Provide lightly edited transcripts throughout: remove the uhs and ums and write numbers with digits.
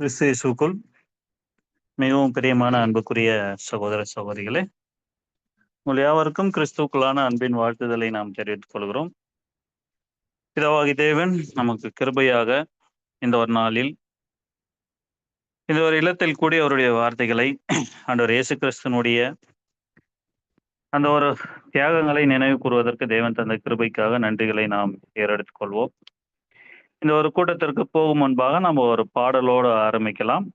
கிறிஸ்து இயேசுவுக்குள் மிகவும் பிரியமான அன்புக்குரிய சகோதர சகோதரிகளே, உங்கள் யாவருக்கும் கிறிஸ்துவுக்குள்ளான அன்பின் வாழ்த்துதலை நாம் தெரிவித்துக் கொள்கிறோம். பிதாவாகி தேவன் நமக்கு கிருபையாக இந்த ஒரு நாளில் இந்த ஒரு இல்லத்தில் கூடி அவருடைய வார்த்தைகளை ஆண்டவர் இயேசு கிறிஸ்துனுடைய அந்த ஒரு தியாகங்களை நினைவு கூறுவதற்கு தேவன் தந்த கிருபைக்காக நன்றிகளை நாம் ஏறெடுத்துக் கொள்வோம். இந்த ஒரு கூட்டத்திற்கு போகும் முன்பாக நம்ம ஒரு பாடலோடு ஆரம்பிக்கலாம்.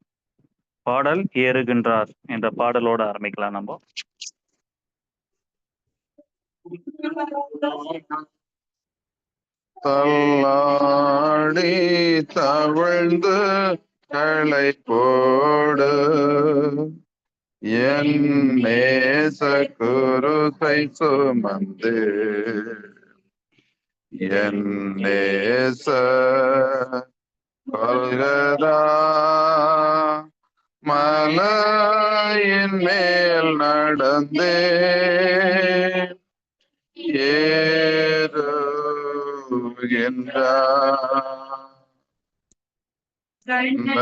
பாடல் ஏறுகின்றார் என்ற பாடலோடு ஆரம்பிக்கலாம். நம்ம தள்ளாடி தவழ்ந்து களை போடு என் நேச குருசை சுமந்து என் நேச கொல்கதா மலையின் மேல் நடந்தே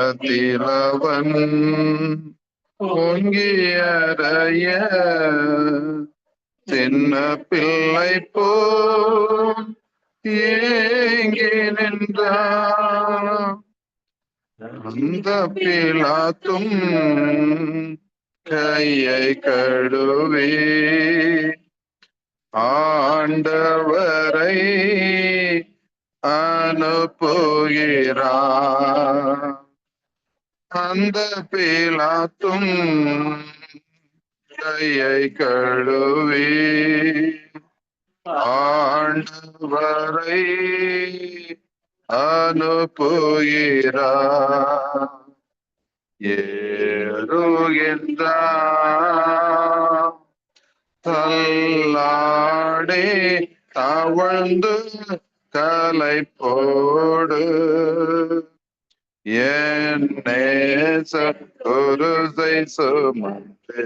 ஏறுகின்றவன் பொங்கியறைய சின்ன பிள்ளை போல் ஏங்கி நின்றான். அந்த பிலாத்தும் கையை கழுவி ஆண்டவரை அனுப்புகிறார். அந்த பிலாத்தும் கையை கழுவி ஆண்டவரை அனுப்புகிறார். ஏறுகின்றார் தள்ளாடே தவழ்ந்து களை போடு என் நேச குருசை சுமந்து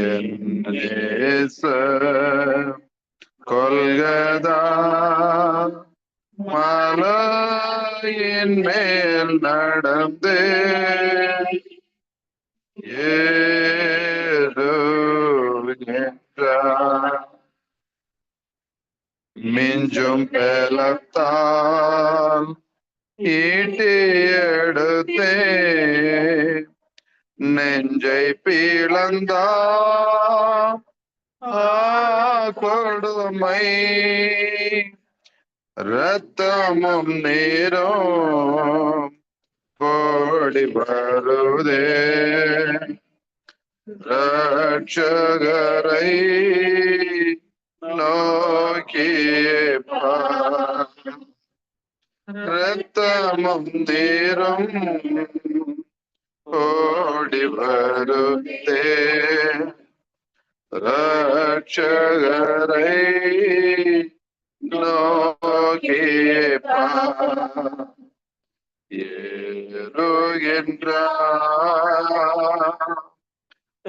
என் நேச கொல்கதா மலையின் மேல் நடந்து மிஞ்சும் பலத்தால் ஈட்டி எடுத்தே நெஞ்சை பிளந்தா கொடுமை இரத்தமும் நீரும் கோடி வருதே ரட்சகரை நோக்கியே இரத்தமும் நீரும் கோடி வருதே ரட்சகரை நோக்கியே ஏறுகின்றார்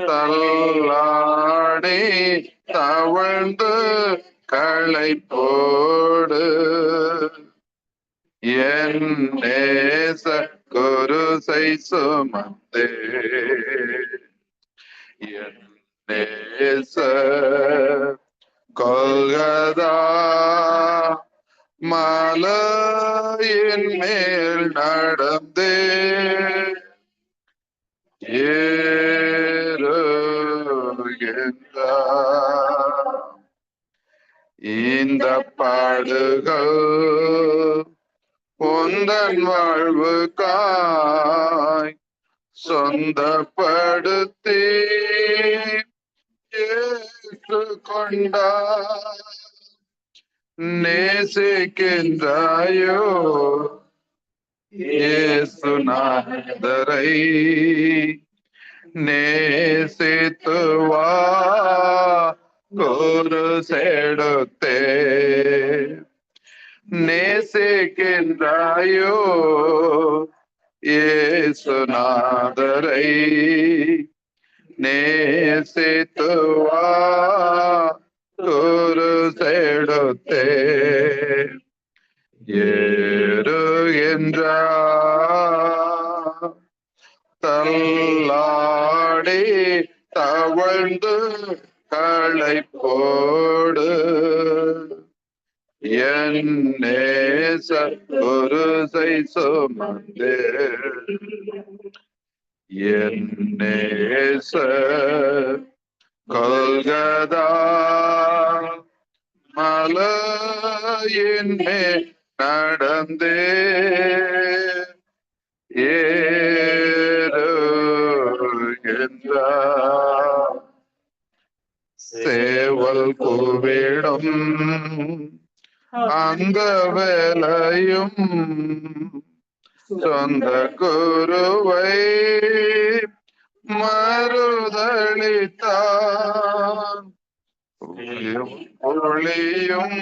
தள்ளாடி தவழ்ந்து களை போடு என் நேச குருசை சுமந்து என் நேச கொல்கதா மலையின் மேல் நடந்து ஏறுகின்றார். இந்த பாடுகள் உந்தன் வாழ்வுக்காய் சொந்தப்படுத்தி ஏற்று கொண்டார். நேசிக்கின்றாயோ இயேசுநாதரை நேசித்து வா குருசெடுத்தே நேசிக்கின்றாயோ இயேசுநாதரை நேசித்து வா குருசெடுத்தே ஏறுகின்றார் என் நேச குருசை சுமந்து என் நேச கொல்கதா மலையின் மேல் நடந்தே ஏறுகின்றார் சேவல் கூவிடும் அந்த வேலையும் சொந்த குருவை மறுதளித்தான் ஒளியும்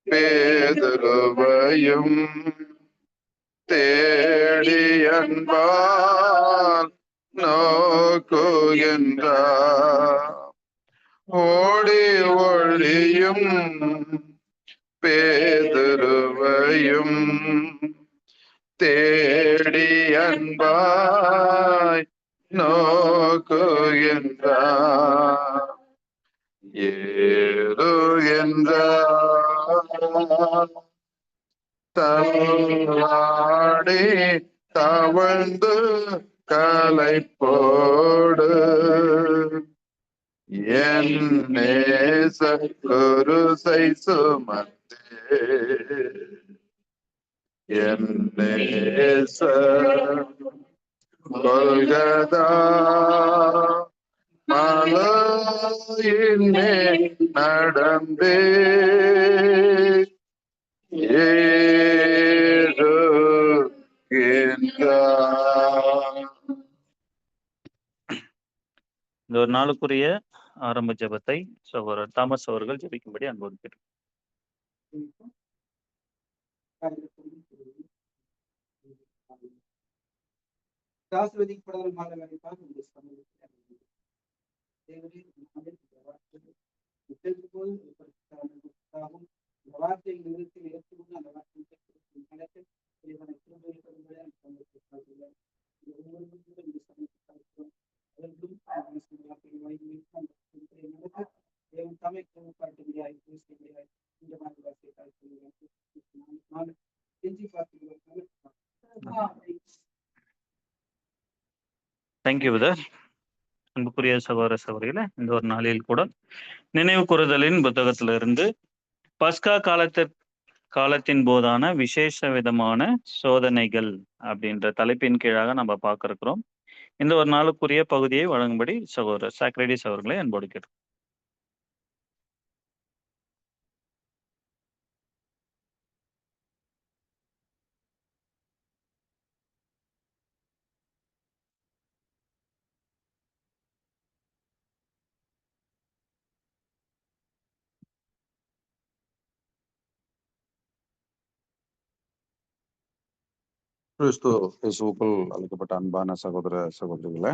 பேதுருவையும் தேடி அன்பால் நோக்குகின்றார் ஓடி ஒளியும் பேதுருவையும் தேடி அன்பாய் நோக்குகின்றார் ஏறுகின்றார் தள்ளாடி தவழ்ந்து கலைப்போடு என் நேச குருசை சுமந்து என் நேச கொல்கதா மலையின் மேல் நடந்தே ஏறுகின்றார். இந்த ஒரு நாளுக்குரிய ஆரம்ப ஜெபத்தை சகோதரர் தாமஸ் அவர்கள் ஜெபிக்கும்படி அன்போடு கேட்கிறேன். Thank you wither. அன்புக்குரிய சகோதர சகோதரிகளே, இந்த ஒரு நாளில் கூட நினைவு கூறுதலின் புத்தகத்திலிருந்து பஸ்கா காலத்தின் போதான விசேஷ விதமான சோதனைகள் அப்படின்ற தலைப்பின் கீழாக நம்ம பார்க்க இருக்கிறோம். இந்த ஒரு நாளுக்குரிய பகுதியை வழங்கும்படி சகோதரர் சாக்ரடிஸ் அவர்களை அன்போடு கேட்கிறோம். கிறிஸ்து இயேசுவுக்குள் அழைக்கப்பட்ட அன்பான சகோதர சகோதரிகளே,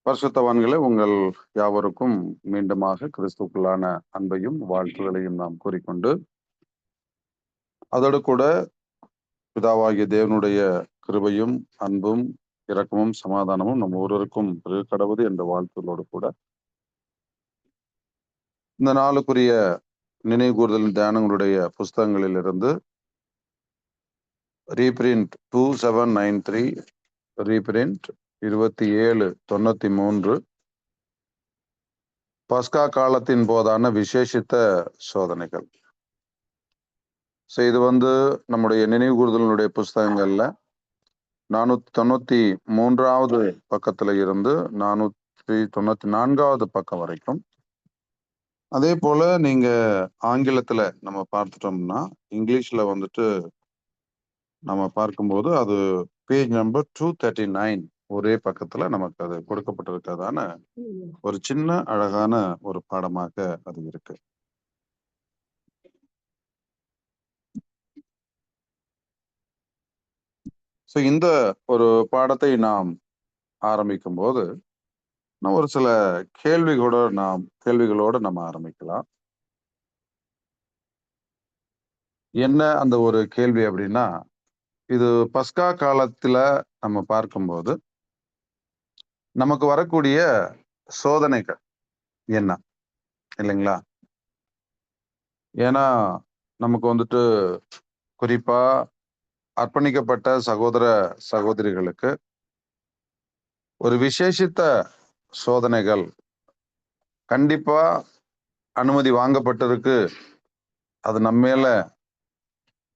பரிசுத்தவான்களே, உங்கள் யாவருக்கும் மீண்டுமாக கிறிஸ்துக்குள்ளான அன்பையும் வாழ்த்துதலையும் நாம் கூறிக்கொண்டு, அதோடு கூட பிதாவாகிய தேவனுடைய கிருபையும் அன்பும் இரக்கமும் சமாதானமும் நம் ஒருவருக்கும் கடவுது என்ற வாழ்த்துகளோடு கூட இந்த நாளுக்குரிய நினைவு கூறுதல் தியானங்களுடைய புஸ்தகங்களிலிருந்து ரீபிரிண்ட் 2793, ரீபிரிண்ட் 2793, பஸ்கா காலத்தின் போதான விசேஷித்த சோதனைகள். இது நம்முடைய நினைவு கூறுதலுடைய புஸ்தகங்கள்ல 493வது பக்கத்துல இருந்து 494வது பக்கம் வரைக்கும். அதே போல நீங்க ஆங்கிலத்துல நம்ம பார்த்துட்டோம்னா, இங்கிலீஷ்ல நம்ம பார்க்கும்போது அது பேஜ் நம்பர் 239 ஒரே பக்கத்துல நமக்கு அது கொடுக்கப்பட்டிருக்கிறதான ஒரு சின்ன அழகான ஒரு பாடமாக அது இருக்கு. இந்த ஒரு பாடத்தை நாம் ஆரம்பிக்கும் போது ஒரு சில கேள்விகளோடு நம்ம ஆரம்பிக்கலாம். என்ன அந்த ஒரு கேள்வி அப்படின்னா, இது பஸ்கா காலத்துல நம்ம பார்க்கும்போது நமக்கு வரக்கூடிய சோதனைகள் என்ன, இல்லைங்களா? ஏன்னா நமக்கு வந்துட்டு குறிப்பா அர்ப்பணிக்கப்பட்ட சகோதர சகோதரிகளுக்கு ஒரு விசேஷித்த சோதனைகள் கண்டிப்பா அனுமதி வாங்கப்பட்டிருக்கு. அது நம்மேல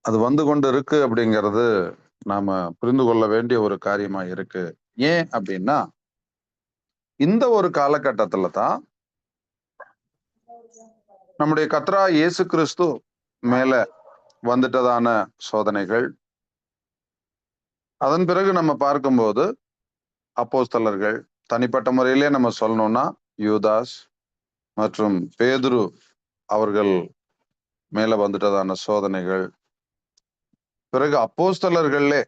அது வந்து கொண்டு இருக்கு அப்படிங்கிறது நாம புரிந்து கொள்ள வேண்டிய ஒரு காரியமா இருக்கு. ஏன் அப்படின்னா இந்த ஒரு காலகட்டத்துல தான் நம்முடைய கர்த்தரா இயேசு கிறிஸ்து மேல வந்துட்டதான சோதனைகள். அதன் பிறகு நம்ம பார்க்கும்போது அப்போஸ்தலர்கள், தனிப்பட்ட முறையிலே நம்ம சொல்லணும்னா யூதாஸ் மற்றும் பேதுரு அவர்கள் மேல வந்துட்டதான சோதனைகள். பிறகு அப்போஸ்தலர்களே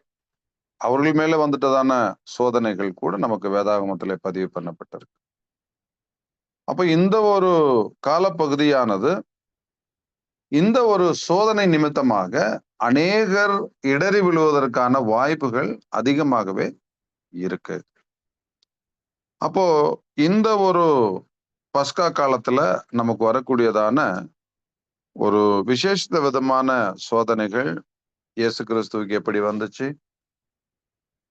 அவர்கள் மேல வந்துட்டதான சோதனைகள் கூட நமக்கு வேதாகமத்திலே பதிவு பண்ணப்பட்டிருக்கு. அப்ப இந்த ஒரு காலப்பகுதியானது இந்த ஒரு சோதனை நிமித்தமாக அநேகர் இடறி விழுவதற்கான வாய்ப்புகள் அதிகமாகவே இருக்கு. அப்போ இந்த ஒரு பஸ்கா காலத்துல நமக்கு வரக்கூடியதான ஒரு விசேஷித்த விதமான சோதனைகள் இயேசு கிறிஸ்துவுக்கு எப்படி வந்துச்சு,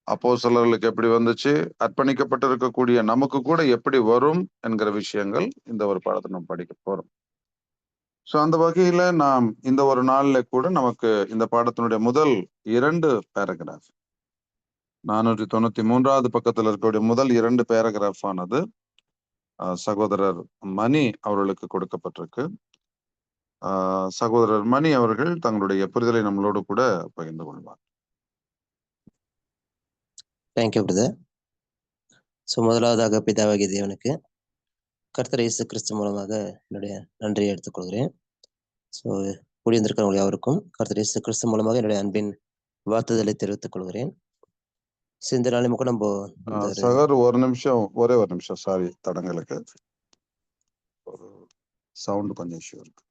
அப்போஸ்தலர்களுக்கு எப்படி வந்துச்சு, அர்ப்பணிக்கப்பட்டிருக்கக்கூடிய நமக்கு கூட எப்படி வரும் என்கிற விஷயங்கள் இந்த ஒரு பாடத்தை நம்ம படிக்க போறோம். ஸோ அந்த வகையில நாம் இந்த ஒரு நாள்ல கூட நமக்கு இந்த பாடத்தினுடைய முதல் 2 பேராகிராஃப் 493வது பக்கத்துல இருக்கக்கூடிய முதல் 2 பேராகிராஃப் ஆனது சகோதரர் மணி அவர்களுக்கு கொடுக்கப்பட்டிருக்கு. சகோதரர் மணி அவர்கள் தங்களுடைய புரிதலை நம்மளோடு கூட பகிர்ந்து கொள்வார். Thank you brother. ஸோ முதலாவதாக பிதாவாகிய தேவனுக்கு கர்த்தர் இயேசு கிறிஸ்து மூலமாக என்னுடைய நன்றியை எடுத்துக்கொள்கிறேன். ஸோ கூடியிருந்திருக்கிறவங்க யாருக்கும் கர்த்தர் இயேசு கிறிஸ்து மூலமாக என்னுடைய அன்பின் வாழ்த்துதலை தெரிவித்துக் கொள்கிறேன். ஸோ இந்த நாளும் கூட நம்ம சகர் ஒரே ஒரு நிமிஷம் சாரி தடங்களுக்கு ஒரு சவுண்ட் கொஞ்சம் இஷ்யூ இருக்கு.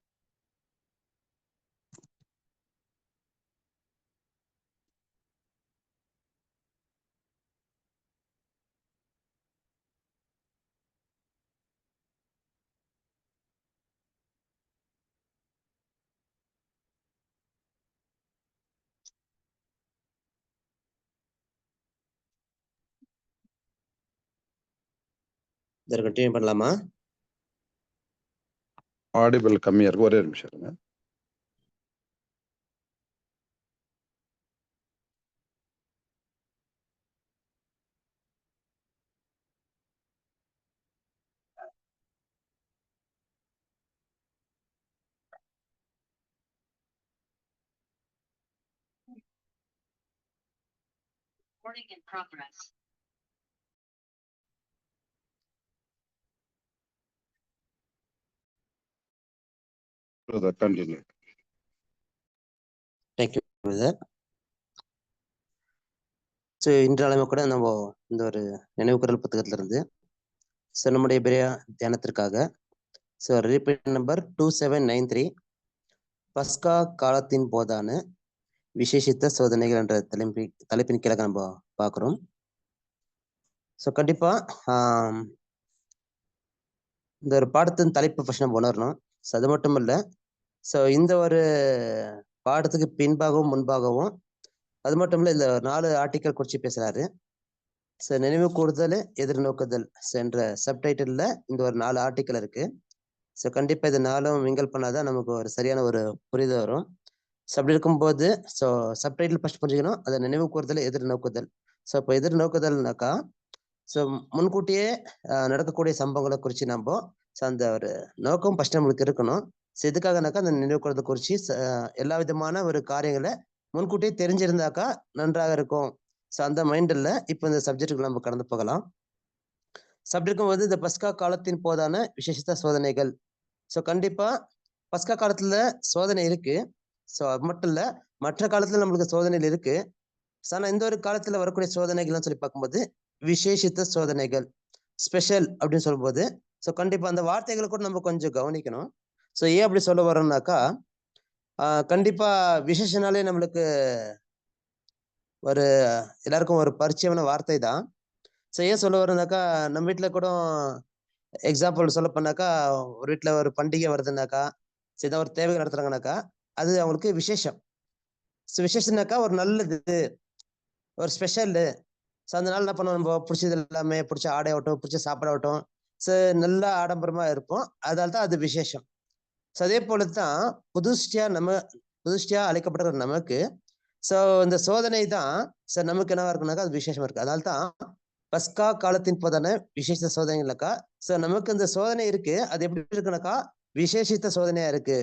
இதை கண்டினியூ பண்ணலாமா? ஆடிபிள் கம்மியா இருக்கு, ஒரே நிமிஷம் இருங்க. கண்டினியூ. Thank you brother. ஸோ இன்றாலுமே கூட நம்ம இந்த ஒரு நினைவு குரல் புத்தகத்துல இருந்து ஸோ நம்முடைய பெரிய தியானத்திற்காக ஸோ ரிப்பீட் நம்பர் 2793 பஸ்கா காலத்தின் போதான விசேஷித்த சோதனைகள் என்ற தலைப்பின் கீழே நம்ம பார்க்குறோம். ஸோ கண்டிப்பா இந்த ஒரு பாடத்தின் தலைப்பு ஃபர்ஸ்ட் நம்ம உணரணும். ஸோ அது மட்டும் இல்லை, ஸோ இந்த ஒரு பாடத்துக்கு பின்பாகவும் முன்பாகவும் அது மட்டும் இல்லை, இந்த 4 ஆர்டிக்கல் குறித்து பேசுறாரு. ஸோ நினைவு கூறுதல், எதிர்நோக்குதல் என்ற சப்டைட்டில் இந்த ஒரு 4 ஆர்டிக்கல் இருக்கு. ஸோ கண்டிப்பாக இது 4ம் மிங்கல் பண்ணாதான் நமக்கு ஒரு சரியான ஒரு புரிதல் வரும். ஸோ அப்படி இருக்கும்போது ஸோ சப்டைட்டில் ஃபர்ஸ்ட் புரிஞ்சுக்கணும், அதை நினைவு கூறுதல், எதிர்நோக்குதல். ஸோ இப்போ எதிர்நோக்குதல்னாக்கா ஸோ முன்கூட்டியே நடக்கக்கூடிய சம்பவங்களை குறித்து நம்ம ஸோ அந்த ஒரு நோக்கம் ஃபர்ஸ்ட் நம்மளுக்கு இருக்கணும். ஸோ எதுக்காகனாக்கா அந்த நினைவு கூறுதல் குறித்து எல்லா விதமான ஒரு காரியங்களை முன்கூட்டியே தெரிஞ்சிருந்தாக்கா நன்றாக இருக்கும். ஸோ அந்த மைண்டில் இப்போ இந்த சப்ஜெக்டுக்கு நம்ம கடந்து போகலாம். அப்படி இருக்கும்போது இந்த பஸ்கா காலத்தின் போதான விசேஷித்த சோதனைகள். ஸோ கண்டிப்பா பஸ்கா காலத்துல சோதனை இருக்கு. ஸோ அது மட்டும் இல்லை, மற்ற காலத்துல நம்மளுக்கு சோதனைகள் இருக்கு. ஆனால் இந்த ஒரு காலத்துல வரக்கூடிய சோதனைகள்னு சொல்லி பார்க்கும்போது விசேஷித்த சோதனைகள், ஸ்பெஷல் அப்படின்னு சொல்லும்போது ஸோ கண்டிப்பா அந்த வார்த்தைகளை கூட நம்ம கொஞ்சம் கவனிக்கணும். ஸோ ஏன் அப்படி சொல்ல வரோம்னாக்கா கண்டிப்பா விசேஷனாலே நம்மளுக்கு ஒரு எல்லாருக்கும் ஒரு பரிச்சயமான வார்த்தை தான். ஸோ ஏன் சொல்ல வரோம்னாக்கா நம்ம வீட்டில் கூட எக்ஸாம்பிள் சொல்ல போனாக்கா ஒரு வீட்டில் ஒரு பண்டிகை வருதுனாக்கா ஏதாவது ஒரு தேவைகள் நடத்துறாங்கனாக்கா அது அவங்களுக்கு விசேஷம். விசேஷம்னாக்கா ஒரு நல்லது, ஒரு ஸ்பெஷல். ஸோ அந்த நாள் என்ன பண்ணுவோம், நம்ம பிடிச்சது எல்லாமே, பிடிச்ச ஆடையாகட்டும், பிடிச்ச சாப்பாடாகட்டும், ஸோ நல்லா ஆடம்பரமா இருப்போம். அதனால தான் அது விசேஷம். ஸோ அதே போல தான் புதுஷ்டியா அழைக்கப்பட்ட நமக்கு ஸோ இந்த சோதனை தான் ஸோ நமக்கு என்னவா இருக்குனாக்கா அது விசேஷமா இருக்கு. அதனால தான் பஸ்கா காலத்தின் போதான விசேஷ சோதனைனாக்கா ஸோ நமக்கு இந்த சோதனை இருக்கு. அது எப்படி இருக்குனாக்கா விசேஷித்த சோதனையா இருக்கு.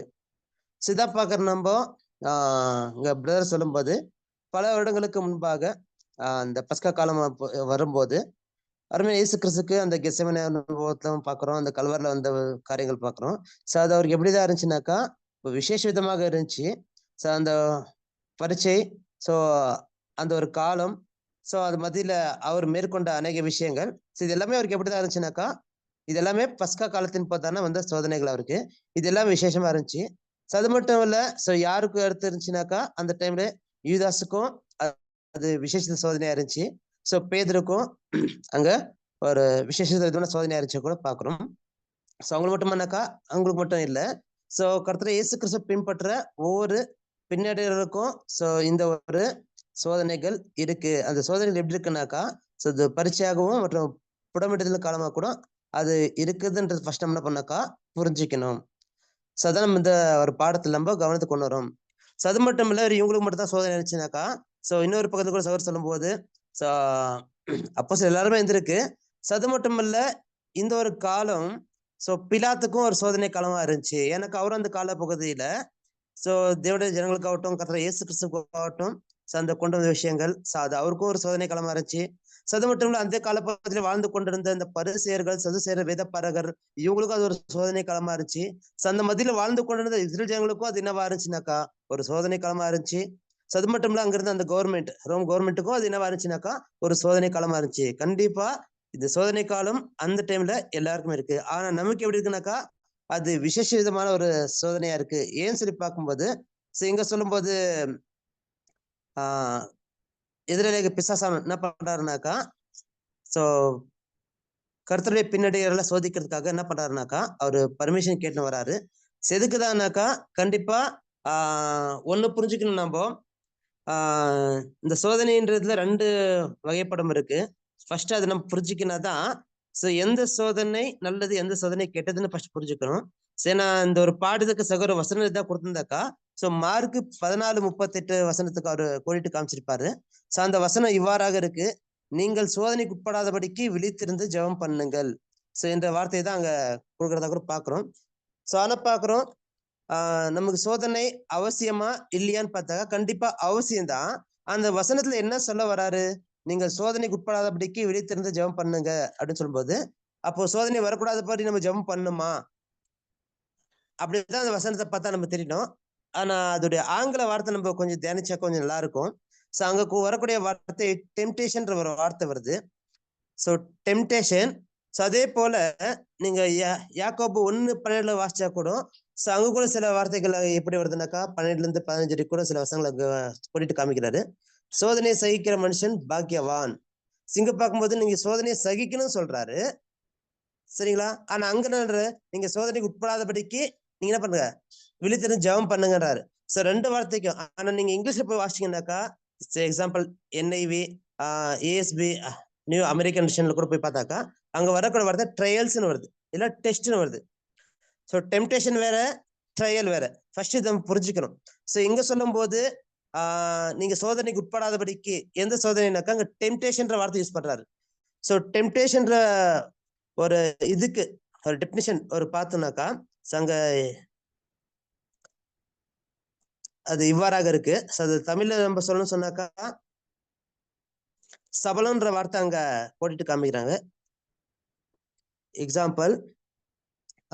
சிதா பாக்குற நம்ம இங்க பிரதர் சொல்லும்போது பல வருடங்களுக்கு முன்பாக அந்த பஸ்கா காலம் வரும்போது அருமையான இயேசு கிறிஸ்துக்கு அந்த கெத்செமனே அனுபவத்துல பாக்குறோம், அந்த கல்வரில் வந்த காரியங்கள் பாக்குறோம். ஸோ அது அவருக்கு எப்படிதான் இருந்துச்சுனாக்கா விசேஷ விதமாக இருந்துச்சு. ஸோ அந்த பரீட்சை, ஸோ அந்த ஒரு காலம், ஸோ அது மத்தியில அவர் மேற்கொண்ட அநேக விஷயங்கள், ஸோ இது எல்லாமே அவருக்கு எப்படிதான் இருந்துச்சுனாக்கா இது எல்லாமே பஸ்கா காலத்தின் பார்த்தானே வந்த சோதனைகள் அவருக்கு. இது எல்லாம் விசேஷமா இருந்துச்சு. ஸோ அது மட்டும் இல்ல, ஸோ யாருக்கு அடுத்து இருந்துச்சுனாக்கா அந்த டைம்ல யூதாஸுக்கும் அது விசேஷ சோதனையா இருந்துச்சு. ஸோ பேதுருக்கும் அங்க ஒரு விசேஷ விதமான சோதனையா இருந்துச்சு கூட பாக்குறோம். ஸோ அவங்களுக்கு மட்டுமானாக்கா அவங்களுக்கு மட்டும் இல்லை, ஸோ கர்த்தர் இயேசு கிறிஸ்து பின்பற்ற ஒவ்வொரு பின்னடைகளுக்கும் ஸோ இந்த ஒரு சோதனைகள் இருக்கு. அந்த சோதனைகள் எப்படி இருக்குனாக்கா ஸோ இது பரீட்சையாகவும் மற்றும் புடமிடுதல் காலமாக கூட அது இருக்குதுன்றது ஃபர்ஸ்ட் நம்ம என்ன பண்ணாக்கா புரிஞ்சுக்கணும். ஸோ அதான் நம்ம இந்த ஒரு பாடத்தில் நம்ம கவனத்தை கொண்டு வரோம். ஸோ அது மட்டும் இல்லை, இவங்களுக்கு மட்டும் தான் சோதனை இருந்துச்சுனாக்கா ஸோ இன்னொரு பக்கத்துல கூட சகோதரர் சொல்லும் போது ஸோ அப்போ எல்லாருமே இருந்திருக்கு. ஸோ அது மட்டும் இல்லை, இந்த ஒரு காலம் ஸோ பிலாத்துக்கும் ஒரு சோதனை காலமா இருந்துச்சு. எனக்கு அவரும் அந்த கால பகுதியில ஸோ தேவடைய ஜனங்களுக்காகட்டும், கர்த்தர் இயேசு கிறிஸ்துவாகட்டும் ஸோ அந்த கொண்டு வந்த விஷயங்கள் ஸோ அது அவருக்கும் ஒரு சோதனை காலமா இருந்துச்சு. ஸோ அது மட்டும் இல்லை, அந்த காலப்பகுதியில் வாழ்ந்து கொண்டிருந்த இந்த பரிசேயர்கள், சதுசேயர், வேதப்பாரகர் இவங்களுக்கும் அது ஒரு சோதனை காலமா இருந்துச்சு. ஸோ அந்த மத்தியில வாழ்ந்து கொண்டிருந்த இஸ்ரேல் ஜனங்களுக்கும் அது என்னவா இருந்துச்சுனாக்கா ஒரு சோதனை காலமா இருந்துச்சு. ஸோ அது மட்டும் இல்லை, அங்கிருந்த அந்த கவர்மெண்ட், ரோம் கவர்மெண்ட்டுக்கும் அது என்னவா இருந்துச்சுனாக்கா ஒரு சோதனை காலமா இருந்துச்சு. கண்டிப்பா இந்த சோதனை காலம் அந்த டைம்ல எல்லாருக்குமே இருக்கு. ஆனா நமக்கு எப்படி இருக்குனாக்கா அது விசேஷ விதமான ஒரு சோதனையா இருக்கு. ஏன்னு சொல்லி பார்க்கும்போது இங்க சொல்லும்போது எதிராளியாக பிசாசான் என்ன பண்றாருனாக்கா ஸோ கர்த்தருடைய பின்னடையெல்லாம் சோதிக்கிறதுக்காக என்ன பண்றாருனாக்கா அவரு பர்மிஷன் கேட்டு வராரு. எதுக்குதான்னாக்கா கண்டிப்பா ஒண்ணு புரிஞ்சுக்கணும் நம்ம. இந்த சோதனைன்றதுல 2 வகைப்படம் இருக்கு. ஃபர்ஸ்ட் அது நம்ம புரிஞ்சுக்கினாதான் ஸோ எந்த சோதனை நல்லது, எந்த சோதனை கெட்டதுன்னு ஃபர்ஸ்ட் புரிஞ்சுக்கணும். சரி, நான் இந்த ஒரு பாடத்துக்கு சகோதர வசனம் தான் கொடுத்திருந்தாக்கா ஸோ மார்க் 14:38 வசனத்துக்கு அவரு கோடிட்டு காமிச்சிருப்பாரு. ஸோ அந்த வசனம் இவ்வாறாக இருக்கு: நீங்கள் சோதனைக்கு உட்படாதபடிக்கு விழித்திருந்து ஜெபம் பண்ணுங்கள். ஸோ என்ற வார்த்தையை தான் அங்க கொடுக்கறதா கூட பாக்குறோம். ஸோ அதை பாக்குறோம். நமக்கு சோதனை அவசியமா இல்லையான்னு பார்த்தாக்கா கண்டிப்பா அவசியம்தான். அந்த வசனத்துல என்ன சொல்ல வராரு, நீங்கள் சோதனைக்கு உட்படாதபடிக்கு விழித்திருந்து ஜெபம் பண்ணுங்க அப்படின்னு சொல்லும்போது, அப்போ சோதனை வரக்கூடாதபடி நம்ம ஜெபம் பண்ணுமா அப்படிதான் அந்த வசனத்தை பார்த்தா நம்ம தெரியணும். ஆனா அதோடைய ஆங்கில வார்த்தை நம்ம கொஞ்சம் தியானிச்சா கொஞ்சம் நல்லா இருக்கும். ஸோ அங்க வரக்கூடிய வார்த்தை டெம்டேஷன்ற ஒரு வார்த்தை வருது. So temptation. ஸோ அதே போல நீங்க யாக்கோபு 1:12 வாசிச்சா கூட ஸோ அங்க கூட சில வார்த்தைகள் எப்படி வருதுனாக்கா 12-15 கூட சில வசனங்களை அங்க போட்டு காமிக்கிறாரு. சோதனையை சகிக்கிற மனுஷன் பாக்கியவான். சிங்க பார்க்கும்போது நீங்க சோதனையை சகிக்கணும்னு சொல்றாரு, சரிங்களா? ஆனா அங்க நீங்க சோதனைக்கு உட்படாதபடிக்கு நீங்க என்ன பண்ணுங்க, விழித்திருந்து ஜெபம் பண்ணுங்கன்றாரு. ஸோ 2 வார்த்தைக்கும். ஆனா நீங்க இங்கிலீஷ்ல போய் வாசிச்சீங்கன்னாக்கா example NIV, ASB, new American மிஷன்ல கூட போய் பார்த்தாக்கா அங்க வரக்கூடிய வார்த்தை ட்ரையல்ஸ்னு வருது, இல்ல டெஸ்ட்னு வருது. ஸோ டெம்டேஷன் வேற, ட்ரையல் வேற. ஃபர்ஸ்ட் இதை புரிஞ்சுக்கணும். ஸோ இங்க சொல்லும் போது நீங்க சோதனைக்கு உட்படாதபடிக்கு எந்த சோதனைனாக்கா அங்க டெம்டேஷன்ற வார்த்தை யூஸ் பண்றாரு. ஸோ டெம்டேஷன்ற ஒரு இதுக்கு ஒரு டெபினிஷன் ஒரு பார்த்தோம்னாக்கா அங்க அது இவ்வாறாக இருக்கு. அது தமிழ்ல நம்ம சொல்லணும்னு சொன்னாக்கா சபலம்ன்ற வார்த்தை அங்க போட்டுட்டு காமிக்கிறாங்க. எக்ஸாம்பிள்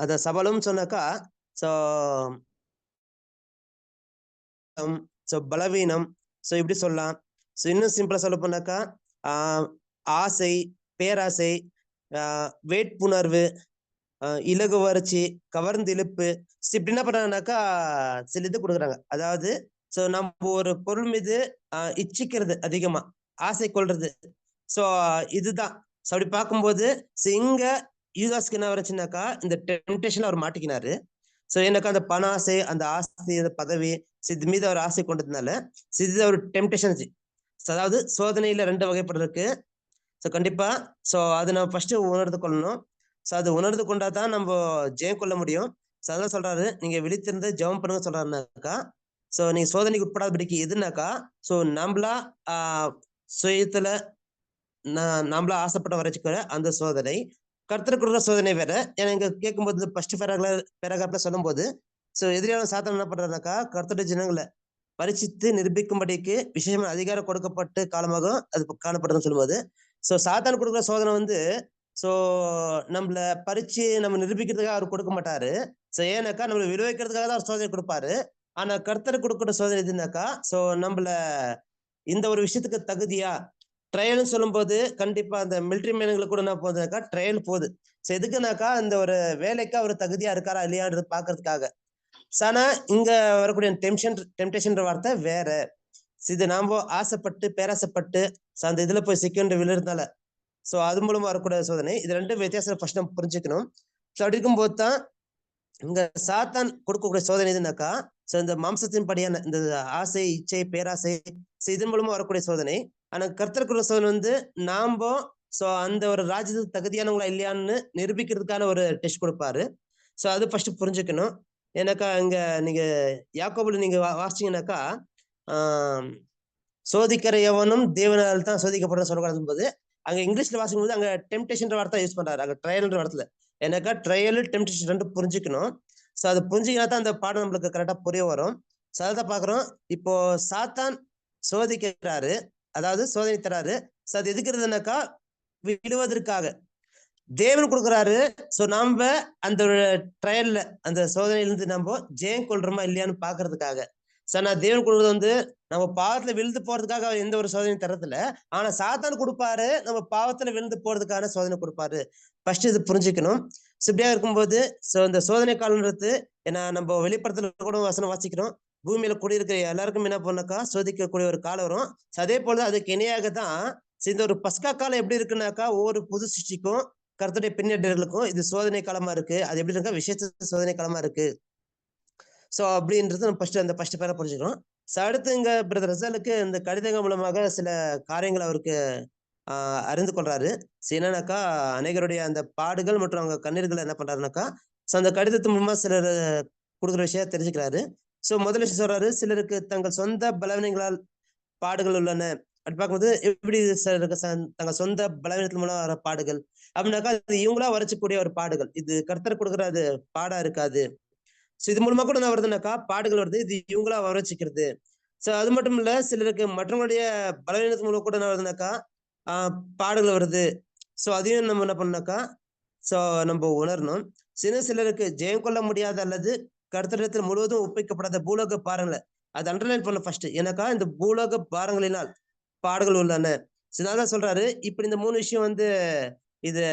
அத சபலம் சொன்னாக்கா ஸோ பலவீனம், ஸோ இப்படி சொல்லலாம். ஸோ இன்னும் சிம்பிளா சொல்ல போனாக்கா ஆசை, பேராசை, வேட்புணர்வு, இலகு வறட்சி, கவர்ந்து இழுப்பு, இப்படி என்ன பண்றாங்கனாக்கா சில இது கொடுக்குறாங்க. அதாவது ஸோ நம்ம ஒரு பொருள் மீது இச்சிக்கிறது, அதிகமா ஆசை கொள்றது. ஸோ இதுதான். ஸோ அப்படி பார்க்கும்போது இங்க யூதாஸ்க்கு என்ன வரச்சுனாக்கா இந்த டெம்டேஷன்ல அவர் மாட்டிக்கினாரு. ஸோ எனக்கு அந்த பண ஆசை, அந்த ஆஸ்தி, அந்த பதவி, இது மீது அவர் ஆசை கொண்டதுனால இது ஒரு டெம்டேஷன். அதாவது சோதனையில 2 வகைப்படம் இருக்கு. ஸோ கண்டிப்பா ஸோ அது நம்ம ஃபர்ஸ்ட் உணர்ந்து கொள்ளணும். ஸோ அது உணர்ந்து கொண்டா தான் நம்ம ஜெயம் கொள்ள முடியும். ஸோ அதான் சொல்றாரு, நீங்க விழித்திருந்து ஜெபம் பண்ணுங்க சொல்றாருனாக்கா, ஸோ நீங்க சோதனைக்கு உட்படாதபடிக்கு எதுனாக்கா, ஸோ நம்மளா சுயத்துல நாமளா ஆசைப்பட்ட வரைச்சுக்கிற அந்த சோதனை, கர்த்தர் கொடுக்குற சோதனை வேற. ஏன்னா இங்க கேட்கும்போது ஃபர்ஸ்ட் பேராகிராஃப்ல சொல்லும் போது, ஸோ எதிரியான சாத்தான் என்ன பண்றாருனாக்கா, கர்த்தருடைய ஜனங்களை பரிசித்து நிரூபிக்கும்படிக்கு விசேஷமான அதிகாரம் கொடுக்கப்பட்டு காலமாக அது காணப்படுதுன்னு சொல்லும்போது, ஸோ சாத்தான் கொடுக்குற சோதனை வந்து ஸோ நம்மள பரிச்சு நம்ம நிரூபிக்கிறதுக்காக அவர் கொடுக்க மாட்டாரு. ஸோ ஏன்னாக்கா நம்மளை விடுவிக்கிறதுக்காக தான் அவர் சோதனை கொடுப்பாரு. ஆனா கர்த்தர் கொடுக்குற சோதனை எதுனாக்கா, ஸோ நம்மள இந்த ஒரு விஷயத்துக்கு தகுதியா ட்ரையல்னு சொல்லும்போது கண்டிப்பா அந்த மிலிட்ரி மேனுங்களுக்கு கூட என்ன போகுதுனாக்கா ட்ரையல் போகுது. ஸோ எதுக்குனாக்கா அந்த ஒரு வேலைக்கு அவர் தகுதியா இருக்காரா இல்லையான்றது பாக்குறதுக்காக. ஆனா இங்க வரக்கூடிய டெம்டேஷன் வார்த்தை வேற. இது நாம ஆசைப்பட்டு பேராசைப்பட்டு அந்த இதுல போய் சிக்கண்டு விழுறதுனால ஸோ அது மூலமா வரக்கூடிய சோதனை. இது 2 வித்தியாசம் ஃபர்ஸ்ட் நம்ம புரிஞ்சுக்கணும். ஸோ அப்படி இருக்கும்போது தான் இங்க சாத்தான் கொடுக்கக்கூடிய சோதனை எதுனாக்கா, ஸோ இந்த மாம்சத்தின் படியான இந்த ஆசை, இச்சை, பேராசை, இதன் மூலமா வரக்கூடிய சோதனை. ஆனா கர்த்தருக்குள்ள சோதனை வந்து நாம ஸோ அந்த ஒரு ராஜ்யத்துக்கு தகுதியானவங்களா இல்லையான்னு நிரூபிக்கிறதுக்கான ஒரு டெஸ்ட் கொடுப்பாரு. ஸோ அது ஃபர்ஸ்ட் புரிஞ்சுக்கணும். ஏன்னாக்கா இங்க நீங்க யாக்கோபுல நீங்க வாசிச்சீங்கன்னாக்கா, சோதிக்கிற எவனும் தேவனால் தான் சோதிக்கப்படுற சொல்லக்கூடாது போது, அங்க இங்கிலீஷ்ல வாசிக்கும் போது அங்க டெம்டேஷன் வார்த்தை யூஸ் பண்றாரு, அங்க ட்ரையல்ன்ற வார்த்தையில. ஏன்னாக்கா ட்ரையல் டெம்டேஷன் 2 புரிஞ்சுக்கணும். ஸோ அது புரிஞ்சுக்கினா தான் அந்த பாடம் நம்மளுக்கு கரெக்டா புரிய வரும். ஸோ அதான் பாக்குறோம். இப்போ சாத்தான் சோதிக்கிறாரு, அதாவது சோதனை தராரு. ஸோ அது எதுக்குறதுனாக்கா விடுவதற்காக. தேவன் கொடுக்குறாரு. ஸோ நாம அந்த ட்ரையல்ல அந்த சோதனையிலிருந்து நம்ம ஜெயம் கொள்றோமா இல்லையான்னு பாக்குறதுக்காக. ஸோ நான் தேவன் கொடுக்குறது வந்து நம்ம பாவத்துல விழுந்து போறதுக்காக அவர் எந்த ஒரு சோதனையும் தரதில்ல. ஆனா சாத்தான் கொடுப்பாரு, நம்ம பாவத்துல விழுந்து போறதுக்கான சோதனை கொடுப்பாரு. ஃபர்ஸ்ட் இது புரிஞ்சுக்கணும். ஸோ இப்படியா இருக்கும்போது ஸோ இந்த சோதனை காலன்றது, ஏன்னா நம்ம வெளிப்படத்துல கூட வசனம் வாசிக்கிறோம், பூமியில குடியிருக்கிற எல்லாருக்கும் என்ன பண்ணாக்கா சோதிக்கக்கூடிய ஒரு காலம் வரும். அதே போல அதுக்கு இணையாக தான் இந்த ஒரு பஸ்கா காலம் எப்படி இருக்குன்னாக்கா, ஒவ்வொரு புது சிருஷ்டிக்கும் கர்த்தருடைய பின்னடைகளுக்கும் இது சோதனை காலமா இருக்கு. அது எப்படி இருக்கா விசேஷ சோதனை காலமா இருக்கு. ஸோ அப்படின்றது நம்ம ஃபர்ஸ்ட் பேரை புரிஞ்சுக்கணும். ஸோ அடுத்து இங்க பிரதர் ரசாலுக்கு இந்த கடிதங்கள் மூலமாக சில காரியங்கள் அவருக்கு அறிந்து கொள்றாரு. ஸோ என்னன்னாக்கா, அநேகருடைய அந்த பாடுகள் மற்றும் அவங்க கண்ணீர்கள் என்ன பண்றாருனாக்கா, ஸோ அந்த கடிதத்து மூலமா சிலர் கொடுக்குற விஷயம் தெரிஞ்சுக்கிறாரு. ஸோ முதல்ல சொல்றாரு, சிலருக்கு தங்கள் சொந்த பலவீனங்களால் பாடுகள் உள்ளன. அப்படி பார்க்கும்போது எப்படி சிலருக்கு தங்கள் சொந்த பலவீனத்தின் மூலம் வர பாடுகள் அப்படின்னாக்கா, அது இவங்களா வரைச்சக்கூடிய ஒரு பாடுகள். இது கர்த்தர் கொடுக்குற அது பாடா இருக்காது. ஸோ இது மூலமா கூட என்ன வருதுனாக்கா பாடுகள் வருது, இது இவங்களா வரவச்சுக்கிறது. ஸோ அது மட்டும் இல்ல, சிலருக்கு மற்றவங்களுடைய பலவீனத்து மூலம் கூட என்ன வருதுனாக்கா பாடுகள் வருது. ஸோ அதையும் நம்ம என்ன பண்ணாக்கா ஸோ நம்ம உணரணும். சிலருக்கு ஜெயம் கொள்ள முடியாத அல்லது கர்த்தரிடத்தில் முழுவதும் ஒப்பிக்கப்படாத பூலோக பாரங்களை அது அண்டர்லைன் பண்ண ஃபர்ஸ்ட். ஏன்னாக்கா இந்த பூலோக பாரங்களினால் பாடுகள் உள்ளன. சிலதான் சொல்றாரு, இப்படி இந்த 3 விஷயம் வந்து இது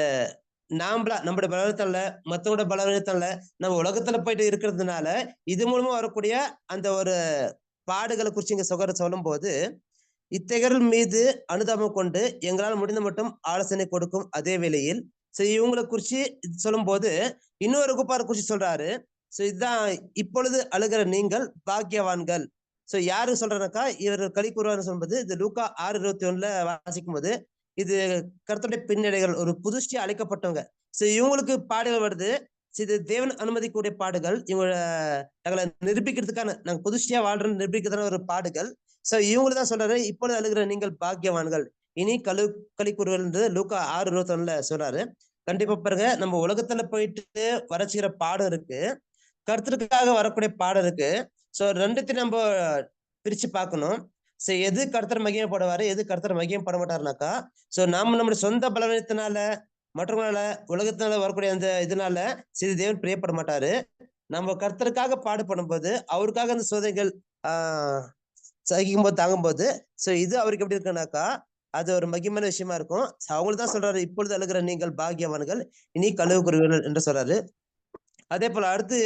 நம்மளுடைய பலவீனத்தால மத்தவங்களோட பலவீனத்தால நம்ம உலகத்துல போயிட்டு இருக்கிறதுனால இது மூலமா வரக்கூடிய அந்த ஒரு பாடுகளை குறிச்சு இங்க சொல்லும் போது, இத்தகையர்கள் மீது அனுதாபம் கொண்டு எங்களால் முடிந்த மட்டும் ஆலோசனை கொடுக்கும் அதே வேளையில் இவங்களை குறிச்சு சொல்லும் போது இன்னொரு குப்பாரை குறிச்சு சொல்றாரு. சோ இதுதான், இப்பொழுது அழுகிற நீங்கள் பாக்கியவான்கள். சோ யாரு சொல்றனாக்கா, இவர் களி கூறுவார்னு சொல்லும்போது இது லூக்கா 6:21 வாசிக்கும் போது, இது கர்த்தருடைய பின்னடைகள், ஒரு புதுஷ்டியா அழைக்கப்பட்டவங்க. சோ இவங்களுக்கு பாடுகள் வருது. இது தேவன் அனுமதிக்கூடிய பாடுகள். இவங்க தங்களை நிரூபிக்கிறதுக்கான, நாங்க புதுஷ்டியா வாழ்றோம்னு நிரூபிக்கிறதான ஒரு பாடுகள். சோ இவங்களுக்கு தான் சொல்றாரு, இப்பொழுது அழுகிற நீங்கள் பாக்கியவான்கள், இனி களி கூறுவது லூக்கா 6:21 சொல்றாரு. கண்டிப்பா பாருங்க, நம்ம உலகத்துல போயிட்டு வரைச்சுக்கிற பாடம் இருக்கு, கர்த்தருக்காக வரக்கூடிய பாடம் இருக்கு. சோ ரெண்டுத்தையும் நம்ம பிரிச்சு பார்க்கணும். சோ எது கர்த்தர் மகிமைப்படுவாரு, எது கர்த்தர் மகிமைப்பட மாட்டாருனாக்கா, சோ நாம நம்மளுடைய சொந்த பலவீனத்தினால மற்றவங்களால உலகத்தினால வரக்கூடிய அந்த இதனால சிறு தேவன் பிரியப்பட மாட்டாரு. நம்ம கர்த்தருக்காக பாடுபடும் போது, அவருக்காக அந்த சோதனைகள் சகிக்கும் போது தாங்கும் போது, சோ இது அவருக்கு எப்படி இருக்குனாக்கா அது ஒரு மகிமையான விஷயமா இருக்கும். அவங்களுக்கு தான் சொல்றாரு, இப்பொழுது அழுகிற நீங்கள் பாக்கியவான்கள், இனி கழுவு கூறுவீர்கள் என்று சொல்றாரு. அதே போல அடுத்து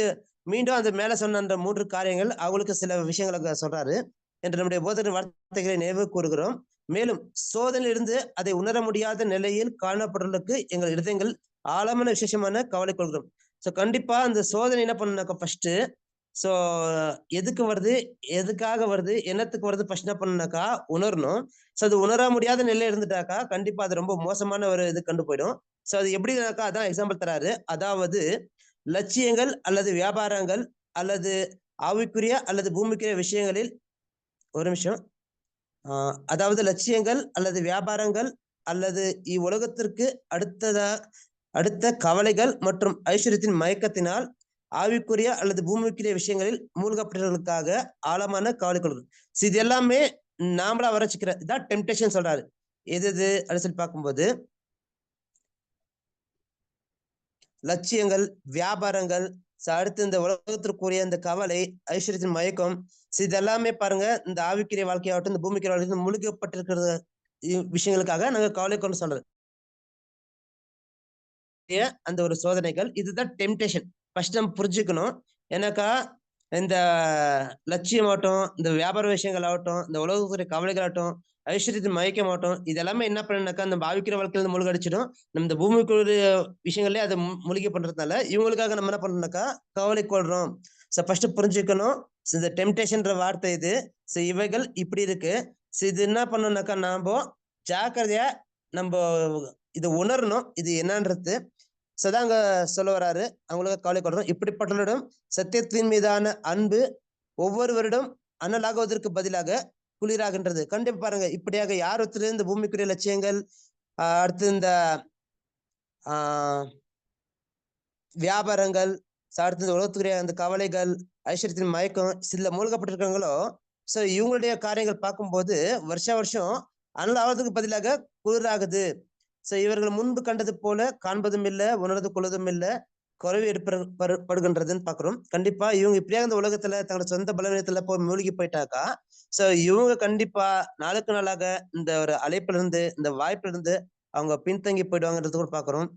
மீண்டும் அந்த மேல சொன்ன அந்த 3 காரியங்கள் அவங்களுக்கு சில விஷயங்களை சொல்றாரு என்று நம்முடைய போதனை வார்த்தைகளை நினைவு கூறுகிறோம். மேலும் சோதனையிலிருந்து அதை உணர முடியாத நிலையில் காணப்படுவதற்கு எங்கள் இதயங்கள் ஆழமான விசேஷமான கவலை கொள்கிறோம். ஸோ கண்டிப்பா அந்த சோதனை என்ன பண்ணுனாக்கா ஃபர்ஸ்ட், ஸோ எதுக்கு வருது, எதுக்காக வருது, என்னத்துக்கு வருது ஃபர்ஸ்ட் என்ன பண்ணுனாக்கா உணரணும். ஸோ அது உணர முடியாத நிலையில இருந்துட்டாக்கா கண்டிப்பா அது ரொம்ப மோசமான ஒரு இது கண்டு போயிடும். ஸோ அது எப்படினாக்கா அதான் எக்ஸாம்பிள் தராரு. அதாவது லட்சியங்கள் அல்லது வியாபாரங்கள் அல்லது ஆவிக்குரிய அல்லது பூமிக்குரிய விஷயங்களில் ஒரு நிமிஷம். அதாவது லட்சியங்கள் அல்லது வியாபாரங்கள் அல்லது இவ்வுலகத்திற்கு அடுத்த கவலைகள் மற்றும் ஐஸ்வர்யத்தின் மயக்கத்தினால் ஆவிக்குரிய அல்லது பூமிக்குரிய விஷயங்களில் மூழ்கப்பட்டவர்களுக்காக ஆழமான கவலை கொள்ளும். இது எல்லாமே நாமளா வரைச்சிக்கிற இதான் டெம்டேஷன் சொல்றாரு. எது அப்படின்னு சொல்லி பார்க்கும்போது லட்சியங்கள், வியாபாரங்கள், அடுத்து இந்த உலகத்திற்குரிய இந்த கவலை, ஐஸ்வர்யத்தின் மயக்கம், இதெல்லாமே பாருங்க இந்த ஆவிக்குரிய வாழ்க்கையாகட்டும் இந்த பூமிக்குரிய வாழ்க்கை முழுக்கப்பட்டிருக்கிற விஷயங்களுக்காக நாங்க கவலை கொண்டு சொல்றது. அந்த ஒரு சோதனைகள் இதுதான் டெம்டேஷன். ஃபர்ஸ்ட் நம்ம புரிஞ்சுக்கணும். ஏன்னாக்கா இந்த லட்சியமாகட்டும், இந்த வியாபார விஷயங்கள் ஆகட்டும், இந்த உலகத்துடைய கவலைகள் ஆகட்டும், ஐஸ்வர்யத்தின் மயக்கம் ஆகட்டும், இதெல்லாமே என்ன பண்ணாக்கா நம்ம ஆவிக்கிற வாழ்க்கையில மூழ்க அடிச்சிடும். நம்ம இந்த பூமிக்குரிய விஷயங்களே அதை மூலிகை பண்றதுனால இவங்களுக்காக நம்ம என்ன பண்ணோம்னாக்கா கவலை கொள்றோம். ஸோ ஃபர்ஸ்ட் புரிஞ்சுக்கணும். இந்த டெம்டேஷன்ற வார்த்தை இது. ஸோ இவைகள் இப்படி இருக்கு. ஸோ இது என்ன பண்ணணும்னாக்கா நாம ஜாக்கிரதையா நம்ம இதை உணரணும் இது என்னன்றது. சதாங்க சொல்ல வராரு. அவங்களுக்கு கவலை கொள்றோம். இப்படிப்பட்டவரிடம் சத்தியத்தின் மீதான அன்பு ஒவ்வொருவரிடம் அனலாகுவதற்கு பதிலாக குளிராகின்றது. கண்டிப்பா பாருங்க, இப்படியாக யார் ஒருத்தர் இந்த பூமிக்குரிய லட்சியங்கள், அடுத்து இந்த வியாபாரங்கள், அடுத்து இந்த உலகத்துக்குரிய அந்த கவலைகள், ஐஸ்வர்யத்தின் மயக்கம் சில மூழ்கப்பட்டிருக்காங்களோ, ஸோ இவங்களுடைய காரியங்கள் பார்க்கும்போது வருஷம் அனலாவதுக்கு பதிலாக குளிராகுது. ஸோ இவர்கள் முன்பு கண்டது போல காண்பதும் இல்லை, உணர்ந்து கொள்வதும் இல்லை, குறைவு ஏற்படுகின்றதுன்னு பாக்குறோம். கண்டிப்பா இவங்க இப்படியாக இந்த உலகத்துல தங்களோட சொந்த பலவீனத்துல போய் மூழ்கி போயிட்டாக்கா ஸோ இவங்க கண்டிப்பா நாளுக்கு நாளாக இந்த ஒரு அழைப்புல இருந்து இந்த வாய்ப்புல இருந்து அவங்க பின்தங்கி போயிடுவாங்கன்றது கூட பாக்குறோம்.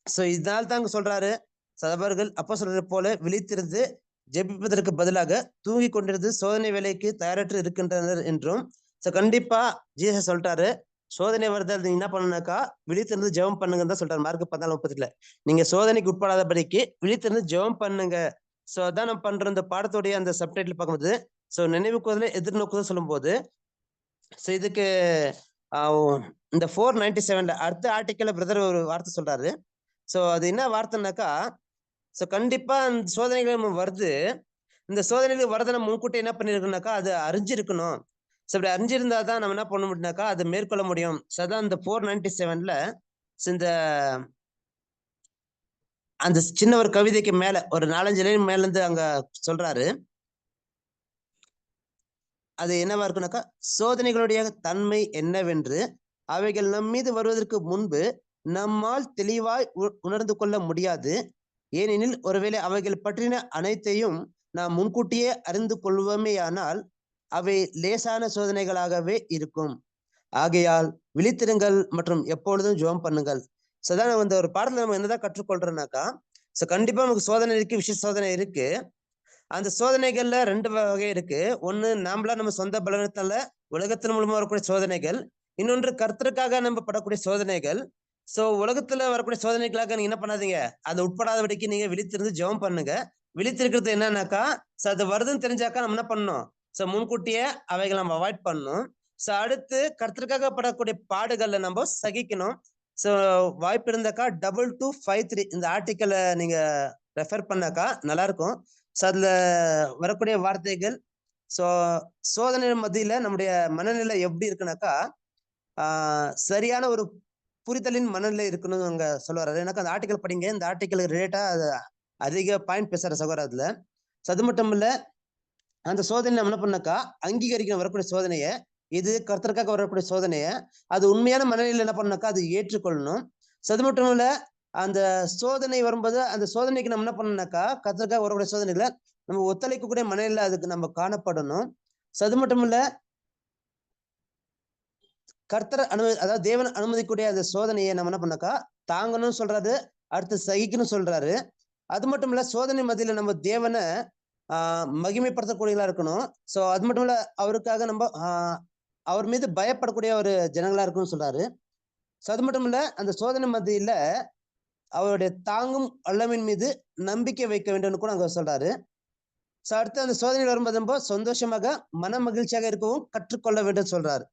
ஸோ இதனால தாங்க சொல்றாரு, சபர்கள் அப்போ சொல்றது போல விழித்திருந்து ஜெபிப்பதற்கு பதிலாக தூங்கி கொண்டிருந்து சோதனை வேலைக்கு தயாரற்று இருக்கின்றனர் என்றும். ஸோ கண்டிப்பா ஜீசஸ் சொல்லிட்டாரு, சோதனை வருது நீங்க என்ன பண்ணணும்னாக்கா விழித்திருந்து ஜெபம் பண்ணுங்கன்னு தான் சொல்றாரு. மார்க் 14:30. நீங்க சோதனைக்கு உட்படாதபடிக்கு விழித்திருந்து ஜெபம் பண்ணுங்க. ஸோ அதான் நம்ம பண்ற இந்த பாடத்துடைய அந்த சப்டைட்டில் பார்க்கும்போது ஸோ நினைவுக்குவதில் எதிர்நோக்குதல் சொல்லும் போது ஸோ இதுக்கு இந்த 497 அடுத்த ஆர்டிக்கல்ல பிரதர் ஒரு வார்த்தை சொல்றாரு. ஸோ அது என்ன வார்த்தைனாக்கா, ஸோ கண்டிப்பா அந்த சோதனைகள் வருது. இந்த சோதனைகளுக்கு வரதை நம்ம முன்கூட்டி என்ன பண்ணிருக்கோம்னாக்கா அது அறிஞ்சிருக்கணும். ஸோ அப்படி அறிஞ்சிருந்தா தான் நம்ம என்ன பண்ண முடியும்னாக்கா அதை மேற்கொள்ள முடியும். ஸோ அதான் இந்த 497ல இந்த அந்த சின்ன ஒரு கவிதைக்கு மேல ஒரு 4-5 லைன் மேல இருந்து அங்க சொல்றாரு. அது என்னவா இருக்குனாக்கா, சோதனைகளுடைய தன்மை என்னவென்று அவைகள் நம் மீது வருவதற்கு முன்பு நம்மால் தெளிவாய் உணர்ந்து கொள்ள முடியாது. ஏனெனில் ஒருவேளை அவைகள் பற்றின அனைத்தையும் நாம் முன்கூட்டியே அறிந்து கொள்வோமேயானால் அவை லேசான சோதனைகளாகவே இருக்கும். ஆகையால் விழித்திருங்கள் மற்றும் எப்பொழுதும் ஜெபம் பண்ணுங்கள். ஸோ அதான் இந்த ஒரு பாடத்துல நம்ம என்னதான் கற்றுக்கொள்றோம்னாக்கா, ஸோ கண்டிப்பா நமக்கு சோதனை இருக்கு, விசேஷ சோதனை இருக்கு. அந்த சோதனைகள்ல 2 வகை இருக்கு. ஒண்ணு நாமளா நம்ம சொந்த பலனத்தால உலகத்தின் மூலமா வரக்கூடிய சோதனைகள், இன்னொன்று கர்த்தருக்காக நம்ம படக்கூடிய சோதனைகள். சோ உலகத்துல வரக்கூடிய சோதனைகளாக நீங்க என்ன பண்ணாதீங்க, அது உட்படாதபடிக்கு நீங்க விழித்திருந்து ஜெபம் பண்ணுங்க. விழித்திருக்கிறது என்னன்னாக்கா, சோ அது வருதுன்னு தெரிஞ்சாக்கா நம்ம என்ன பண்ணணும், சோ முன்கூட்டியே அவைகளை நம்ம அவாய்ட் பண்ணணும். சோ அடுத்து கர்த்தருக்காக படக்கூடிய பாடுகள்ல நம்ம சகிக்கணும். சோ வாய்ப்பு இருந்தாக்கா 2253 இந்த ஆர்டிக்கலை நீங்க ரெஃபர் பண்ணாக்கா நல்லா இருக்கும். ஸோ அதுல வரக்கூடிய வார்த்தைகள், ஸோ சோதனை மத்தியில நம்முடைய மனநிலை எப்படி இருக்குனாக்கா சரியான ஒரு புரிதலின் மனநிலை இருக்கணும்னு அங்க சொல்லுவாரு. எனக்கு அந்த ஆர்டிக்கல் படிங்க, இந்த ஆர்டிக்கல் ரிலேட்டா அதிக பாயிண்ட் பேசுற சகோதரர் அதுல. ஸோ அது மட்டும் இல்ல, அந்த சோதனை நம்ம என்ன பண்ணாக்கா அங்கீகரிக்கணும். வரக்கூடிய சோதனையை, இது கர்த்தருக்காக வரக்கூடிய சோதனையை அது உண்மையான மனநிலையில் என்ன பண்ணாக்கா அது ஏற்றுக்கொள்ளணும். ஸோ அது மட்டும் இல்ல, அந்த சோதனை வரும்போது அந்த சோதனைக்கு நம்ம என்ன பண்ணணும்னாக்கா கர்த்தருக்காக வரக்கூடிய சோதனைகளை நம்ம ஒத்துழைக்கக்கூடிய மனநிலையில அதுக்கு நம்ம காணப்படணும். ஸோ அது மட்டும் இல்ல, கர்த்தர் அதாவது தேவன் அனுமதிக்கூடிய அந்த சோதனையை நம்ம என்ன பண்ணாக்கா தாங்கணும்னு சொல்றாரு, அடுத்து சகிக்கணும் சொல்றாரு. அது மட்டும் இல்ல, சோதனை மத்தியில நம்ம தேவனை மகிமைப்படுத்தக்கூடியவங்களா இருக்கணும். ஸோ அது மட்டும் இல்ல, அவருக்காக நம்ம அவர் மீது பயப்படக்கூடிய ஒரு ஜனங்களா இருக்குன்னு சொல்றாரு. ஸோ அது மட்டும் இல்ல, அந்த சோதனை மத்தியில அவருடைய தாங்கும் வல்லமையின் மீது நம்பிக்கை வைக்க வேண்டும்னு கூட அங்க சொல்றாரு. ஸோ அடுத்து அந்த சோதனைகள் வரும்போது நம்ம சந்தோஷமாக மன மகிழ்ச்சியாக இருக்கவும் கற்றுக்கொள்ள வேண்டும் சொல்றாரு.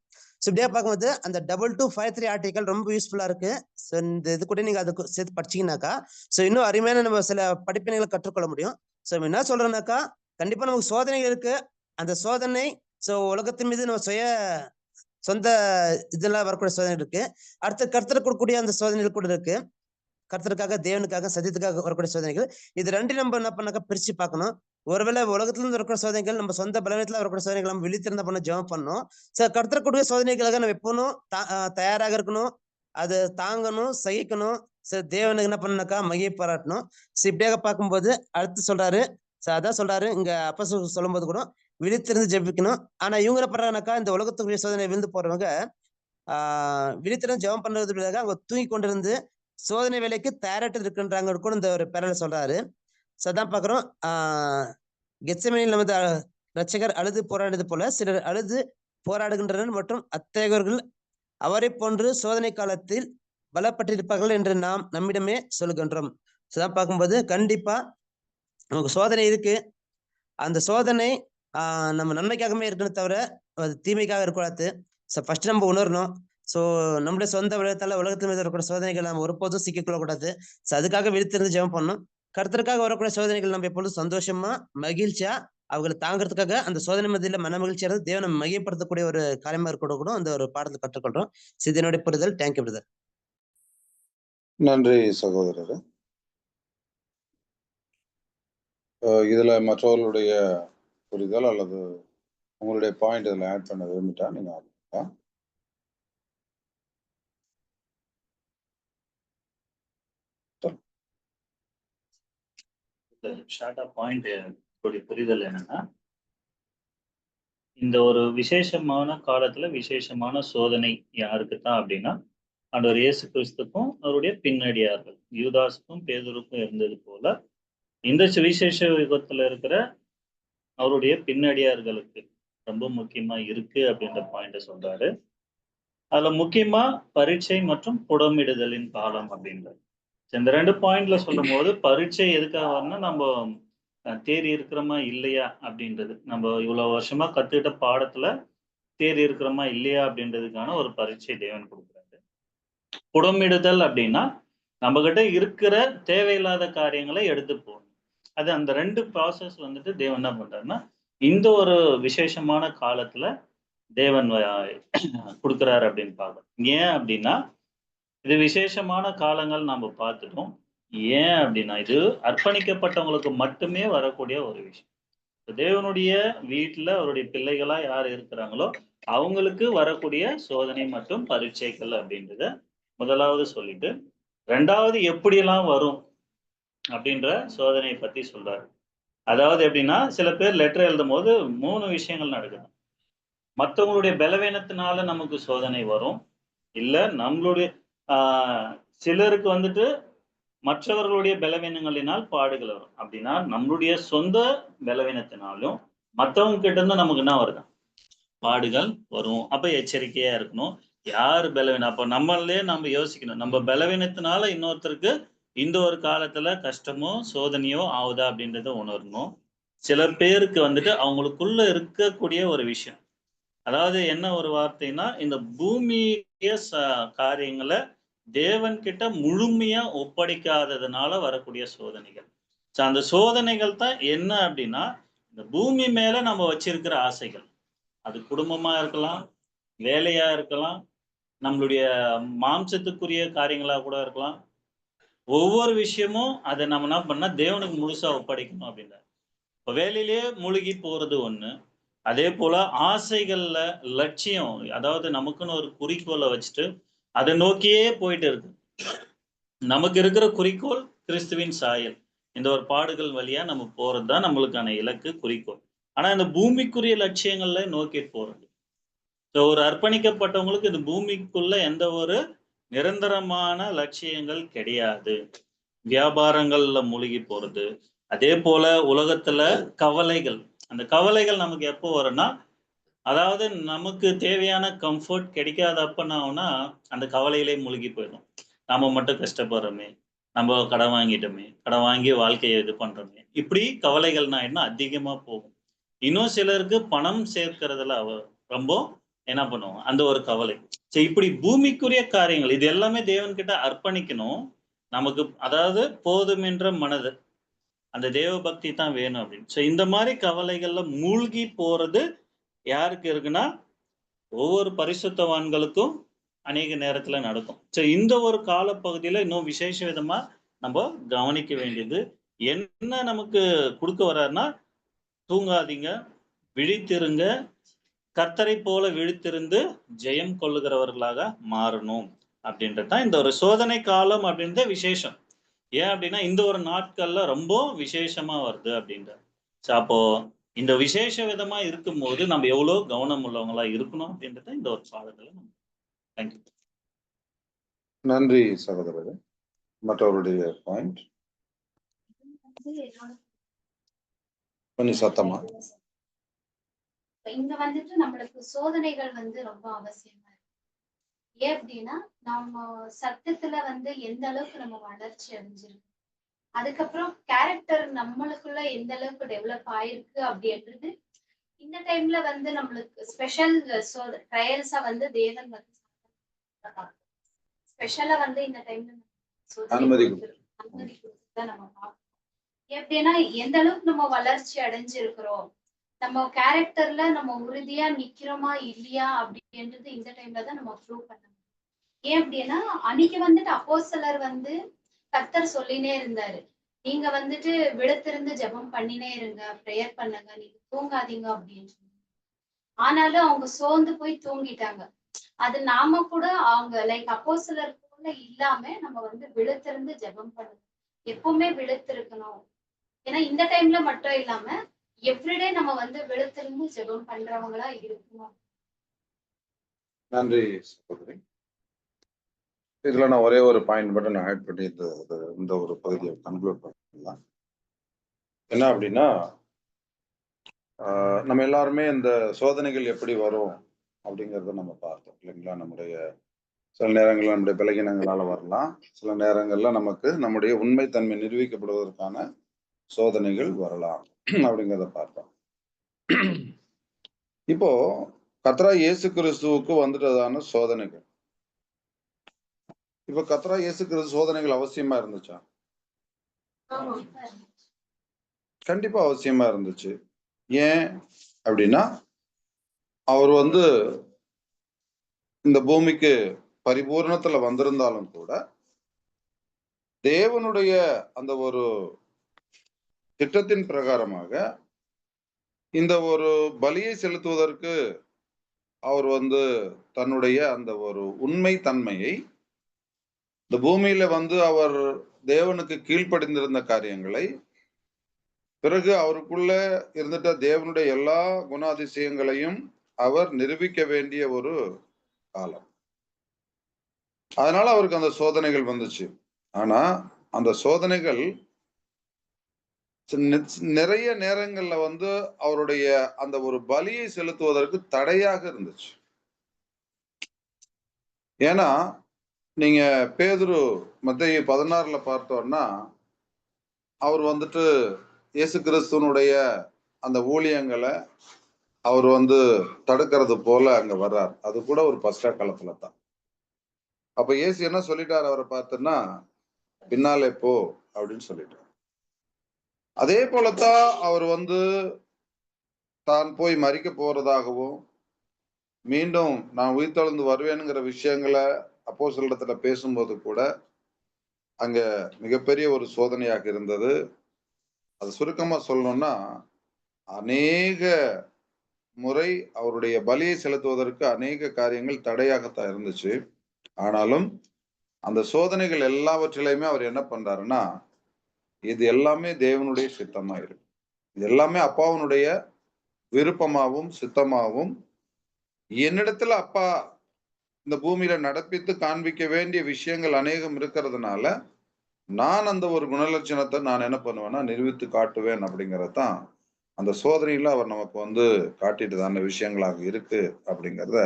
ஸோ இப்படியே பார்க்கும்போது அந்த 2253 ஆர்டிகல் ரொம்ப யூஸ்ஃபுல்லா இருக்கு. ஸோ இந்த இது கூட நீங்க அதுக்கு சேர்த்து படிச்சீங்கன்னாக்கா ஸோ இன்னும் அருமையான நம்ம சில படிப்பினைகளை கற்றுக்கொள்ள முடியும். ஸோ என்ன சொல்றோம்னாக்கா கண்டிப்பா நமக்கு சோதனைகள் இருக்கு. அந்த சோதனை ஸோ உலகத்தின் மீது நம்ம சொந்த இதெல்லாம் வரக்கூடிய சோதனை இருக்கு. அடுத்து கர்த்தர் கொடுக்கக்கூடிய அந்த சோதனைகள் கூட இருக்கு. கர்த்தருக்காக, தேவனுக்காக, சத்தியத்துக்காக வரக்கூடிய சோதனைகள். இது ரெண்டையும் நம்ம என்ன பண்ணாக்கா பிரிச்சு பார்க்கணும். ஒருவேளை உலகத்துல இருந்து வரக்கூடிய சோதனைகள் நம்ம சொந்த பலவீனத்துல வரக்கூடிய சோதனைகள் நம்ம விழித்திருந்த பண்ண ஜெபம் பண்ணணும். கர்த்தர் கூடிய சோதனைகளுக்காக நம்ம எப்பவும் தயாராக இருக்கணும். அது தாங்கணும், சகிக்கணும். தேவனுக்கு என்ன பண்ணாக்கா மகியை பாராட்டணும். இப்படியாக பார்க்கும்போது அடுத்து சொல்றாரு. அதான் சொல்றாரு இங்க அப்போஸ்தலர் சொல்லும்போது கூட விழித்திருந்து ஜெபிக்கணும். ஆனா இவங்க என்ன பண்றாங்கனாக்கா இந்த உலகத்துக்குரிய சோதனை விழுந்து போறவங்க விழித்திருந்து ஜெபம் பண்றது அவங்க தூங்கி கொண்டிருந்து சோதனை வேலைக்கு தயாராட்டு இருக்குன்றாங்க கூட இந்த ஒரு பேரல சொல்றாரு. அதான் பாக்குறோம். கெத்செமனில் நமது ரட்சகர் அழுது போராடியது போல சிலர் அழுது போராடுகின்றனர் மற்றும் அத்தகையவர்கள் அவரை போன்று சோதனை காலத்தில் பலப்பட்டிருப்பார்கள் என்று நாம் நம்மிடமே சொல்கின்றோம். அதான் பார்க்கும்போது கண்டிப்பா நமக்கு சோதனை இருக்கு. அந்த சோதனை நம்ம நன்மைக்காகவே இருக்கணும் தவிர அது தீமைக்காக இருக்கக்கூடாது. ஃபர்ஸ்ட் நம்ம உணரணும். நம்மளுடைய சொந்த விடத்தால உலகத்துல மீது வரக்கூடிய சோதனைகள் நம்ம ஒருபோதும் சிக்கிக்கொள்ளக்கூடாது. அதுக்காக விழித்திருந்து ஜெபம் பண்ணணும். கர்த்தருக்காக வரக்கூடிய சோதனைகள் நம்ம எப்பொழுதும் சந்தோஷமா மகிழ்ச்சியா அவங்களை தாங்கிறதுக்காக அந்த சோதனை மத்தியில மன மகிழ்ச்சியா தேவனை மையப்படுத்தக்கூடிய ஒரு காரியமா இருக்க கூட அந்த ஒரு பாடத்தை கற்றுக்கொள்றோம். இதனுடைய புரிதல். Thank you brother. நன்றி சகோதரர். இதுல மற்றவர்களுடைய புரிதல் அல்லது உங்களுடைய பாயிண்ட் இதுல ஆட் பண்ண விரும்பிட்டா நீங்க ஷார்ட்டா பாயிண்ட் புரிதல் என்னன்னா, இந்த ஒரு விசேஷமான காலத்துல விசேஷமான சோதனை யாருக்கு தான் அப்படின்னா ஆண்டவர் இயேசு கிறிஸ்துக்கும் அவருடைய பின்னடியார்கள் யூதாஸுக்கும் பேதுருக்கும் இருந்தது போல இந்த சுவிசேஷ யுகத்துல இருக்கிற அவருடைய பின்னடியார்களுக்கு ரொம்ப முக்கியமா இருக்கு அப்படின்ற பாயிண்ட சொல்றாரு. அதுல முக்கியமா பரீட்சை மற்றும் புடமிடுதலின் காலம் அப்படின்றது. இந்த 2 பாயிண்ட்ல சொல்லும் போது பரீட்சை எதுக்காக வரணும்னா நம்ம தேறி இருக்கிறோமா இல்லையா அப்படின்றது, நம்ம இவ்வளவு வருஷமா கத்துக்கிட்ட பாடத்துல தேறி இருக்கிறோமா இல்லையா அப்படின்றதுக்கான ஒரு பரீட்சை தேவன் கொடுக்குறாரு. புடமிடுதல் அப்படின்னா நம்ம கிட்ட இருக்கிற தேவையில்லாத காரியங்களை எடுத்து போகணும். அது அந்த 2 ப்ராசஸ் வந்துட்டு தேவன் என்ன பண்றாருன்னா இந்த ஒரு விசேஷமான காலத்துல தேவன் கொடுக்குறாரு அப்படின்னு பார்க்கணும். ஏன் அப்படின்னா இது விசேஷமான காலங்கள் நம்ம பார்த்துட்டோம். ஏன் அப்படின்னா இது அர்ப்பணிக்கப்பட்டவங்களுக்கு மட்டுமே வரக்கூடிய ஒரு விஷயம். தேவனுடைய வீட்டுல அவருடைய பிள்ளைகளா யார் இருக்கிறாங்களோ அவங்களுக்கு வரக்கூடிய சோதனை மற்றும் பரீட்சைகள் அப்படின்றத முதலாவது சொல்லிட்டு, 2வது எப்படியெல்லாம் வரும் அப்படின்ற சோதனையை பத்தி சொல்றாரு. அதாவது எப்படின்னா சில பேர் லெட்டர் எழுதும் போது 3 விஷயங்கள் நடக்குது. மற்றவங்களுடைய பலவீனத்தினால நமக்கு சோதனை வரும். இல்ல நம்மளுடைய சிலருக்கு வந்துட்டு மற்றவர்களுடைய பலவீனங்களினால் பாடுகள் வரும். அப்படின்னா நம்மளுடைய சொந்த பலவீனத்தினாலும் மற்றவங்க கிட்ட இருந்து நமக்கு என்ன வருது பாடுகள் வரும். அப்ப எச்சரிக்கையா இருக்கணும். யார் பலவீனம் அப்ப நம்மளே நம்ம யோசிக்கணும். நம்ம பலவீனத்தினால இன்னொருத்தருக்கு இந்த ஒரு காலத்துல கஷ்டமோ சோதனையோ ஆகுதா அப்படின்றத உணரணும். சில பேருக்கு வந்துட்டு அவங்களுக்குள்ள இருக்கக்கூடிய ஒரு விஷயம், அதாவது என்ன ஒரு வார்த்தைன்னா இந்த பூமிய காரியங்களை தேவன் கிட்ட முழுமையா ஒப்படைக்காததுனால வரக்கூடிய சோதனைகள். அந்த சோதனைகள் தான் என்ன அப்படின்னா இந்த பூமி மேல நம்ம வச்சிருக்கிற ஆசைகள். அது குடும்பமா இருக்கலாம், வேலையா இருக்கலாம், நம்மளுடைய மாம்சத்துக்குரிய காரியங்களா கூட இருக்கலாம். ஒவ்வொரு விஷயமும் அதை நம்ம என்ன பண்ணா தேவனுக்கு முழுசா ஒப்படைக்கணும் அப்படின்ற. இப்ப வேலையிலேயே மூழ்கி போறது ஒண்ணு. அதே போல ஆசைகள்ல லட்சியம், அதாவது நமக்குன்னு ஒரு குறிக்கோளை வச்சுட்டு அதை நோக்கியே போயிட்டு இருக்கு. நமக்கு இருக்கிற குறிக்கோள் கிறிஸ்துவின் சாயல். இந்த ஒரு பாடுகள் வழியா நம்ம போறதுதான் நம்மளுக்கான இலக்கு, குறிக்கோள். ஆனா இந்த பூமிக்குரிய லட்சியங்கள்ல நோக்கி போறது. ஒரு அர்ப்பணிக்கப்பட்டவங்களுக்கு இந்த பூமிக்குள்ள எந்த ஒரு நிரந்தரமான லட்சியங்கள் கிடையாது. வியாபாரங்கள்ல மூழ்கி போறது. அதே போல உலகத்துல கவலைகள். அந்த கவலைகள் நமக்கு எப்போ வரும்னா, அதாவது நமக்கு தேவையான கம்ஃபர்ட் கிடைக்காதப்ப என்ன ஆகும்னா அந்த கவலையிலே மூழ்கி போயிடும். நாம மட்டும் கஷ்டப்படுறோமே, நம்ம கடன் வாங்கிட்டோமே, கடன் வாங்கி வாழ்க்கையை இது பண்றோமே, இப்படி கவலைகள்னா என்ன அதிகமா போகும். இன்னும் சிலருக்கு பணம் சேர்க்கிறதுல ரொம்ப என்ன பண்ணுவோம், அந்த ஒரு கவலை. சரி, இப்படி பூமிக்குரிய காரியங்கள் இது எல்லாமே தேவன்கிட்ட அர்ப்பணிக்கணும். நமக்கு அதாவது போதுமென்ற மனது, அந்த தேவ பக்தி தான் வேணும் அப்படின்னு. இந்த மாதிரி கவலைகள்ல மூழ்கி போறது யாருக்கு இருக்குன்னா, ஒவ்வொரு பரிசுத்தவான்களுக்கும் அநேக நேரத்துல நடக்கும். இந்த ஒரு காலப்பகுதியில இன்னும் விசேஷ விதமா நம்ம கவனிக்க வேண்டியது, என்ன நமக்கு குடுக்க வர்றாருன்னா, தூங்காதீங்க, விழித்திருங்க, கர்த்தரைப் போல விழித்திருந்து ஜெயம் கொள்ளுகிறவர்களாக மாறணும் அப்படின்றது தான் இந்த ஒரு சோதனை காலம் அப்படின்றதே விசேஷம். ஏன் அப்படின்னா, இந்த ஒரு நாட்கள்ல ரொம்ப விசேஷமா வருது அப்படின்றார். அப்போ இந்த விசேஷ விதமா இருக்கும்போது நம்ம எவ்வளவு கவனம் உள்ளவங்களா இருக்கணும் அப்படின்றத இந்த ஒரு பாடத்துல தேங்க்யூ. நன்றி சகோதரர். மற்றவருடைய பாயிண்ட் கொஞ்சம் சத்தமா. இங்க வந்துட்டு நம்மளுக்கு சோதனைகள் வந்து ரொம்ப அவசியமா இருக்கு. ஏன் அப்படின்னா நம்ம சத்தத்துல வந்து எந்த அளவுக்கு நம்ம வளர்ச்சி அடைஞ்சிருக்கு, அதுக்கப்புறம் கேரக்டர் நம்மளுக்குள்ள எந்த அளவுக்கு டெவலப் ஆயிருக்கு அப்படின்றது இந்த டைம்ல வந்து நம்மளுக்கு ஸ்பெஷல் ட்ரையல்ஸா வந்து தேவன் வந்து ஸ்பெஷலா வந்து இந்த டைம்ல அனுமதி கொடுத்துதான் நம்ம பார்க்கணும். எப்படின்னா எந்த அளவுக்கு நம்ம வளர்ச்சி அடைஞ்சிருக்கிறோம், நம்ம கேரக்டர்ல நம்ம உறுதியா நிக்கிறோமா இல்லையா அப்படின்றது இந்த டைம்ல தான் நம்ம ப்ரூவ் பண்ண முடியும். ஏன் அப்படின்னா அன்னைக்கு வந்துட்டு அப்போஸ்தலர் வந்து கர்த்தர் சொல்லினே இருந்தாரு, நீங்க வந்துட்டு விழுத்திருந்து ஜெபம் பண்ணினே இருங்க, ப்ரேயர் பண்ணுங்க, நீங்க தூங்காதீங்க அப்படின்னு சொல்லி. ஆனாலும் அவங்க சோர்ந்து போய் தூங்கிட்டாங்க. அது நாம கூட அவங்க லைக் அப்போஸ்தலர் போல இல்லாம நம்ம வந்து விழுத்திருந்து ஜெபம் பண்ணணும், எப்பவுமே விழுத்திருக்கணும். ஏன்னா இந்த டைம்ல மட்டும் இல்லாம எவ்ரிடே நம்ம வந்து விழுத்திருந்து ஜெபம் பண்றவங்களா இருக்கணும். நன்றி சகோதரி. இதுல நான் ஒரே ஒரு பாயிண்ட் மட்டும் நான் ஆட் பண்ணி இந்த ஒரு பகுதியை கன்க்ளூட் பண்ணலாம். என்ன அப்படின்னா, நம்ம எல்லாருமே இந்த சோதனைகள் எப்படி வரும் அப்படிங்கிறத நம்ம பார்த்தோம் இல்லைங்களா. நம்முடைய சில நேரங்கள்ல நம்முடைய பலகீனங்களால வரலாம், சில நேரங்கள்ல நமக்கு நம்முடைய உண்மைத்தன்மை நிரூபிக்கப்படுவதற்கான சோதனைகள் வரலாம் அப்படிங்கிறத பார்த்தோம். இப்போ கர்த்தராகிய இயேசு கிறிஸ்துவுக்கு வந்துட்டதான சோதனைகள், இப்ப கர்த்தராகிய இயேசு கிறிஸ்து சோதனைகள் அவசியமா இருந்துச்சா? கண்டிப்பா அவசியமா இருந்துச்சு. ஏன் அப்படின்னா, அவர் வந்து இந்த பூமிக்கு பரிபூர்ணத்துல வந்திருந்தாலும் கூட தேவனுடைய அந்த ஒரு திட்டத்தின் பிரகாரமாக இந்த ஒரு பலியை செலுத்துவதற்கு அவர் வந்து தன்னுடைய அந்த ஒரு உண்மை தன்மையை இந்த பூமியில வந்து அவர் தேவனுக்கு கீழ்ப்படிந்திருந்த காரியங்களை, பிறகு அவருக்குள்ள இருந்துட்ட தேவனுடைய எல்லா குணாதிசயங்களையும் அவர் நிரூபிக்க வேண்டிய ஒரு காலம். அதனால அவருக்கு அந்த சோதனைகள் வந்துச்சு. ஆனா அந்த சோதனைகள் நிறைய நேரங்கள்ல வந்து அவருடைய அந்த ஒரு பலியை செலுத்துவதற்கு தடையாக இருந்துச்சு. ஏன்னா நீங்க பேதுரு மத்தேயு 16 பார்த்தோம்னா, அவர் வந்துட்டு இயேசு கிறிஸ்துவனுடைய அந்த ஊழியங்களை அவர் வந்து தடுக்கிறது போல அங்க வர்றார். அது கூட ஒரு பஸ்டா காலத்துல தான். அப்ப இயேசு என்ன சொல்லிட்டார் அவரை பார்த்துன்னா, பின்னாலே போ அப்படின்னு சொல்லிட்டார். அதே போலத்தான் அவர் வந்து தான் போய் மரிக்க போறதாகவும், மீண்டும் நான் உயிர்த்தெழுந்து வருவேனுங்கிற விஷயங்களை அப்போஸ்தலரிடத்துல பேசும்போது கூட அங்க மிகப்பெரிய ஒரு சோதனையாக இருந்தது. அது சுருக்கமா சொல்லணும்னா, அநேக முறை அவருடைய பலியை செலுத்துவதற்கு அநேக காரியங்கள் தடையாகத்தான் இருந்துச்சு. ஆனாலும் அந்த சோதனைகள் எல்லாவற்றிலையுமே அவர் என்ன பண்றாருன்னா, இது எல்லாமே தேவனுடைய சித்தமா இருக்கு, இது எல்லாமே அப்பாவுடைய விருப்பமாகவும் சித்தமாகவும் என்னிடத்துல அப்பா இந்த பூமியில நடப்பித்து காண்பிக்க வேண்டிய விஷயங்கள் அநேகம் இருக்கிறதுனால நான் அந்த ஒரு குணலட்சணத்தை நான் என்ன பண்ணுவேன்னா நிரூபித்து காட்டுவேன் அப்படிங்கறதான் அந்த சோதனையில அவர் நமக்கு வந்து காட்டிட்டு தான விஷயங்களாக இருக்கு அப்படிங்கிறத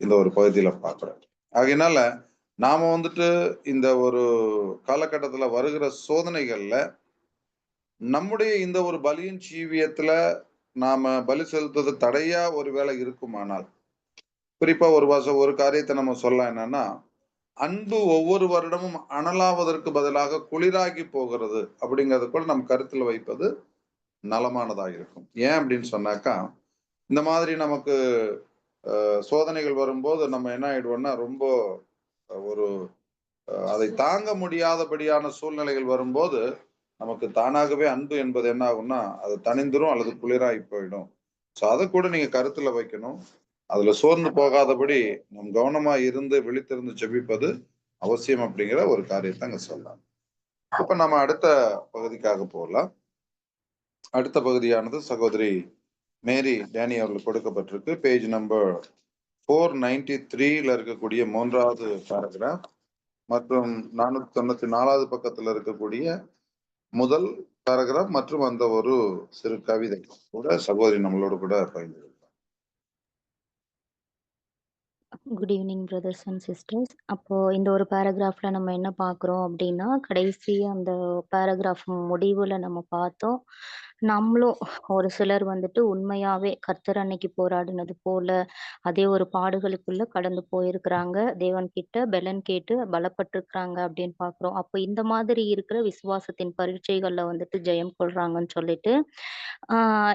இந்த ஒரு பகுதியில பாக்குறேன். ஆகையினால நாம வந்துட்டு இந்த ஒரு காலகட்டத்துல வருகிற சோதனைகள்ல நம்முடைய இந்த ஒரு பலியின் ஜீவியத்துல நாம பலி செலுத்துவது தடையா ஒருவேளை இருக்குமானால், குறிப்பா ஒரு காரியத்தை நம்ம சொல்லலாம். என்னன்னா, அன்பு ஒவ்வொரு வருடமும் அனலாவதற்கு பதிலாக குளிராகி போகிறது அப்படிங்கறத கூட நம்ம கருத்துல வைப்பது நலமானதாக இருக்கும். ஏன் அப்படின்னு சொன்னாக்கா, இந்த மாதிரி நமக்கு சோதனைகள் வரும்போது நம்ம என்ன ஆயிடுவோம்னா, ரொம்ப ஒரு அதை தாங்க முடியாதபடியான சூழ்நிலைகள் வரும்போது நமக்கு தானாகவே அன்பு என்பது என்ன ஆகும்னா, அது தணிந்துரும் அல்லது குளிராகி போயிடும். ஸோ அதை கூட நீங்க கருத்துல வைக்கணும். அதுல சோர்ந்து போகாதபடி நம் கவனமா இருந்து விழித்திருந்து ஜெபிப்பது அவசியம் அப்படிங்கிற ஒரு காரியத்தை அங்க சொல்லலாம். இப்ப நம்ம அடுத்த பகுதிக்காக போகலாம். அடுத்த பகுதியானது சகோதரி மேரி டேனி அவர்களுக்கு கொடுக்கப்பட்டிருக்கு. பேஜ் நம்பர் 493ல இருக்கக்கூடிய 3வது பேராகிராஃப் மற்றும் 494வது பக்கத்துல இருக்கக்கூடிய முதல் பேராகிராஃப் மற்றும் அந்த ஒரு சிறு கவிதை கூட சகோதரி நம்மளோட கூட பகிர்ந்து. Good evening brothers and sisters. அப்போ இந்த ஒரு பேராகிராஃப்ல நம்ம என்ன பார்க்குறோம் அப்படின்னா, கடைசி அந்த பேராகிராஃப் முடிவுல நம்ம பார்த்தோம், நம்மளும் ஒரு சிலர் வந்துட்டு உண்மையாவே கர்த்தர் அன்னைக்கு போராடினது போல அதே ஒரு பாடுகளுக்குள்ள கடந்து போயிருக்கிறாங்க. தேவன் கிட்ட பெலன் கேட்டு பலப்பட்டிருக்கிறாங்க அப்படின்னு பார்க்குறோம். அப்போ இந்த மாதிரி இருக்கிற விசுவாசத்தின் பரீட்சைகள்ல வந்துட்டு ஜெயம் கொள்றாங்கன்னு சொல்லிட்டு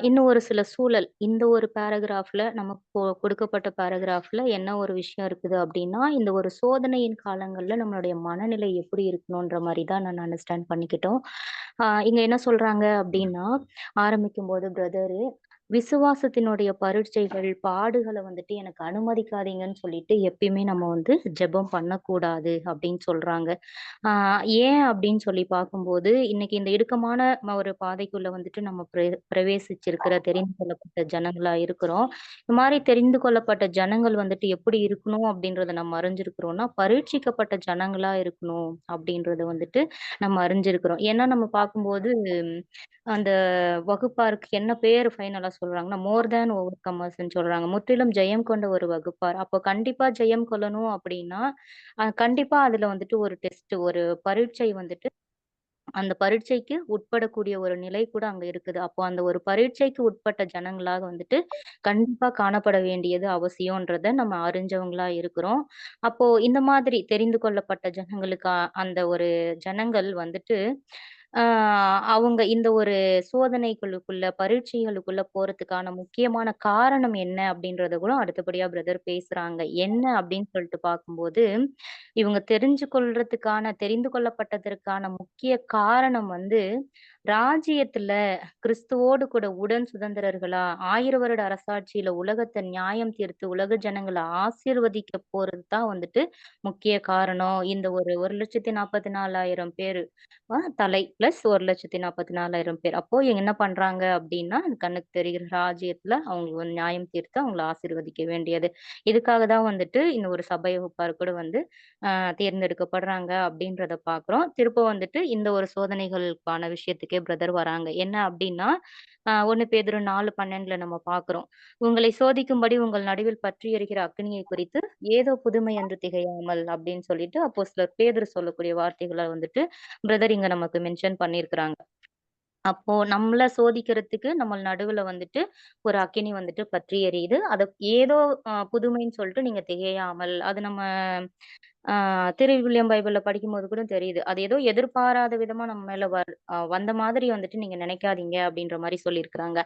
இன்னும் ஒரு சில சூழல் இந்த ஒரு பேராகிராஃப்ல நமக்கு கொடுக்கப்பட்ட பேராகிராஃப்ல என்ன ஒரு விஷயம் இருக்குது அப்படின்னா, இந்த ஒரு சோதனையின் காலங்கள்ல நம்மளுடைய மனநிலை எப்படி இருக்கணுன்ற மாதிரி தான் நான் அண்டர்ஸ்டாண்ட் பண்ணிக்கிட்டோம். இங்க என்ன சொல்றாங்க அப்படின்னா, ஆரம்பிக்கும்போது பிரதரு விசுவாசத்தினுடைய பரீட்சைகள், பாடுகள வந்துட்டு எனக்கு அனுமதிக்காதீங்கன்னு சொல்லிட்டு எப்பயுமே நம்ம வந்து ஜெபம் பண்ணக்கூடாது அப்படின்னு சொல்றாங்க. ஆ ஏன் அப்படின்னு சொல்லி பார்க்கும்போது, இன்னைக்கு இந்த இடுக்கமான ஒரு பாதைக்குள்ள வந்துட்டு நம்ம பிரவேசிச்சிருக்கிற தெரிந்து கொள்ளப்பட்ட ஜனங்களா இருக்கிறோம். இந்த மாரி தெரிந்து கொள்ளப்பட்ட ஜனங்கள் வந்துட்டு எப்படி இருக்கணும் அப்படின்றத நம்ம அறிஞ்சிருக்கிறோம்னா, பரீட்சிக்கப்பட்ட ஜனங்களா இருக்கணும் அப்படின்றத வந்துட்டு நம்ம அறிஞ்சிருக்கிறோம். ஏன்னா நம்ம பார்க்கும்போது அந்த வகுப்பாருக்கு என்ன பேர் ஃபைனலா சொல்றாங்கன்னா, மோர் தேன் ஓவர் கம்மர்ஸ்ன்னு சொல்றாங்க. முற்றிலும் ஜெயம் கொண்ட ஒரு வகுப்பார். அப்போ கண்டிப்பா ஜெயம் கொள்ளணும் அப்படின்னா, கண்டிப்பா அதுல வந்துட்டு ஒரு டெஸ்ட், ஒரு பரீட்சை வந்துட்டு அந்த பரீட்சைக்கு உட்படக்கூடிய ஒரு நிலை கூட அங்க இருக்குது. அப்போ அந்த ஒரு பரீட்சைக்கு உட்பட்ட ஜனங்களாக வந்துட்டு கண்டிப்பா காணப்பட வேண்டியது அவசியம்ன்றத நம்ம அறிஞ்சவங்களா இருக்கிறோம். அப்போ இந்த மாதிரி தெரிந்து கொள்ளப்பட்ட ஜனங்களுக்கு அந்த ஒரு ஜனங்கள் வந்துட்டு ஆ அவங்க இந்த ஒரு சோதனைகளுக்குள்ள, பரீட்சைகளுக்குள்ள போறதுக்கான முக்கியமான காரணம் என்ன அப்படின்றத கூட அடுத்தபடியா பிரதர் பேசுறாங்க. என்ன அப்படின்னு சொல்லிட்டு பார்க்கும்போது, இவங்க தெரிந்து கொள்ளப்பட்டதற்கான முக்கிய காரணம் வந்து, ராஜ்யத்துல கிறிஸ்துவோடு கூட உடன் சுதந்திரர்களா 1000 வருட அரசாட்சியில உலகத்த நியாயம் தீர்த்து உலக ஜனங்கள ஆசீர்வதிக்க போறது தான் வந்துட்டு முக்கிய காரணம். இந்த ஒரு 1,44,000 பேரு தலை பிளஸ் 1,44,000 பேர். அப்போ இவங்க என்ன பண்றாங்க அப்படின்னா, அந்த கண்ணுக்கு தெரிகிற ராஜ்யத்துல அவங்களுக்கு வந்து நியாயம் தீர்த்து அவங்கள ஆசீர்வதிக்க வேண்டியது. இதுக்காக தான் வந்துட்டு இந்த ஒரு சபை வகுப்பார் கூட வந்து தேர்ந்தெடுக்கப்படுறாங்க அப்படின்றத பார்க்குறோம். திரும்ப வந்துட்டு இந்த ஒரு சோதனைகளுக்கான விஷயத்துக்கே பிரதர் வராங்க. என்ன அப்படின்னா, 1 பேதுரு 4:12ல நம்ம பார்க்குறோம். உங்களை சோதிக்கும்படி உங்கள் நடுவில் பற்றி எரிகிற அக்கினியை குறித்து ஏதோ புதுமை என்று திகையாமல் அப்படின்னு சொல்லிட்டு அப்போஸ்தலர் பேதுரு சொல்லக்கூடிய வார்த்தைகள வந்துட்டு பிரதர் இங்க நமக்கு மென்ஷன் பண்ணியிருக்கிறாங்க. அப்போ நம்மள சோதிக்கிறதுக்கு நம்ம நடுவுல வந்துட்டு ஒரு அக்கினி வந்துட்டு பற்றி எரியுது. அத ஏதோ புதுமைன்னு சொல்லிட்டு நீங்க திகையாமல் அது நம்ம திருவில்லியம் பைபிள்ல படிக்கும்போது கூட தெரியுது. அது ஏதோ எதிர்பாராத விதமா நம்ம மேல வந்த மாதிரி வந்துட்டு நீங்க நினைக்காதீங்க அப்படின்ற மாரி சொல்லியிருக்கிறாங்க.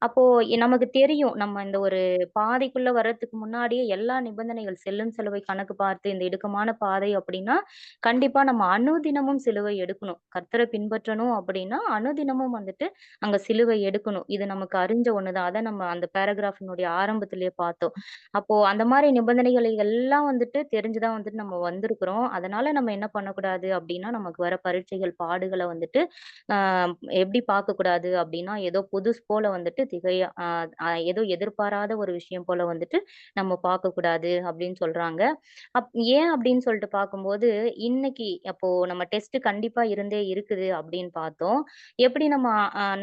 அப்போ நமக்கு தெரியும். நம்ம இந்த ஒரு பாதைக்குள்ள வர்றதுக்கு முன்னாடியே எல்லா நிபந்தனைகள் செல்லும் செலவை கணக்கு பார்த்து இந்த இடுக்கமான பாதை அப்படின்னா, கண்டிப்பா நம்ம அனுதினமும் சிலுவை எடுக்கணும். கர்த்தர பின்பற்றணும் அப்படின்னா, அனுதினமும் வந்துட்டு அங்க சிலுவை எடுக்கணும். இது நமக்கு அறிஞ்ச ஒண்ணுதான். அத நம்ம அந்த பேராகிராஃபினுடைய ஆரம்பத்திலேயே பார்த்தோம். அப்போ அந்த மாரி நிபந்தனைகளை எல்லாம் வந்துட்டு தெரிஞ்சு தான் வந்துட்டு நம்ம வந்திருக்கிறோம். அதனால நம்ம என்ன பண்ணக்கூடாது அப்படின்னா, நமக்கு வர பரீட்சைகள், பாடுகள வந்துட்டு அ எப்படி பார்க்கக்கூடாது அப்படின்னா, ஏதோ புதுசு போல வந்துட்டு ஏதோ எதிர்பாராத ஒரு விஷயம் போல வந்துட்டு நம்ம பார்க்கக்கூடாது அப்படின்னு சொல்றாங்க. ஏன் அப்படின்னு சொல்லிட்டு பார்க்கும்போது, இன்னைக்கு அப்போ நம்ம டெஸ்ட் கண்டிப்பா இருந்தே இருக்குது அப்படின்னு பார்த்தோம். எப்படி நம்ம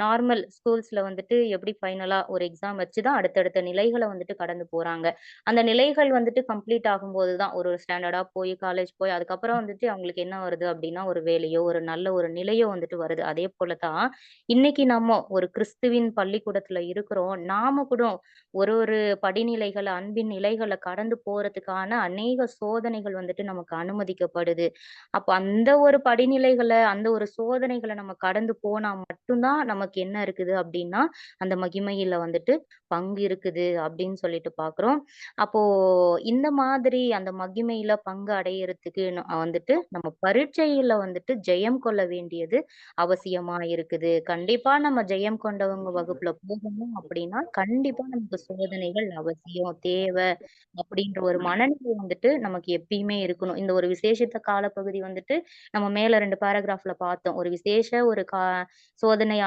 நார்மல் ஸ்கூல்ஸ்ல வந்துட்டு எப்படி ஃபைனலா ஒரு எக்ஸாம் வச்சு தான் அடுத்தடுத்த நிலைகள வந்துட்டு கடந்து போறாங்க. அந்த நிலைகள் வந்துட்டு கம்ப்ளீட் ஆகும்போது தான் ஒரு ஸ்டாண்டர்டா போய் போய் காலேஜ் போய் அதுக்கப்புறம் வந்துட்டு அவங்களுக்கு என்ன வருது அப்படின்னா ஒரு வேலையோ ஒரு நல்ல ஒரு நிலையோ வந்துட்டு வருது. அதே போலதான் இன்னைக்கு நம்ம ஒரு கிறிஸ்துவின் பள்ளிக்கூடத்துல இருக்கிறோம். நாம கூட ஒரு ஒரு படிநிலைகள் அன்பின் நிலைகளை கடந்து போறதுக்கான அநேக சோதனைகள் வந்துட்டு நமக்கு அனுமதிக்கப்படுது. அப்ப அந்த ஒரு படிநிலைகளை அந்த ஒரு சோதனைகளை நம்ம கடந்து போனா மட்டும்தான் நமக்கு என்ன இருக்குது அப்படின்னா அந்த மகிமையில வந்துட்டு பங்கு இருக்குது அப்படின்னு சொல்லிட்டு பாக்குறோம். அப்போ இந்த மாதிரி அந்த மகிமையில பங்கு அடையறதுக்கு வந்துட்டு நம்ம பரீட்சையில வந்துட்டு ஜெயம் கொள்ள வேண்டியது அவசியமா இருக்குது. கண்டிப்பா நம்ம ஜெயம் கொண்டவங்க வகுப்புல போகணும் அப்படின்னா கண்டிப்பா நமக்கு சோதனைகள் அவசியம் தேவை அப்படின்ற ஒரு மனநிலை வந்துட்டு நமக்கு எப்பயுமே இருக்கணும். இந்த ஒரு விசேஷித்த காலப்பகுதி வந்துட்டு நம்ம மேல 2 பேராகிராஃப்ல பார்த்தோம். ஒரு விசேஷ ஒரு சோதனை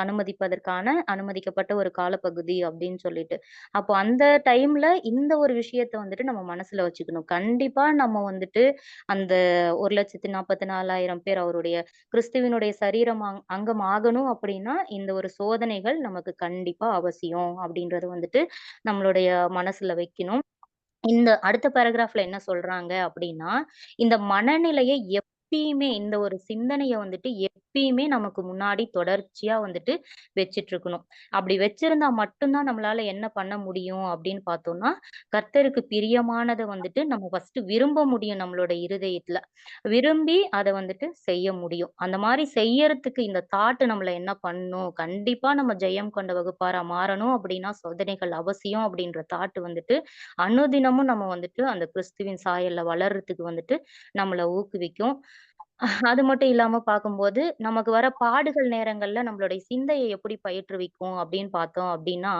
அனுமதிக்கப்பட்ட ஒரு காலப்பகுதி அப்படின்னு சொல்லிட்டு. அப்போ அந்த டைம்ல இந்த ஒரு விஷயத்த வந்துட்டு நம்ம மனசுல வச்சுக்கணும். கண்டிப்பா நம்ம வந்துட்டு அந்த 1,44,000 பேர் அவருடைய கிறிஸ்துவினுடைய சரீரம் அங்கம் ஆகணும் அப்படின்னா இந்த ஒரு சோதனைகள் நமக்கு கண்டிப்பா அவசியம் அப்படின்றத வந்துட்டு நம்மளுடைய மனசுல வைக்கணும். இந்த அடுத்த பேராகிராஃப்ல என்ன சொல்றாங்க அப்படின்னா, இந்த மனநிலையை எப்பயுமே இந்த ஒரு சிந்தனைய வந்துட்டு எப்பயுமே நமக்கு முன்னாடி தொடர்ச்சியா வந்துட்டு வச்சுட்டு இருக்கணும். அப்படி வச்சிருந்தா மட்டும் தான் நம்மளால என்ன பண்ண முடியும் அப்படின்னு பார்த்தோம்னா, கர்த்தருக்கு பிரியமானத வந்துட்டு நம்ம ஃபர்ஸ்ட் விரும்ப முடியும் நம்மளோட இருதயத்துல. விரும்பி அத வந்துட்டு செய்ய முடியும். அந்த மாரி செய்யறதுக்கு இந்த தாட் நம்மள என்ன பண்ணும்? கண்டிப்பா நம்ம ஜெயம் கொண்ட வகுப்பாரா மாறணும் அப்படின்னா சோதனைகள் அவசியம் அப்படின்ற தாட் வந்துட்டு அனுதினமும் நம்ம வந்துட்டு அந்த கிறிஸ்துவின் சாயல்ல வளர்றதுக்கு வந்துட்டு நம்மள ஊக்குவிக்கும். அது மட்டும் இல்லாம பார்க்கும்போது, நமக்கு வர பாடுகள் நேரங்கள்ல நம்மளுடைய சிந்தைய எப்படி பயிற்றுவிக்கும் அப்படின்னு பார்த்தோம் அப்படின்னா,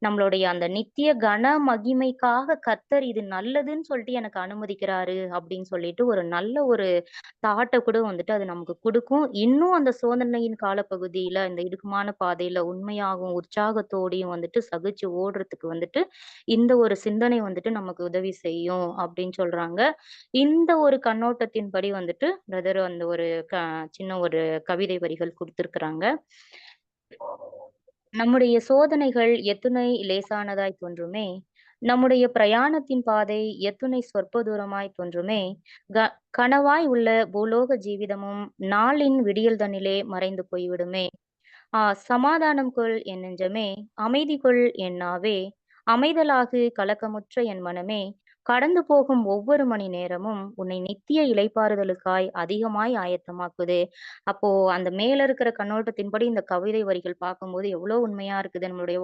நம்மளுடைய அந்த நித்திய கன மகிமைக்காக கர்த்தர் இது நல்லதுன்னு சொல்லிட்டு எனக்கு அனுமதிக்கிறாரு அப்படின்னு சொல்லிட்டு ஒரு நல்ல ஒரு தாட்ட கூட வந்துட்டு அது நமக்கு குடுக்கும். இன்னும் அந்த சோதனையின் காலப்பகுதியில இந்த இடுக்கமான பாதையில உண்மையாகவும், உற்சாகத்தோடையும் வந்துட்டு சகிச்சு ஓடுறதுக்கு வந்துட்டு இந்த ஒரு சிந்தனை வந்துட்டு நமக்கு உதவி செய்யும் அப்படின்னு சொல்றாங்க. இந்த ஒரு கண்ணோட்டத்தின்படி வந்துட்டு பிரதர் அந்த ஒரு சின்ன ஒரு கவிதை வரிகள் குடுத்திருக்கிறாங்க. நம்முடைய சோதனைகள் எத்துணை லேசானதாய் தோன்றுமே! நம்முடைய பிரயாணத்தின் பாதை எத்துணை சொற்ப தூரமாய் தோன்றுமே! கனவாய் உள்ள பூலோக ஜீவிதமும் நாளின் விடியல்தனிலே மறைந்து போய்விடுமே! சமாதானம் கொள் என் நெஞ்சமே! அமைதி கொள் என் நாவே! அமைதலாகு கலக்கமுற்ற என் மனமே! கடந்து போகும் ஒவ்வொரு மணி நேரமும் உன்னை நித்திய இளைப்பாறுதலுக்காய் அதிகமாய் ஆயத்தமாக்குதே. அப்போ அந்த மேல இருக்கிற கண்ணோட்டத்தின்படி இந்த கவிதை வரிகள் பார்க்கும்போது எவ்வளோ உண்மையா இருக்குது. நம்மளுடைய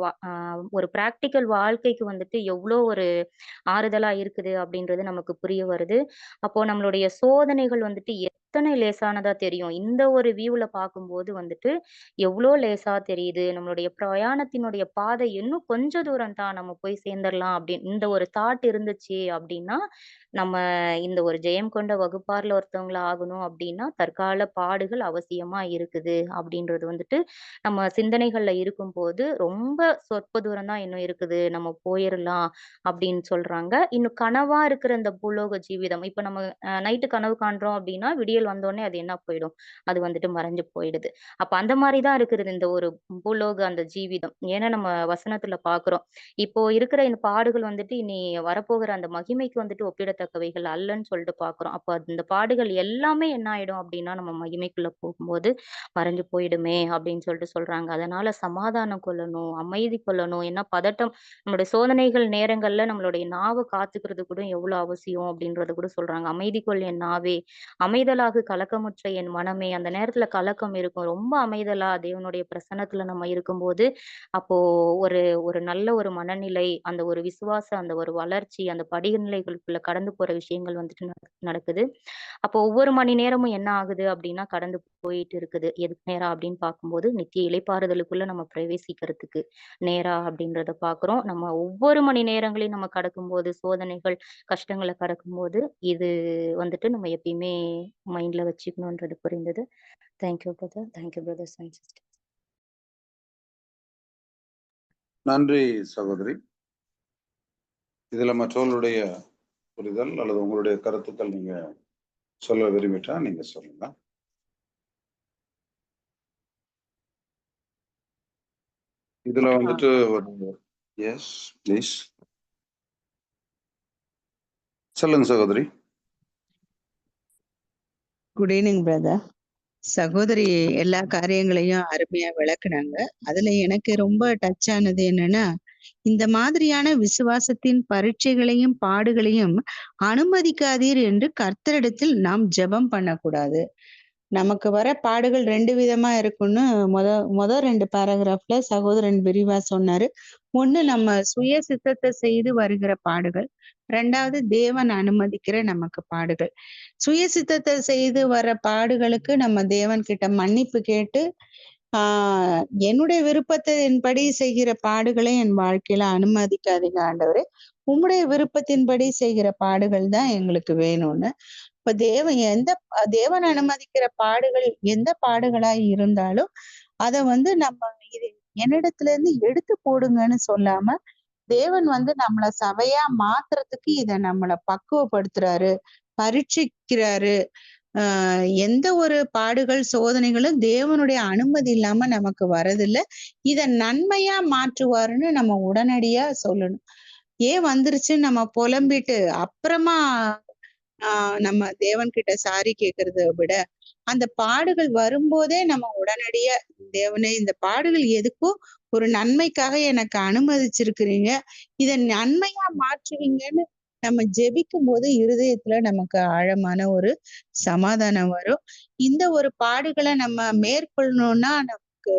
ஒரு பிராக்டிக்கல் வாழ்க்கைக்கு வந்துட்டு எவ்வளோ ஒரு ஆறுதலா இருக்குது அப்படின்றது நமக்கு புரிய வருது. அப்போ நம்மளுடைய சோதனைகள் வந்துட்டு எத்தனை லேசானதா தெரியும். இந்த ஒரு வியூல பார்க்கும்போது வந்துட்டு எவ்வளோ லேசா தெரியுது. நம்மளுடைய பிரயாணத்தினுடைய பாதை இன்னும் கொஞ்ச தூரம் தான் நம்ம போய் சேர்ந்துரலாம் அப்படின்னு இந்த ஒரு தாட் இருந்துச்சு அப்படின்னா, நம்ம இந்த ஒரு ஜெயம் கொண்ட வகுப்பார்ல ஒருத்தவங்கள ஆகணும் அப்படின்னா, தற்கால பாடுகள் அவசியமா இருக்குது அப்படின்றது வந்துட்டு நம்ம சிந்தனைகள்ல இருக்கும்போது, ரொம்ப சொற்ப தூரம் தான் இன்னும் இருக்குது. நம்ம போயிரலாம் அப்படின்னு சொல்றாங்க. இன்னும் கனவா இருக்கிற இந்த பூலோக ஜீவிதம், இப்ப நம்ம நைட்டு கனவு காண்றோம் அப்படின்னா, விடியல் வந்தோனே அது என்ன போயிடும்? அது வந்துட்டு மறைஞ்சு போயிடுது. அப்ப அந்த மாரி தான் இருக்குது இந்த ஒரு பூலோக அந்த ஜீவிதம். ஏன்னா நம்ம வசனத்துல பார்க்கிறோம். இப்போ இருக்கிற இந்த பாடுகள் வந்துட்டு இனி வரப்போகிற அந்த மகிமைக்கு வந்துட்டு ஒப்பிடத்தக்கவைகள் அல்லன்னு சொல்லிட்டு பார்க்கிறோம். அப்ப இந்த பாடுகள் எல்லாமே என்ன ஆயிடும் அப்படின்னா, நம்ம மகிமைக்குள்ள போகும்போது மறைஞ்சு போயிடுமே அப்படின்னு சொல்லிட்டு சொல்றாங்க. அதனால சமாதானம் கொள்ளணும், அமைதி கொள்ளணும். ஏன்னா பதட்டம் நம்மளுடைய சோதனைகள் நேரங்கள்ல நம்மளுடைய நாவ காத்துக்கிறது கூட எவ்வளவு அவசியம் அப்படின்றத கூட சொல்றாங்க. அமைதி கொள் என் நாவே, அமைதலாகு கலக்கமுற்ற என் மனமே. அந்த நேரத்துல கலக்கம் இருக்கும். ரொம்ப அமைதலா தேவனுடைய பிரசன்னத்துல நம்ம இருக்கும்போது, அப்போ ஒரு ஒரு நல்ல ஒரு மனநிலை, அந்த ஒரு விசுவாசம், அந்த ஒரு வளர்ச்சி, அந்த படிநிலைகளுக்குள்ள கடந்து போற விஷயங்கள் வந்துட்டு நடக்குது. அப்போ ஒவ்வொரு மணி நேரமும் என்ன ஆகுது அப்படின்னா, கடந்து போயிட்டு இருக்குது. எதுக்கு நேரா அப்படின்னு பார்க்கும்போது, நித்திய இளைப்பாறுதலுக்குள்ள நம்ம பிரவேசிக்கிறதுக்கு நேரா அப்படின்றத பார்க்குறோம். நம்ம ஒவ்வொரு மணி நேரங்களையும் நம்ம கடக்கும்போது, சோதனைகள், கஷ்டங்கள கடக்கும்போது, இது வந்துட்டு நம்ம எப்பயுமே மைண்ட்ல வச்சுக்கணுன்றது புரிந்தது. Thank you brother. Thank you brothers and sisters. நன்றி சகோதரி. இதுல மற்றவர்களுடைய புரிதல் அல்லது உங்களுடைய கருத்துக்கள் நீங்க சொல்ல விரும்பிட்டா நீங்க சொல்லுங்க. இதுல வந்துட்டு ஒரு எஸ் ப்ளீஸ் சொல்லுங்க சகோதரி. Good evening brother. சகோதரி எல்லா காரியங்களையும் அருமையா விளக்குனாங்க. அதுல எனக்கு ரொம்ப டச் ஆனது என்னன்னா, இந்த மாதிரியான விசுவாசத்தின் பரீட்சைகளையும் பாடுகளையும் அனுமதிக்காதீர் என்று கர்த்தரிடத்தில் நாம் ஜெபம் பண்ணக்கூடாது. நமக்கு வர பாடுகள் 2 விதமா இருக்குன்னு முத 2 பேராகிராஃப்ல சகோதரன் விரிவா சொன்னாரு. ஒண்ணு நம்ம சுய சித்தத்தை செய்து வருகிற பாடுகள், 2வது தேவன் அனுமதிக்கிற நமக்கு பாடுகள். சுய சித்தத்தை செய்து வர பாடுகளுக்கு நம்ம தேவன் கிட்ட மன்னிப்பு கேட்டு என்னுடைய விருப்பத்தின்படி செய்கிற பாடுகளை என் வாழ்க்கையில அனுமதிக்காதீங்க ஆண்டவரே, உம்முடைய விருப்பத்தின்படி செய்கிற பாடுகள் தான் எங்களுக்கு வேணும்னு. இப்ப தேவன் அனுமதிக்கிற பாடுகள் எந்த பாடுகளாய் இருந்தாலும் அத நம்ம இது என்னிடத்துல இருந்து எடுத்து போடுங்கன்னு சொல்லாம, தேவன் நம்மள சபையா மாத்துறதுக்கு இத நம்மள பக்குவப்படுத்துறாரு, பரீட்சிக்கிறாரு. எந்த ஒரு பாடுகள் சோதனைகளும் தேவனுடைய அனுமதி இல்லாம நமக்கு வரதில்லை. இத நன்மையா மாற்றுவாருன்னு நம்ம உடனடியா சொல்லணும். ஏன் வந்துருச்சுன்னு நம்ம புலம்பிட்டு அப்புறமா நம்ம தேவன் கிட்ட சாரி கேட்கறத விட, அந்த பாடுகள் வரும்போதே நம்ம உடனடியா, தேவனே இந்த பாடுகள் எதுக்கோ ஒரு நன்மைக்காக எனக்கு அனுமதிச்சிருக்கிறீங்க, இத நன்மையா மாற்றுவீங்கன்னு நம்ம ஜெபிக்கும் போது இருதயத்துல நமக்கு ஆழமான ஒரு சமாதானம் வரும். இந்த ஒரு பாடுகளை நம்ம மேற்கொள்ளணும்னா நமக்கு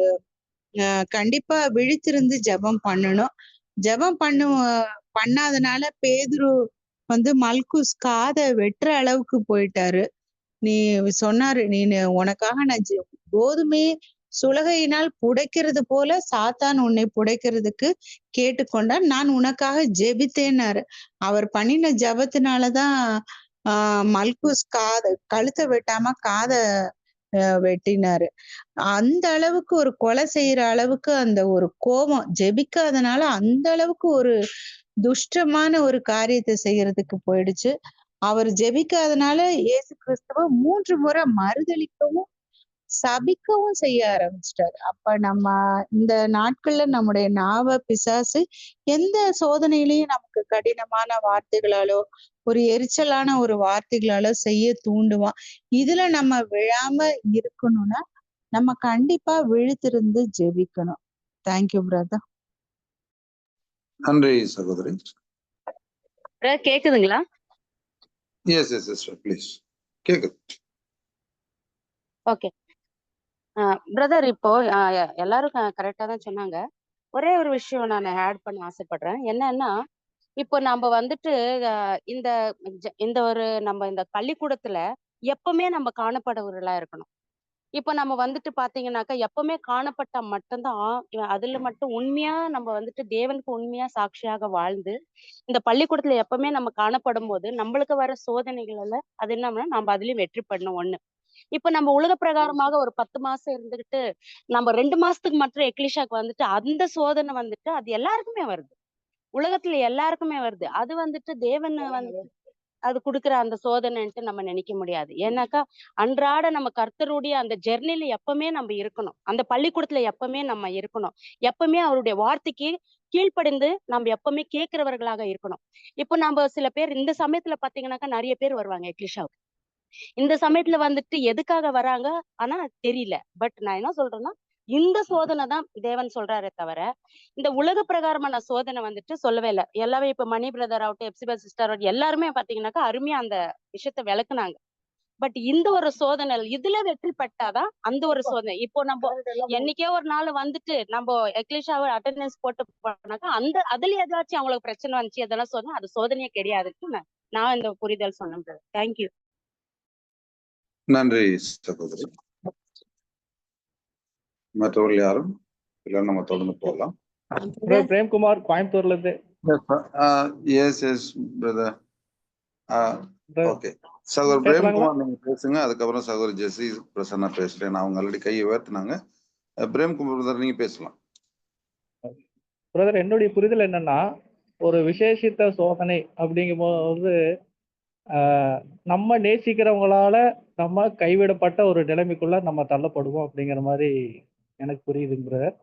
கண்டிப்பா விழித்திருந்து ஜெபம் பண்ணணும். ஜெபம் பண்ணாதனால பேதுரு மல்குஸ் காதை வெட்டுற அளவுக்கு போயிட்டாரு. நீ சொன்னாரு, உனக்காக நான் கோதுமையை சுலகையினால் புடைக்கிறது போல சாத்தான் உன்னை புடைக்கிறதுக்கு கேட்டுக்கொண்டான், நான் உனக்காக ஜெபித்தேன்னாரு. அவர் பண்ணின ஜெபத்தினாலதான் மல்குஸ் கழுத்தை வெட்டாம காதை வெட்டினாரு. அந்த அளவுக்கு ஒரு கொலை செய்யற அளவுக்கு அந்த ஒரு கோபம், ஜெபிக்காதனால அந்த அளவுக்கு ஒரு துஷ்டமான ஒரு காரியத்தை செய்யறதுக்கு போயிடுச்சு. அவர் ஜெபிக்காதனால இயேசு கிறிஸ்துவ 3 முறை மறுதலிக்கவும் சபிக்கவும் செய்ய ஆரம்பிச்சிட்டாரு. அப்ப நம்ம இந்த நாட்கள்ல நம்முடைய நாவ பிசாசு எந்த சோதனையிலையும் நமக்கு கடினமான வார்த்தைகளாலோ ஒரு எரிச்சலான ஒரு வார்த்தைகளாலோ செய்ய தூண்டுவான். இதுல நம்ம விழாம இருக்கணும்னா நம்ம கண்டிப்பா விழித்திருந்து ஜெபிக்கணும். Thank you brother. நன்றி சகோதரி. கேக்குதுங்களா? Yes yes yes please. கேக்குது. ஓகே பிரதர், இப்போ எல்லாரும் கரெக்டா தான் சொன்னாங்க. ஒரே ஒரு விஷயம் நான் ஆட் பண்ண ஆசைப்படுறேன். என்னன்னா, இப்போ நம்ம இந்த ஒரு நம்ம இந்த பள்ளிக்கூடத்துல எப்பவுமே நம்ம காணப்படுவர்களா இருக்கணும். இப்போ நம்ம பாத்தீங்கன்னாக்கா எப்பவுமே காணப்பட்டா மட்டும்தான் அதுல மட்டும் உண்மையா நம்ம தேவனுக்கு உண்மையா சாட்சியாக வாழ்ந்து இந்த பள்ளிக்கூடத்துல எப்பவுமே நம்ம காணப்படும் போது நம்மளுக்கு வர சோதனைகள்ல அது என்னன்னா நம்ம அதுலயும் வெற்றி பண்ணணும். ஒண்ணு, இப்ப நம்ம உலக பிரகாரமாக ஒரு 10 மாசம் இருந்துகிட்டு நம்ம 2 மாசத்துக்கு மட்டும் எக்லிஷாக்கு அந்த சோதனை அது எல்லாருக்குமே வருது. உலகத்துல எல்லாருக்குமே வருது. அது தேவன் அது குடுக்குற அந்த சோதனைன்ட்டு நம்ம நினைக்க முடியாது. ஏன்னாக்கா அன்றாட நம்ம கர்த்தருடைய அந்த ஜெர்னில எப்பவுமே நம்ம இருக்கணும். அந்த பள்ளிக்கூடத்துல எப்பவுமே நம்ம இருக்கணும். எப்பவுமே அவருடைய வார்த்தைக்கு கீழ்ப்படிந்து நம்ம எப்பவுமே கேட்கிறவர்களாக இருக்கணும். இப்போ நம்ம சில பேர் இந்த சமயத்துல பாத்தீங்கன்னாக்கா நிறைய பேர் வருவாங்க எக்லிஷாவுக்கு. இந்த சமயத்துல எதுக்காக வராங்க ஆனா தெரியல. பட் நான் என்ன சொல்றேன்னா, இந்த சோதனை தான் தேவன் சொல்றாரே தவிர இந்த உலக பிரகாரமான சோதனை சொல்லவே இல்லை. எல்லாமே இப்ப மணி பிரதர் ஆகட்டும், எப்சிபா சிஸ்டர் எல்லாருமே பாத்தீங்கன்னாக்கா அருமையா அந்த விஷயத்த விளக்குனாங்க. பட் இந்த ஒரு சோதனை இதுல வெற்றி பெற்றாதான் அந்த ஒரு சோதனை. இப்போ நம்ம என்னைக்கே ஒரு நாள் நம்ம எக்லிஷாவை அட்டெண்டன்ஸ் போட்டு போனாக்கா அதுல ஏதாச்சும் அவங்களுக்கு பிரச்சனை வந்துச்சு அதெல்லாம் சொன்னா அது சோதனையே கிடையாதுன்னு நான் இந்த புரிதல் சொன்னேன். தேங்க்யூ. நன்றி சகோதரி. மற்றவர்கள் யாரும் இல்ல, நம்ம தொடர்ந்து போகலாம். பிரேம்குமார் கோயம்புத்தூர்ல இருந்து. S yes brother. ஓகே சகோதரர் பிரேம்குமார் நீங்க பேசுங்க, அதுக்கப்புறம் சகோதரி ஜெசி பிரசன்னா பேசுறேன். அவங்க ஆல்ரெடி கையை உயர்த்தினாங்க. பிரேம்குமார் பிரதர் நீங்க பேசலாம். பிரதர், என்னுடைய புரிதல் என்னன்னா, ஒரு விசேஷித்த சோதனை அப்படிங்கும் போது நம்ம நேசிக்கிறவங்களால நம்ம கைவிடப்பட்ட ஒரு நிலைமைக்குள்ள நம்ம தள்ளப்படுவோம் அப்படிங்கிற மாதிரி எனக்கு புரியுதுங்க பிரதர்.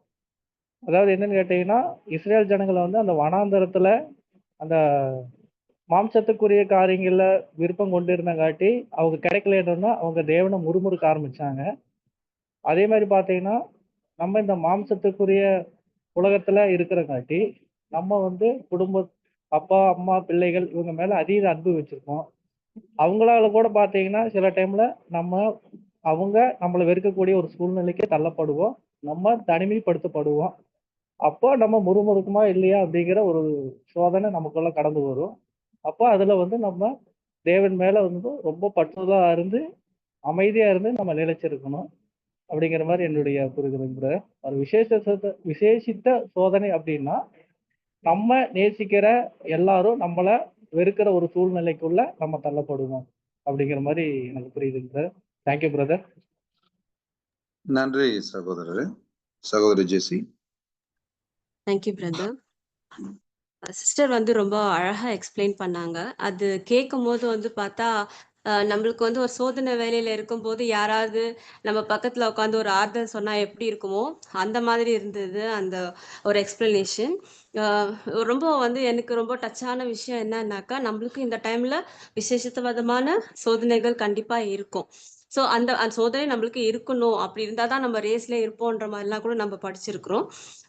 அதாவது என்னன்னு கேட்டீங்கன்னா, இஸ்ரேல் ஜனங்களை அந்த வனாந்தரத்துல அந்த மாம்சத்துக்குரிய காரியங்கள்ல விருப்பம் கொண்டு இருந்தங்காட்டி அவங்க கிடைக்கலன்னா அவங்க தேவனை முறுமுறுக்க ஆரம்பிச்சாங்க. அதே மாதிரி பார்த்தீங்கன்னா நம்ம இந்த மாம்சத்துக்குரிய உலகத்துல இருக்கிறங்காட்டி நம்ம வந்து அப்பா அம்மா பிள்ளைகள் இவங்க மேல அதீத அன்பு வச்சிருக்கோம். அவங்களால கூட பார்த்தீங்கன்னா சில டைம்ல அவங்க நம்மளை வெறுக்கக்கூடிய ஒரு சூழ்நிலைக்கு தள்ளப்படுவோம். நம்ம தனிமைப்படுத்தப்படுவோம். அப்போ நம்ம முறுமுறுக்குமா இல்லையா அப்படிங்கிற ஒரு சோதனை நமக்குள்ள கடந்து வரும். அப்போ அதுல வந்து நம்ம தேவன் மேல வந்து ரொம்ப பற்றுதலா இருந்து அமைதியா இருந்து நம்ம நிலைச்சிருக்கணும் அப்படிங்கிற மாதிரி என்னுடைய புரிதல். ஒரு விசேஷித்த சோதனை அப்படின்னா நம்ம நேசிக்கிற எல்லாரும் நம்மள வெறுக்கிற ஒரு சூழ்நிலைக்குள்ள நம்ம தள்ளப்படுவோம் அப்படிங்கிற மாதிரி எனக்கு புரியுதுங்க. Thank you brother. நன்றி சகோதரர். சகோதரி ஜெசி. Thank you brother. சிஸ்டர் வந்து ரொம்ப அழகா எக்ஸ்பிளைன் பண்ணாங்க. அது கேட்கும் போது வந்து பார்த்தா நம்மளுக்கு வந்து ஒரு சோதனை வேலையில இருக்கும்போது யாராவது நம்ம பக்கத்துல உட்காந்து ஒரு ஆறுதல் சொன்னா எப்படி இருக்குமோ அந்த மாதிரி இருந்தது அந்த ஒரு எக்ஸ்பிளனேஷன். ரொம்ப வந்து எனக்கு ரொம்ப டச்சான விஷயம் என்னன்னாக்கா, நம்மளுக்கு இந்த டைம்ல விசேஷித்தமான சோதனைகள் கண்டிப்பா இருக்கும். ஸோ அந்த சோதனை நம்மளுக்கு இருக்கணும், அப்படி இருந்தால் தான் நம்ம ரேஸ்ல இருப்போன்ற மாதிரிலாம் கூட நம்ம படிச்சிருக்கிறோம்.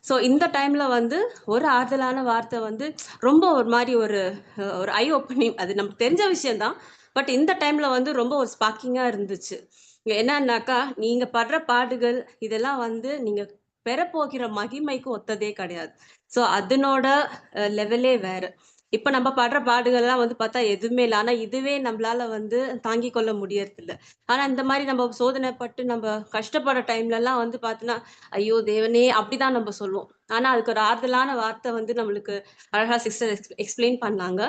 ஸோ இந்த டைம்ல வந்து ஒரு ஆறுதலான வார்த்தை வந்து ரொம்ப ஒரு மாதிரி ஒரு ஐ ஓப்பனிங். அது நமக்கு தெரிஞ்ச விஷயம்தான், பட் இந்த டைம்ல வந்து ரொம்ப ஒரு ஸ்பார்க்கிங்கா இருந்துச்சு. என்னன்னாக்கா, நீங்க படுற பாடுகள் இதெல்லாம் வந்து நீங்க பெறப்போகிற மகிமைக்கு ஒத்ததே கிடையாது. ஸோ அதனோட லெவலே வேற. இப்ப நம்ம படுற பாடுகள்லாம் வந்து பார்த்தா எதுவுமே இல்லை, ஆனா இதுவே நம்மளால வந்து தாங்கிக் கொள்ள முடியறது இல்லை. ஆனா இந்த மாதிரி நம்ம சோதனைப்பட்டு நம்ம கஷ்டப்படுற டைம்ல எல்லாம் வந்து பார்த்தோன்னா ஐயோ தேவனே அப்படிதான் நம்ம சொல்லுவோம். ஆனா அதுக்கு ஒரு ஆறுதலான வார்த்தை வந்து நம்மளுக்கு அழகா சிஸ்டர் எக்ஸ்பிளைன் பண்ணாங்க.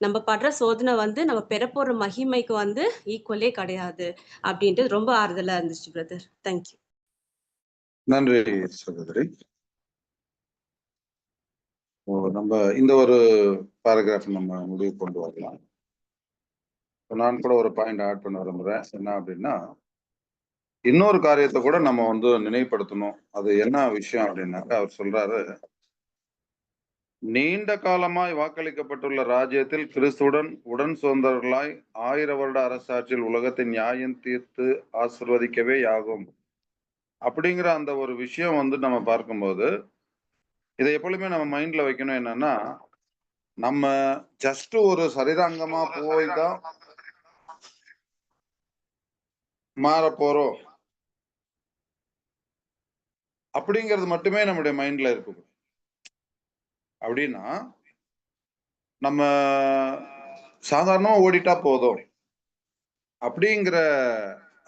நம்ம படுற சோதனை வந்து நம்ம பெறப்போற மகிமைக்கு வந்து ஈக்குவலே கிடையாது அப்படின்ட்டு ரொம்ப ஆறுதலா இருந்துச்சு பிரதர். தேங்க்யூ. நன்றி சகோதரி. நம்ம இந்த ஒரு பேராகிராஃப் நம்ம முடிவு கொண்டு வரலாம். நான் கூட ஒரு பாயிண்ட் ஆட் பண்ண விரும்புறேன். என்ன அப்படின்னா, இன்னொரு காரியத்தை கூட நம்ம வந்து நினைவுபடுத்தணும். அது என்ன விஷயம் அப்படின்னாக்கா, அவர் சொல்றாரு, நீண்ட காலமாய் வாக்களிக்கப்பட்டுள்ள ராஜ்யத்தில் கிறிஸ்துவுடன் உடன் சுதந்திரர்களாய் 1000 வருட அரசாட்சியில் உலகத்தை நியாயம் தீர்த்து ஆசிர்வதிக்கவே ஆகும் அப்படிங்கிற அந்த ஒரு விஷயம் வந்து நம்ம பார்க்கும்போது இதை எப்பொழுதுமே நம்ம மைண்ட்ல வைக்கணும். என்னன்னா, நம்ம ஜஸ்ட் ஒரு சரீராங்கமா போய் தான் மாற போறோம் அப்படிங்கிறது மட்டுமே நம்முடைய மைண்ட்ல இருக்கு. அப்படின்னா நம்ம சாதாரணமா ஓடிட்டா போதும் அப்படிங்கிற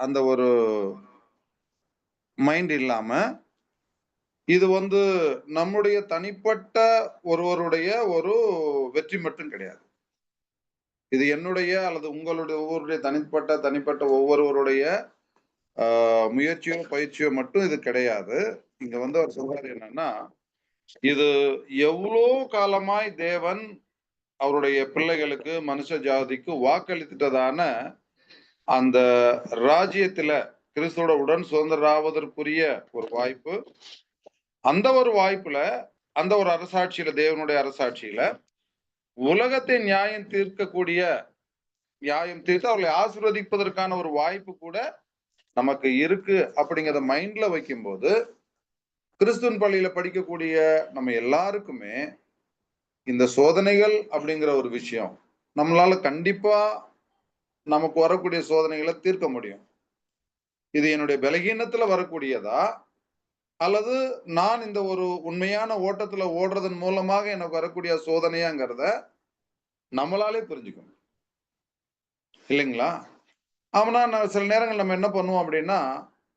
அந்த ஒரு மைண்ட் இல்லாம, இது வந்து நம்முடைய தனிப்பட்ட ஒருவருடைய ஒரு வெற்றி மட்டும் கிடையாது. இது என்னுடைய அல்லது உங்களுடைய ஒவ்வொருடைய தனிப்பட்ட ஒவ்வொருவருடைய முயற்சியோ பயிற்சியோ மட்டும் இது கிடையாது. இங்க வந்து அவர் சொல்றாரு என்னன்னா, இது எவ்வளோ காலமாய் தேவன் அவருடைய பிள்ளைகளுக்கு மனுஷ ஜாதிக்கு வாக்களித்துட்டதான அந்த ராஜ்யத்துல கிறிஸ்துவோட உடன் சுதந்திராவதற்குரிய ஒரு வாய்ப்பு. அந்த ஒரு வாய்ப்புல, அந்த ஒரு அரசாட்சியில, தேவனுடைய அரசாட்சியில உலகத்தை நியாயம் தீர்த்து அவர்களை ஆசீர்வதிப்பதற்கான ஒரு வாய்ப்பு கூட நமக்கு இருக்கு அப்படிங்கிறத மைண்ட்ல வைக்கும்போது, கிறிஸ்துவின் பள்ளியில படிக்கக்கூடிய நம்ம எல்லாருக்குமே இந்த சோதனைகள் அப்படிங்கிற ஒரு விஷயம் நம்மளால கண்டிப்பா நமக்கு வரக்கூடிய சோதனைகளை தீர்க்க முடியும். இது என்னுடைய பலகீனத்துல வரக்கூடியதா, அல்லது நான் இந்த ஒரு உண்மையான ஓட்டத்துல ஓடுறதன் மூலமாக எனக்கு வரக்கூடிய சோதனையாங்கிறத நம்மளாலே புரிஞ்சுக்கணும் இல்லைங்களா? ஆனா சில நேரங்கள் நம்ம என்ன பண்ணுவோம் அப்படின்னா,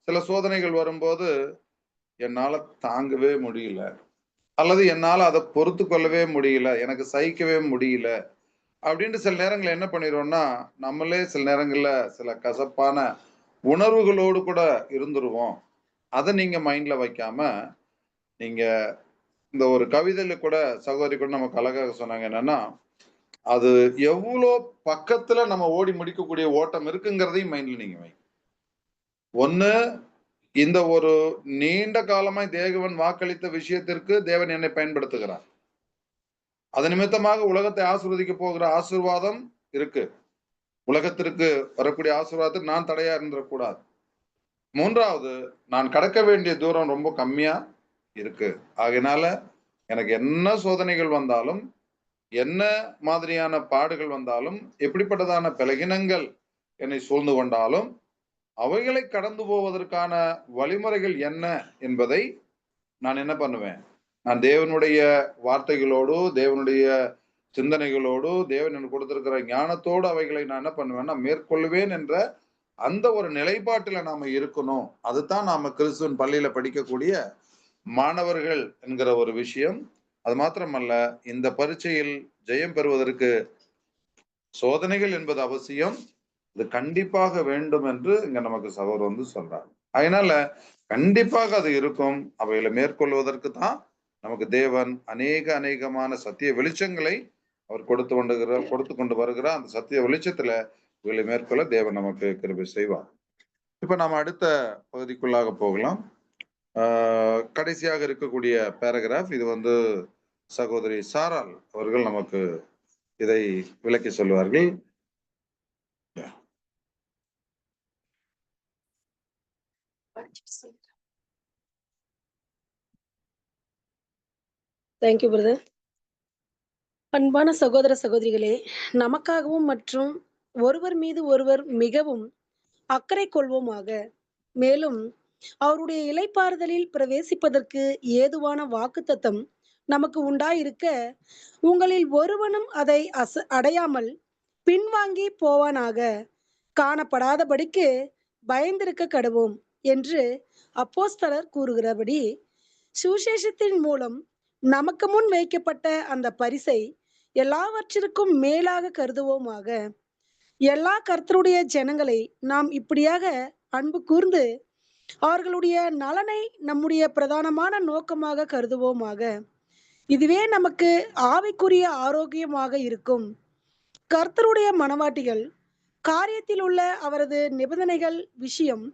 சில சோதனைகள் வரும்போது என்னால தாங்கவே முடியல, அல்லது என்னால அதை பொறுத்து கொள்ளவே முடியல, எனக்கு சகிக்கவே முடியல அப்படின்ட்டு சில நேரங்கள் என்ன பண்ணிடுவோம்னா, நம்மளே சில நேரங்கள்ல சில கசப்பான உணர்வுகளோடு கூட இருந்துருவோம். அதை நீங்க மைண்ட்ல வைக்காம, நீங்க இந்த ஒரு கவிதையில கூட சகோதரி கூட நமக்கு அழகாக சொன்னாங்க. என்னன்னா, அது எவ்வளோ பக்கத்துல நம்ம ஓடி முடிக்கக்கூடிய ஓட்டம் இருக்குங்கிறதையும் மைண்ட்ல நீங்க வைங்க. ஒண்ணு, இந்த ஒரு நீண்ட காலமாய் தேவன் வாக்களித்த விஷயத்திற்கு தேவன் என்னை பயன்படுத்துகிறார். அது நிமித்தமாக உலகத்தை ஆசீர்வதிக்க போகிற ஆசீர்வாதம் இருக்கு. உலகத்திற்கு வரக்கூடிய ஆசீர்வாதத்துக்கு நான் தடையா இருந்துடக்கூடாது. மூன்றாவது, நான் கடக்க வேண்டிய தூரம் ரொம்ப கம்மியா இருக்கு. ஆகையினால எனக்கு என்ன சோதனைகள் வந்தாலும், என்ன மாதிரியான பாடுகள் வந்தாலும், எப்படிப்பட்டதான பலகீனங்கள் என்னை சூழ்ந்து கொண்டாலும், அவைகளை கடந்து போவதற்கான வழிமுறைகள் என்ன என்பதை நான் என்ன பண்ணுவேன்? நான் தேவனுடைய வார்த்தைகளோடு, தேவனுடைய சிந்தனைகளோடு, தேவன் எனக்கு கொடுத்திருக்கிற ஞானத்தோடு அவைகளை நான் என்ன பண்ணுவேன்னா மேற்கொள்வேன் என்ற அந்த ஒரு நிலைப்பாட்டில நாம இருக்கணும். அதுதான் நாம கிறிஸ்துவின் பள்ளியில படிக்கக்கூடிய மாணவர்கள் என்கிற ஒரு விஷயம். அது மாத்திரமல்ல, இந்த பரீட்சையில் ஜெயம் பெறுவதற்கு சோதனைகள் என்பது அவசியம். இது கண்டிப்பாக வேண்டும் என்று இங்க நமக்கு சகோதரர் வந்து சொல்றார். அதனால கண்டிப்பாக அது இருக்கும். அவைகளை மேற்கொள்வதற்கு தான் நமக்கு தேவன் அநேகமான சத்திய வெளிச்சங்களை அவர் கொடுத்து கொண்டு வருகிற அந்த சத்திய வெளிச்சத்துல இவைகளை மேற்கொள்ள தேவன் நமக்கு கிருபை செய்வார். இப்ப நாம அடுத்த பகுதிக்குள்ளாக போகலாம். கடைசியாக இருக்கக்கூடிய பேராகிராஃப் இது வந்து சகோதரி சாரால் அவர்கள் நமக்கு இதை விளக்கி சொல்வார்கள். Thank you brother. அன்பான சகோதர சகோதரிகளே, நமக்காகவும் மற்றும் ஒருவர் மீது ஒருவர் மிகவும் அக்கறை கொள்வோமாக. மேலும் அவருடைய இளைப்பாறுதலில் பிரவேசிப்பதற்கு ஏதுவான வாக்குத்தத்தம் நமக்கு உண்டாயிருக்க, உங்களில் ஒருவனும் அதை அடையாமல் பின்வாங்கி போவானாக. காணப்படாதபடிக்கு பயந்திருக்க கடுவோம் என்று அப்போஸ்தலர் கூறுகிறபடி, சுவிசேஷத்தின் மூலம் நமக்கு முன் வைக்கப்பட்ட அந்த பரிசை எல்லாவற்றிற்கும் மேலாக கருதுவோமாக. எல்லா கர்த்தருடைய ஜனங்களை நாம் இப்படியாக அன்பு கூர்ந்து அவர்களுடைய நலனை நம்முடைய பிரதானமான நோக்கமாக கருதுவோமாக. இதுவே நமக்கு ஆவிக்குரிய ஆரோக்கியமாக இருக்கும். கர்த்தருடைய மனவாட்டிகள் காரியத்தில் உள்ள அவரது நிபந்தனைகள் விஷயம்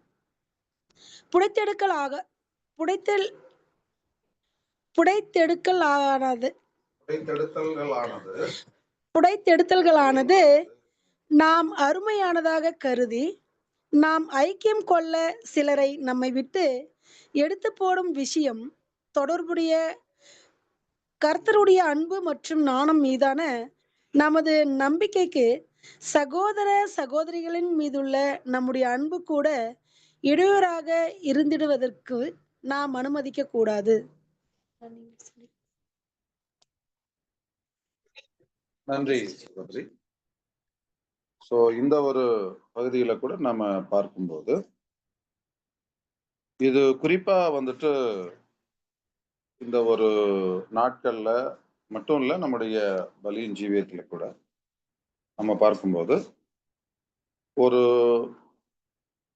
புடைத்தெடுத்தல்களானது நாம் அருமையானதாக கருதி நாம் ஐக்கியம் கொள்ள சிலரை நம்மை விட்டு எடுத்து போடும் விஷயம் தொடர்புடைய கர்த்தருடைய அன்பு மற்றும் நாணம் மீதான நமது நம்பிக்கைக்கு சகோதர சகோதரிகளின் மீதுள்ள நம்முடைய அன்பு கூட இடையூறாக இருந்திடுவதற்கு நாம் அனுமதிக்க கூடாது. நன்றி சகோதரி. சோ இந்த ஒரு பகுதியில கூட நம்ம பார்க்கும்போது இது குறிப்பா வந்துட்டு இந்த ஒரு நாட்கள்ல மட்டும் இல்ல, நம்முடைய பலியின் ஜீவியத்துல கூட நம்ம பார்க்கும்போது ஒரு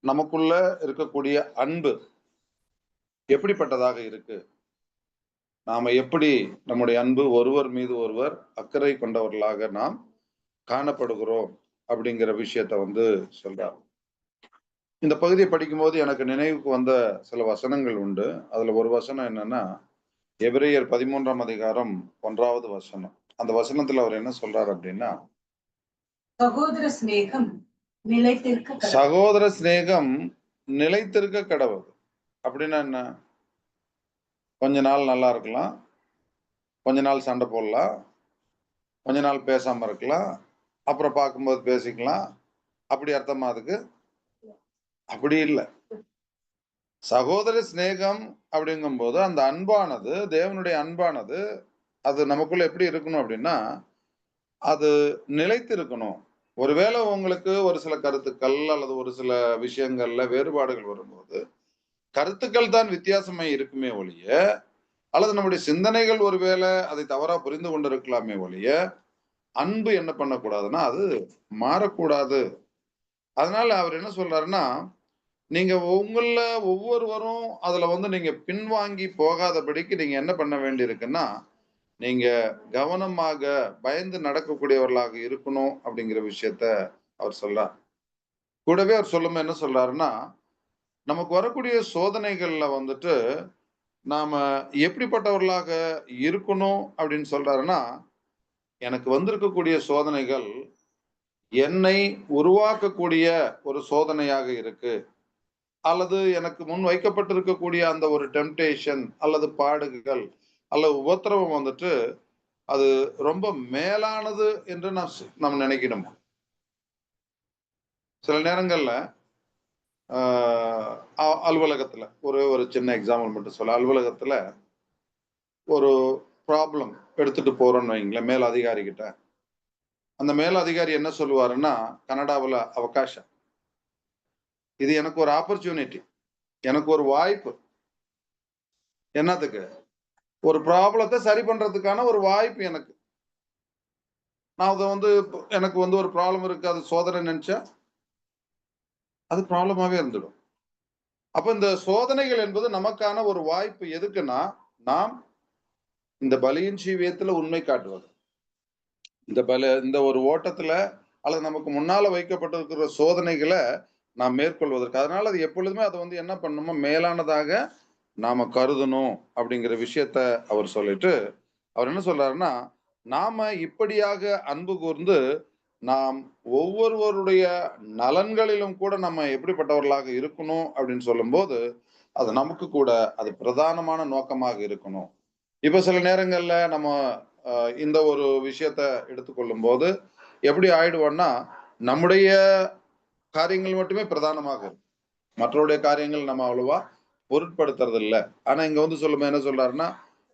நமக்குள்ள இருக்கக்கூடிய அன்பு எப்படிப்பட்டதாக இருக்கு, நாம எப்படி நம்முடைய அன்பு ஒருவர் மீது ஒருவர் அக்கறை கொண்டவர்களாக நாம் காணப்படுகிறோம் அப்படிங்கிற விஷயத்த வந்து சொல்றார். இந்த பகுதியை படிக்கும்போது எனக்கு நினைவுக்கு வந்த சில வசனங்கள் உண்டு. அதுல ஒரு வசனம் என்னன்னா, எபிரேயர் 13ஆம் அதிகாரம் 1வது வசனம். அந்த வசனத்துல அவர் என்ன சொல்றாரு அப்படின்னா, சகோதர சிநேகம் நிலைத்திருக்க கடவுள். அப்படின்னா என்ன? கொஞ்ச நாள் நல்லா இருக்கலாம், கொஞ்ச நாள் சண்டை போடலாம், கொஞ்ச நாள் பேசாம இருக்கலாம், அப்புறம் பார்க்கும்போது பேசிக்கலாம். அப்படி அர்த்தமா அதுக்கு? அப்படி இல்லை. சகோதர சிநேகம் அப்படிங்கும்போது அந்த அன்பானது, தேவனுடைய அன்பானது, அது நமக்குள்ள எப்படி இருக்கணும் அப்படின்னா, அது நிலைத்து இருக்கணும். ஒருவேளை உங்களுக்கு ஒரு சில கருத்துக்கள் அல்லது ஒரு சில விஷயங்கள்ல வேறுபாடுகள் வரும்போது கருத்துக்கள் தான் வித்தியாசமாய் இருக்குமே ஒழிய, அல்லது நம்முடைய சிந்தனைகள் ஒருவேளை அதை தவறா புரிந்து கொண்டு இருக்கலாமே ஒழிய, அன்பு என்ன பண்ணக்கூடாதுன்னா அது மாறக்கூடாது. அதனால அவர் என்ன சொல்றாருன்னா, நீங்க உங்கள ஒவ்வொருவரும் அதுல வந்து நீங்க பின்வாங்கி போகாதபடிக்கு நீங்க என்ன பண்ண வேண்டி இருக்குன்னா, நீங்க கவனமாக பயந்து நடக்கக்கூடியவர்களாக இருக்கணும் அப்படிங்கிற விஷயத்த அவர் சொல்றார். கூடவே அவர் சொல்லும் என்ன சொல்றாருன்னா, நமக்கு வரக்கூடிய சோதனைகள்ல வந்துட்டு நாம எப்படிப்பட்டவர்களாக இருக்கணும் அப்படின்னு சொல்றாருன்னா, எனக்கு வந்திருக்கக்கூடிய சோதனைகள் என்னை உருவாக்கக்கூடிய ஒரு சோதனையாக இருக்கு, அல்லது எனக்கு முன் வைக்கப்பட்டிருக்கக்கூடிய அந்த ஒரு டெம்டேஷன் அல்லது பாடுகள் அல்லது உபத்திரவம் வந்துட்டு அது ரொம்ப மேலானது என்று நம்ம நினைக்கணும். சில நேரங்கள்ல அலுவலகத்துல ஒரு சின்ன எக்ஸாம்பிள் மட்டும் சொல்ல, அலுவலகத்துல ஒரு ப்ராப்ளம் எடுத்துட்டு போறோம்னு வைங்களேன் மேல் அதிகாரி கிட்ட. அந்த மேல் அதிகாரி என்ன சொல்லுவாருன்னா, கனடாவில் அவகாசம், இது எனக்கு ஒரு ஆப்பர்ச்சுனிட்டி, எனக்கு ஒரு வாய்ப்பு. என்னத்துக்கு? ஒரு ப்ராப்ளத்தை சரி பண்றதுக்கான ஒரு வாய்ப்பு எனக்கு. நான் அதை எனக்கு ஒரு ப்ராப்ளம் இருக்கு, அது சோதனை நினைச்சா அது ப்ராப்ளமாவே இருந்துடும். அப்ப இந்த சோதனைகள் என்பது நமக்கான ஒரு வாய்ப்பு. எதுக்குன்னா, நாம் இந்த பலியின் ஜீவியத்துல உண்மை காட்டுவது, இந்த ஒரு ஓட்டத்துல அல்லது நமக்கு முன்னால வைக்கப்பட்டிருக்கிற சோதனைகளை நாம் மேற்கொள்வதற்கு. அதனால அது எப்பொழுதுமே அதை என்ன பண்ணணுமோ மேலானதாக நாம கருதணும் அப்படிங்கிற விஷயத்த அவர் சொல்லிட்டு அவர் என்ன சொல்றாருன்னா, நாம இப்படியாக அன்பு கூர்ந்து நாம் ஒவ்வொருவருடைய நலன்களிலும் கூட நம்ம எப்படிப்பட்டவர்களாக இருக்கணும் அப்படின்னு சொல்லும் போது அது நமக்கு கூட அது பிரதானமான நோக்கமாக இருக்கணும். இப்ப சில நேரங்கள்ல நம்ம இந்த ஒரு விஷயத்த எடுத்துக்கொள்ளும் போது எப்படி ஆயிடுவோம்னா, நம்முடைய காரியங்கள் மட்டுமே பிரதானமாக இருக்கும், மற்றவருடைய காரியங்கள் நம்ம அவ்வளவா பொருட்படுத்துறது இல்லை. ஆனா இங்க சொல்லும் என்ன சொல்றாருன்னா,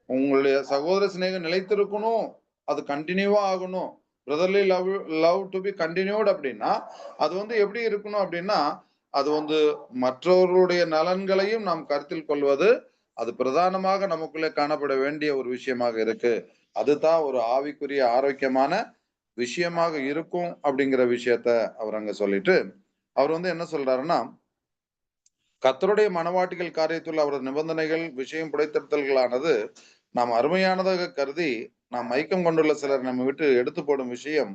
உங்களுடைய சகோதர சிநேகம் நிலைத்திருக்கணும், அது கண்டினியூவா ஆகணும், brotherly love to be continued அப்படின்னா அது எப்படி இருக்கணும் அப்படின்னா, அது மற்றவர்களுடைய நலன்களையும் நாம் கருத்தில் கொள்வது அது பிரதானமாக நமக்குள்ளே காணப்பட வேண்டிய ஒரு விஷயமாக இருக்கு. அதுதான் ஒரு ஆவிக்குரிய ஆரோக்கியமான விஷயமாக இருக்கும் அப்படிங்கிற விஷயத்த அவர் அங்க சொல்லிட்டு அவர் என்ன சொல்றாருன்னா, கர்த்தருடைய மனவாட்டிகள் காரியத்தில் அவரது நிபந்தனைகள் விஷயம் புடைத்தெடுத்தல்களானது நாம் அருமையானதாக கருதி நாம் ஐக்கியம் கொண்டுள்ள சிலர் நம்ம விட்டு எடுத்து போடும் விஷயம்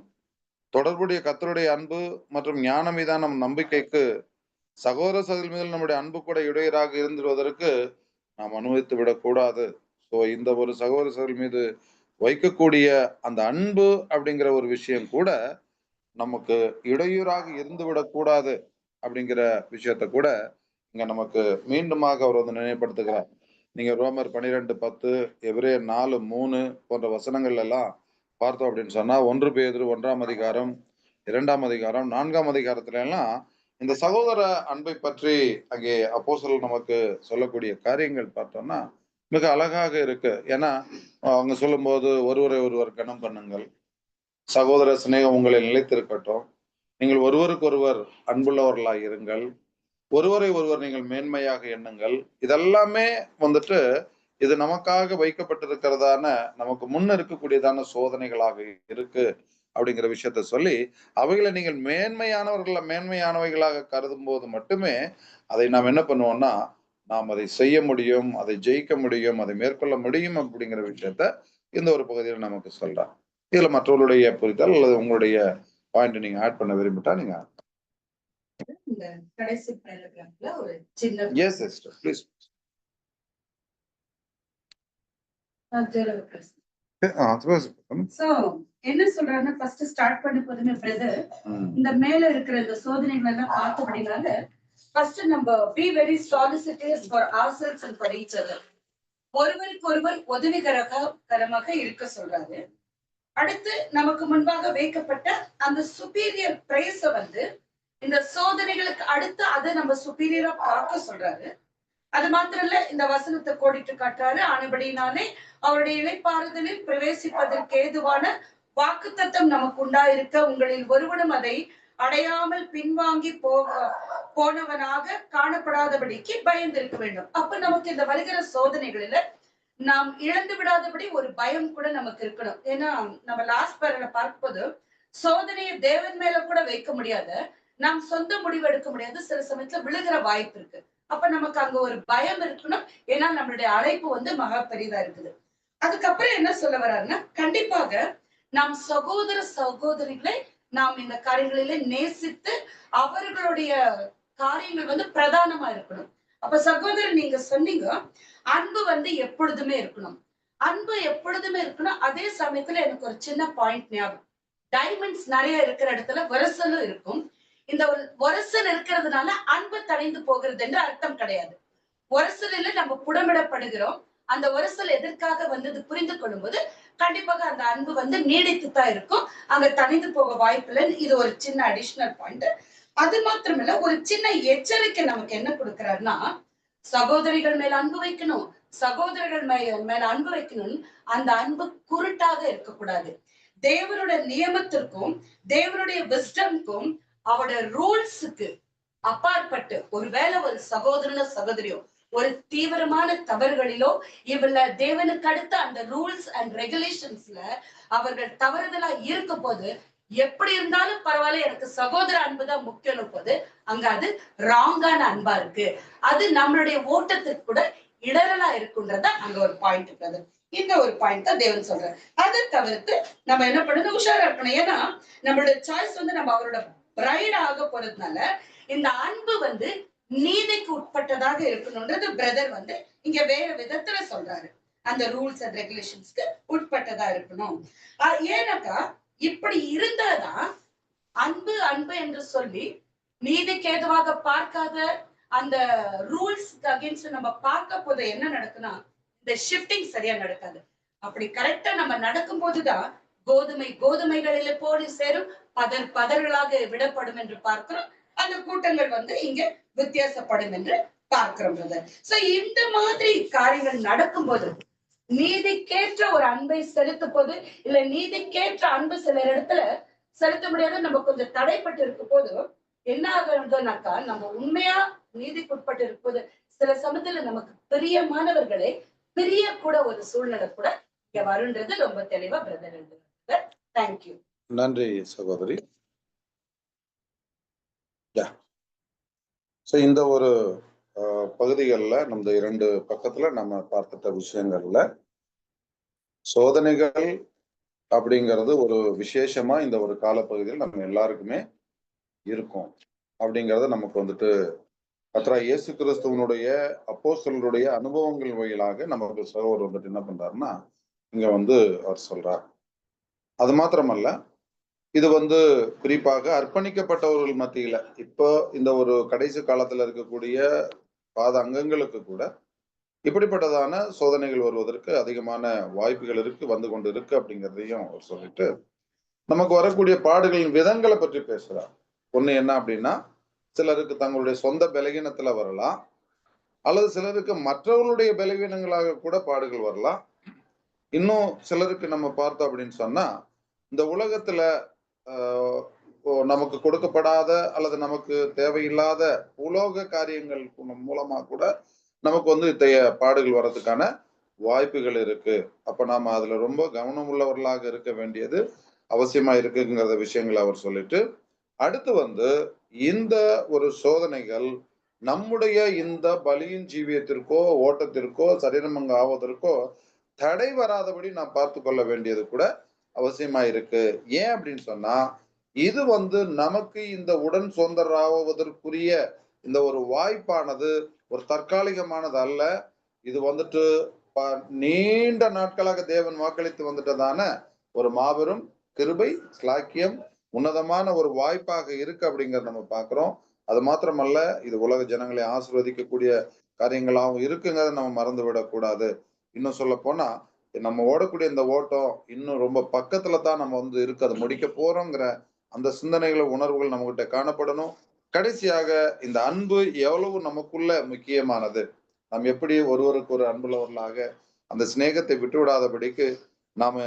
தொடர்புடைய கர்த்தருடைய அன்பு மற்றும் ஞானம் மீதான நம் நம்பிக்கைக்கு சகோதர சகோதரி மீது நம்முடைய அன்பு கூட இடையராக இருந்துவதற்கு நாம் அனுமதித்து விடக்கூடாது. ஸோ இந்த ஒரு சகோதர சகோதரி மீது வைக்கக்கூடிய அந்த அன்பு அப்படிங்கிற ஒரு விஷயம் கூட நமக்கு இடையூறாக இருந்து விடக்கூடாது அப்படிங்கிற விஷயத்த கூட இங்க நமக்கு மீண்டுமாக அவர் நினைவுபடுத்துகிறார். நீங்க ரோமர் 12:10, எபிரேயர் 4:3 போன்ற வசனங்கள் எல்லாம் பார்த்தோம் அப்படின்னு சொன்னா, 1 பேதுரு 1ஆம் அதிகாரம், 2ஆம் அதிகாரம், 4ஆம் அதிகாரத்துல எல்லாம் இந்த சகோதர அன்பை பற்றி அங்கே அப்போஸ்தலர் நமக்கு சொல்லக்கூடிய காரியங்கள் பார்த்தோம்னா மிக அழகாக இருக்கு. ஏன்னா அவங்க சொல்லும்போது ஒருவரை ஒருவர் கனம் பண்ணுங்கள், சகோதர சிநேகம் உங்களை நிலைத்திருக்கட்டும், நீங்கள் ஒருவருக்கொருவர் அன்புள்ளவர்களாக இருங்கள், ஒருவரை ஒருவர் நீங்கள் மேன்மையாக எண்ணுங்கள். இதெல்லாமே இது நமக்காக வைக்கப்பட்டிருக்கிறதான நமக்கு முன்ன இருக்கக்கூடியதான சோதனைகளாக இருக்கு அப்படிங்கிற விஷயத்த சொல்லி அவைகளை நீங்கள் மேன்மையானவைகளாக கருதும் போது மட்டுமே அதை நாம் என்ன பண்ணுவோம்னா, நாம் அதை செய்ய முடியும், அதை ஜெயிக்க முடியும், அதை மேற்கொள்ள முடியும் அப்படிங்கிற விஷயத்த இந்த ஒரு பகுதியில் நமக்கு சொல்றாங்க. இதுல மற்றவர்களுடைய புரிதல் அல்லது உங்களுடைய பாயிண்ட் நீங்க ஆட் பண்ண விரும்பிட்டா நீங்க இந்த கடைசி பேராகிராஃப்ல ஒரு சின்ன எஸ் சிஸ்டர் ப்ளீஸ். சோ என்ன சொல்றாருன்னா, ஃபர்ஸ்ட் ஸ்டார்ட் பண்ண போதுமே பிரதர் இந்த மேல இருக்கிற இந்த சோதனைகள் எல்லாம் பார்த்து அப்படினால ஃபர்ஸ்ட் நம்ம be very solicitous for ourselves and for each other, ஒருவருக்கு ஒருவர் உதவிகரமாக இருக்க சொல்றாரு. அடுத்து நமக்கு முன்பாக வைக்கப்பட்ட அந்த சுப்பீரியர் பிரைஸ இந்த சோதனைகளுக்கு அடுத்து அதை நம்ம சுப்பீரியரா பார்க்க சொல்றாரு. அது மாத்திரம் இல்ல, இந்த வசனத்தை கோடிட்டு காட்டுறாரு, ஆனபடினாலே அவருடைய இளைப்பாறுதலில் பிரவேசிப்பதற்கு ஏதுவான வாக்குத்தத்தம் நமக்கு உண்டாயிருக்க உங்களில் ஒருவனும் அதை அடையாமல் பின்வாங்கி போனவனாக காணப்படாதபடிக்கு பயந்திருக்க வேண்டும். அப்ப நமக்கு இந்த வருகிற சோதனைகளில நாம் இழந்து விடாதபடி ஒரு பயம் கூட நமக்கு இருக்கணும். ஏன்னா நம்ம லாஸ்ட் பேரல பார்க்கும்போது சோதனையை தேவன் மேல கூட வைக்க முடியாத, நாம் சொந்த முடிவு எடுக்க முடியாது, சில சமயத்துல விழுகிற வாய்ப்பு இருக்கு. அப்ப நமக்கு அங்க ஒரு பயம் இருக்கணும். ஏன்னா நம்மளுடைய அழைப்பு மகா பெரிதா இருக்குது. அதுக்கப்புறம் என்ன சொல்ல வர்றாருன்னா, கண்டிப்பாக நாம் சகோதர சகோதரிகளை நாம் இந்த காரியங்களில நேசித்து அவர்களுடைய காரியங்கள் பிரதானமா இருக்கணும். அப்ப சகோதரர் நீங்க சொன்னீங்க, அன்பு எப்பொழுதுமே இருக்கணும். அன்பு எப்பொழுதுமே இருக்கணும். அதே சமயத்துல எனக்கு ஒரு சின்ன பாயிண்ட் ஞாபகம். டைமண்ட்ஸ் நிறைய இருக்கிற இடத்துல உரசலும் இருக்கும். இந்த உரசல் இருக்கிறதுனால அன்பு தணிந்து போகிறது என்று அர்த்தம் கிடையாது. உரசலில் நம்ம புடமிடப்படுகிறோம். அந்த உரசல் எதற்காக வந்தது புரிந்து கொள்ளும் போது கண்டிப்பாக அந்த அன்பு நீடித்து தான் இருக்கும். அங்க தணிந்து போக வாய்ப்பில்லை. இது ஒரு சின்ன அடிஷனல் பாயிண்ட். அது மாத்திரமில்ல, ஒரு சின்ன எச்சரிக்கை நமக்கு என்ன கொடுக்கிறாருன்னா, சகோதரிகள் மேல அன்பு வைக்கணும், சகோதரர்கள் மேல அன்பு வைக்கணும். அந்த அன்பு குருட்டாக இருக்கக்கூடாது. தேவனுடைய நியமத்திற்கும் தேவனுடைய விஸ்டம்க்கும் அவருடைய ரூல்ஸுக்கு அப்பாற்பட்டு ஒருவேளை ஒரு சகோதரனோ சகோதரியோ ஒரு தீவிரமான தவறுகளிலோ இவள தேவனுக்கு அடுத்த அந்த ரூல்ஸ் அண்ட் ரெகுலேஷன்ஸ்ல அவர்கள் தவறுதலா இருக்கும் போது, எப்படி இருந்தாலும் பரவாயில்ல, எனக்கு சகோதர அன்புதான் முக்கியம் போது அங்க அது ராங்கான அன்பா இருக்கு. அது நம்மளுடைய ஓட்டத்துக்கு கூட இடரலா இருக்குன்றத அங்க ஒரு பாயிண்ட் இருக்குது. இந்த ஒரு பாயிண்ட் தான் தேவன் சொல்றாரு. அதை தவிர்த்து நம்ம என்ன பண்ணணும், உஷாரா இருக்கணும். ஏன்னா நம்மளுடைய சாய்ஸ் நம்ம அவரோட பிரைட் ஆக போறதுனால இந்த அன்பு நீதிக்கு உட்பட்டதாக இருக்கணும்ன்றது பிரதர் இங்க வேற விதத்துல சொல்றாரு. அந்த ரூல்ஸ் அண்ட் ரெகுலேஷன்ஸ்க்கு உட்பட்டதா இருக்கணும். ஏன்னாக்கா இப்படி இருந்தாதான் அன்பு அன்பு என்று சொல்லி நீதிக்கு ஏதுவாக பார்க்காத அந்த ரூல்ஸ்க்கு அகேன்ஸ்ட் நம்ம பார்க்க போது என்ன நடக்குன்னா, இந்த ஷிஃப்டிங் சரியா நடக்காது. அப்படி கரெக்டா நம்ம நடக்கும் போதுதான் கோதுமைகளில போடி சேரும், பதர்களாக விடப்படும் என்று பார்க்கிறோம். அந்த கூட்டங்கள் இங்க வித்தியாசப்படும் என்று பார்க்கிறோம். சோ இந்த மாதிரி காரியங்கள் நடக்கும்போது நீதிக்கேற்ற ஒரு அன்பை செலுத்தும் போது, இல்ல நீதிக்கேற்ற அன்பு சில இடத்துல செலுத்த முடியாத நம்ம கொஞ்சம் தடைப்பட்டு இருக்கும் போது என்ன ஆகுதுனாக்கா, நம்ம உண்மையா நீதிக்குட்பட்டு இருப்பது சில சமயத்துல நமக்கு பிரியமானவர்களை பிரியக்கூட ஒரு சூழ்நிலை கூட இங்க வருன்றது ரொம்ப தெளிவா பிரதர். தேங்க்யூ. நன்றி சகோதரி. இந்த ஒரு பகுதிகளில் நம்ம 2 பக்கத்துல நம்ம பார்த்துட்ட விஷயங்கள்ல சோதனைகள் அப்படிங்கிறது ஒரு விசேஷமா இந்த ஒரு காலப்பகுதியில் நம்ம எல்லாருக்குமே இருக்கும் அப்படிங்கிறத நமக்கு கர்த்தராகிய இயேசு கிறிஸ்துவனுடைய அப்போஸ்தலருடைய அனுபவங்கள் வழியாக நமக்கு சகோதரர் என்ன பண்றாருன்னா இங்க அவர் சொல்றார். அது மாத்திரமல்ல, இது குறிப்பாக அர்ப்பணிக்கப்பட்டவர்கள் மத்தியில இப்போ இந்த ஒரு கடைசி காலத்துல இருக்கக்கூடிய பாத அங்கங்களுக்கு கூட இப்படிப்பட்டதான சோதனைகள் வருவதற்கு அதிகமான வாய்ப்புகள் வந்து கொண்டு இருக்கு அப்படிங்கிறதையும் அவர் சொல்லிட்டு நமக்கு வரக்கூடிய பாடுகளின் விதங்களை பற்றி பேசுறார். ஒண்ணு என்ன அப்படின்னா, சிலருக்கு தங்களுடைய சொந்த பலவீனத்துல வரலாம், அல்லது சிலருக்கு மற்றவர்களுடைய பலவீனங்களாக கூட பாடுகள் வரலாம். இன்னும் சிலருக்கு நம்ம பார்த்தோம் அப்படின்னு சொன்னா, இந்த உலகத்துல நமக்கு கொடுக்கப்படாத அல்லது நமக்கு தேவையில்லாத உலோக காரியங்கள் மூலமா கூட நமக்கு இத்தகைய பாடுகள் வர்றதுக்கான வாய்ப்புகள் இருக்கு. அப்ப நாம அதுல ரொம்ப கவனம் உள்ளவர்களாக இருக்க வேண்டியது அவசியமா இருக்குங்கிற விஷயங்களை அவர் சொல்லிட்டு, அடுத்து இந்த ஒரு சோதனைகள் நம்முடைய இந்த பலியின் ஜீவியத்திற்கோ ஓட்டத்திற்கோ சரீரமங்க ஆவதற்கோ தடை வராதபடி நாம் பார்த்து கொள்ள வேண்டியது கூட அவசியமா இருக்கு. ஏன் அப்படின்னு சொன்னா, இது நமக்கு இந்த உடன் சொந்தராவதற்குரிய இந்த ஒரு வாய்ப்பானது ஒரு தற்காலிகமானது அல்ல. இது நீண்ட நாட்களாக தேவன் வாக்களித்து வந்துட்டதான ஒரு மாபெரும் கிருபை, ஸ்லாக்கியம், உன்னதமான ஒரு வாய்ப்பாக இருக்கு அப்படிங்கறத நம்ம பார்க்கிறோம். அது மாத்திரமல்ல, இது உலக ஜனங்களை ஆசீர்வதிக்கக்கூடிய காரியங்களாகவும் இருக்குங்கிறத நம்ம மறந்து விடக்கூடாது. இன்னும் சொல்ல போனா, நம்ம ஓடக்கூடிய இந்த ஓட்டம் இன்னும் ரொம்ப பக்கத்துல தான் நம்ம இருக்கு, அதை முடிக்க போறோங்கிற அந்த சிந்தனைகள் உணர்வுகள் நம்ம கிட்ட காணப்படணும். கடைசியாக இந்த அன்பு எவ்வளவு நமக்குள்ள முக்கியமானது, நாம் எப்படி ஒருவருக்கு ஒரு அன்புள்ளவர்களாக அந்த சிநேகத்தை விட்டுவிடாதபடிக்கு நாம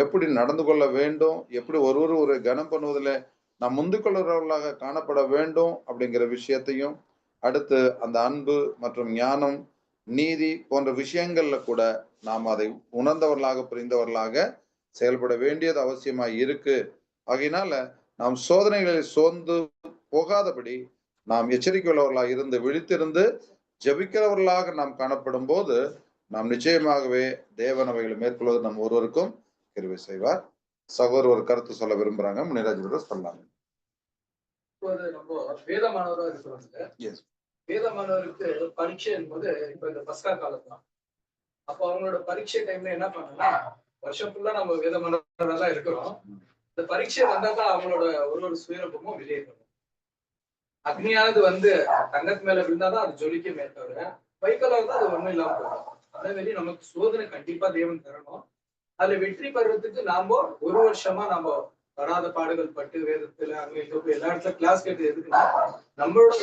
எப்படி நடந்து கொள்ள வேண்டும், எப்படி ஒருவர் ஒரு கனம் பண்ணுவதில் நாம் முந்திக்கொள்கிறவர்களாக காணப்பட வேண்டும் அப்படிங்கிற விஷயத்தையும், அடுத்து அந்த அன்பு மற்றும் ஞானம், நீதி போன்ற விஷயங்கள்ல கூட நாம் அதை உணர்ந்தவர்களாக புரிந்தவர்களாக செயல்பட வேண்டியது அவசியமா இருக்கு. ஆகையினால நாம் சோதனைகளை சோர்ந்து போகாதபடி நாம் எச்சரிக்கை உள்ளவர்களாக இருந்து விழித்திருந்து ஜெபிக்கிறவர்களாக நாம் காணப்படும் போது நாம் நிச்சயமாகவே தேவன் அவைகளை மேற்கொள்வது நம் ஒருவருக்கும் கிருபை செய்வார். சகோதரர் ஒரு கருத்து சொல்ல விரும்புறாங்க, முனிராஜ் பிரதர் சொல்லாங்க. வேதமானவராக இருக்கிறாங்க. வேதமானவருக்கு பரீட்சை என்பது இப்ப இந்த பஸ்கா காலம் தான். அப்போ அவங்களோட பரீட்சை டைம்ல என்ன பண்ணா, வருஷம் ஃபுல்லா நம்ம வேத மன்னர்களா இருக்கிறோம். இந்த பரீட்சை வந்தாதான் அவங்களோட ஒரு சுயரூபமும் வெளியே வரும். அக்னியாவது வந்து தங்கத்து மேல விழுந்தாதான் அது ஜொலிக்குமே தவிர வைக்கோலா இருந்தா அது ஒண்ணும் இல்லாம போகும். அதே மாதிரி நமக்கு சோதனை கண்டிப்பா தேவன் தரணும். அதுல வெற்றி பெறறதுக்கு நாம ஒரு வருஷமா நாம வராத பாடுகள் பட்டு வேதத்துல அங்க எல்லா இடத்துல கிளாஸ் கேட்டு எதுக்குன்னா நம்மளோட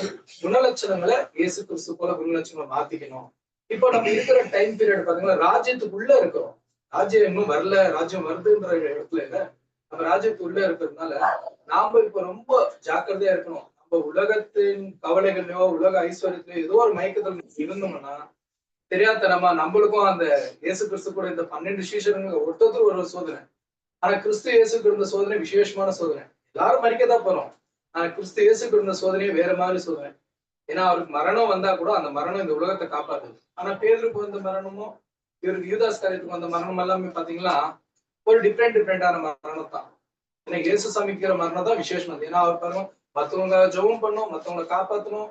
குணலட்சணங்களை இயேசு கிறிஸ்து போல குணலட்சணங்களை மாத்திக்கணும். இப்போ நம்ம இருக்கிற டைம் பீரியட் பாத்தீங்கன்னா ராஜ்யத்துக்குள்ள இருக்கிறோம். ராஜ்யம் இன்னும் வரல, ராஜ்யம் வருதுன்ற இடத்துல இல்ல, நம்ம ராஜ்யத்துக்குள்ள இருக்கிறதுனால நாம இப்ப ரொம்ப ஜாக்கிரதையா இருக்கணும். நம்ம உலகத்தின் கவலைகளையோ உலக ஐஸ்வர்யத்திலயோ ஏதோ ஒரு மயக்கத்தில் இருந்தோம்னா தெரியாதனமா நம்மளுக்கும் அந்த இயேசு கிறிஸ்து கூட இந்த 12 சீஷருங்க ஒருத்தர் ஒரு சோதனை. ஆனா கிறிஸ்து இயேசுக்கு இருந்த சோதனை விசேஷமான சோதனை. எல்லாரும் மறிக்கத்தான் போறோம். ஆனா கிறிஸ்து இயேசுக்கு இருந்த சோதனையே வேற மாதிரி சோதனை. ஏன்னா அவருக்கு மரணம் வந்தா கூட அந்த மரணம் இந்த உலகத்தை காப்பாத்துது. ஆனா பேதுருக்கு வந்த மரணமும் இவருக்கு யூதாஸ் காரியத்துக்கு வந்த மரணம் எல்லாமே பாத்தீங்கன்னா ஒரு டிஃப்ரெண்டான மரணம் தான். ஏன்னா இயேசு சமைக்கிற மரணம் தான் விசேஷமானது. ஏன்னா அவர் பாருங்க, மத்தவங்க ஜெபம் பண்ணணும், மத்தவங்களை காப்பாற்றணும்,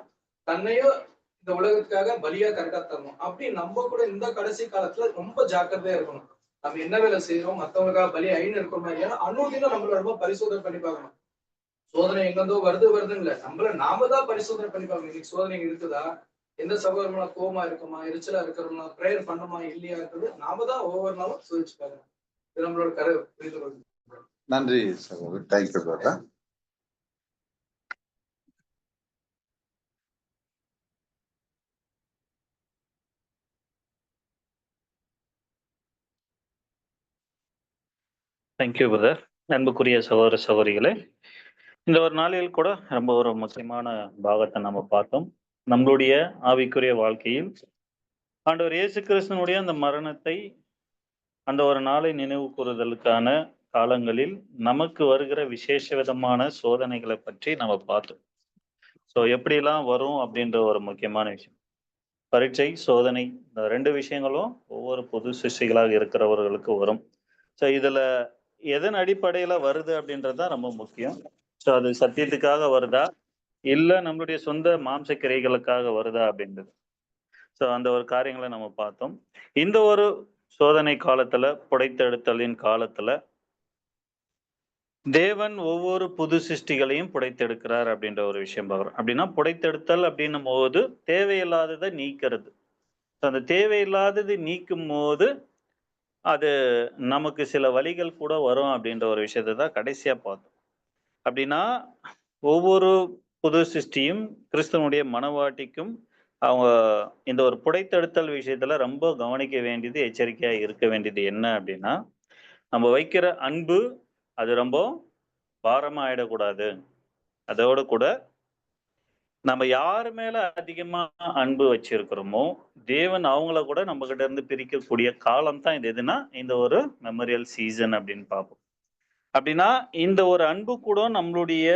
தன்னையும் இந்த உலகத்துக்காக பலியா கரெக்டா தரணும். அப்படி நம்ம கூட இந்த கடைசி காலத்துல ரொம்ப ஜாக்கிரதையா இருக்கணும். நம்ம என்ன வேலை செய்யறோம், மத்தவங்களுக்காக பலி ஐன்னு இருக்கோமா, ஏன்னா அன்னூதினம் நம்மள ரொம்ப பரிசோதனை பண்ணி பார்க்கணும். சோதனை எங்கேருந்தோ வருதுன்னு இல்ல, நம்மள நாம தான் பரிசோதனை பண்ணி பார்க்கணும். இன்னைக்கு சோதனை இருக்குதா, எந்த சகோதரமா கோவமா இருக்குமா, எரிச்சலா இருக்கிறோமா, பிரேயர் பண்ணுமா இல்லையா இருக்கிறது நாம தான் ஒவ்வொரு நாளும் சோதிச்சு பார்க்கணும். இது நம்மளோட புரிதல். நன்றி சகோதரர். Thank you brother. Thank you brother. அன்புக்குரிய சகோதர சகோதரிகளே, இந்த ஒரு நாளில் கூட ரொம்ப ஒரு முக்கியமான பாகத்தை நம்ம பார்த்தோம். நம்மளுடைய ஆவிக்குரிய வாழ்க்கையில் ஆண்டவர் இயேசு கிறிஸ்துனுடைய அந்த மரணத்தை, அந்த ஒரு நாளை நினைவு கூறுதலுக்கான காலங்களில் நமக்கு வருகிற விசேஷ விதமான சோதனைகளை பற்றி நம்ம பார்த்தோம். ஸோ எப்படிலாம் வரும் அப்படின்ற ஒரு முக்கியமான விஷயம். பரீட்சை, சோதனை, இந்த 2 விஷயங்களும் ஒவ்வொரு புது சிருஷ்டிகளாக இருக்கிறவர்களுக்கு வரும். ஸோ இதுல எதன் அடிப்படையில வருது அப்படின்றது தான் ரொம்ப முக்கியம். ஸோ அது சத்தியத்துக்காக வருதா, இல்ல நம்மளுடைய சொந்த மாம்ச கிரைகளுக்காக வருதா அப்படின்றது. ஸோ அந்த ஒரு காரியங்களை நம்ம பார்த்தோம். இந்த ஒரு சோதனை காலத்துல, புடைத்தெடுத்தலின் காலத்துல தேவன் ஒவ்வொரு புது சிருஷ்டிகளையும் புடைத்தெடுக்கிறார் அப்படின்ற ஒரு விஷயம் பார்க்குறோம். அப்படின்னா புடைத்தெடுத்தல் அப்படின்னும் போது தேவையில்லாததை நீக்கிறது. அந்த தேவையில்லாதது நீக்கும் போது அது நமக்கு சில வழிகள் கூட வரும் அப்படின்ற ஒரு விஷயத்தை தான் கடைசியா பார்த்தோம். அப்படின்னா ஒவ்வொரு புது சிருஷ்டியும் கிறிஸ்துவனுடைய மனவாட்டிக்கும் அவங்க இந்த ஒரு புடைத்தெடுத்தல் விஷயத்துல ரொம்ப கவனிக்க வேண்டியது, எச்சரிக்கையா இருக்க வேண்டியது என்ன அப்படின்னா, நம்ம வைக்கிற அன்பு அது ரொம்ப பாரமா ஆயிடக்கூடாது. அதோட கூட நம்ம யாரு மேல அதிகமா அன்பு வச்சிருக்கிறோமோ தேவன் அவங்கள கூட நம்ம கிட்ட இருந்து பிரிக்கக்கூடிய காலம் தான் இது. எதுனா இந்த ஒரு மெமோரியல் சீசன் அப்படின்னு பார்ப்போம். அப்படின்னா இந்த ஒரு அன்பு கூட நம்மளுடைய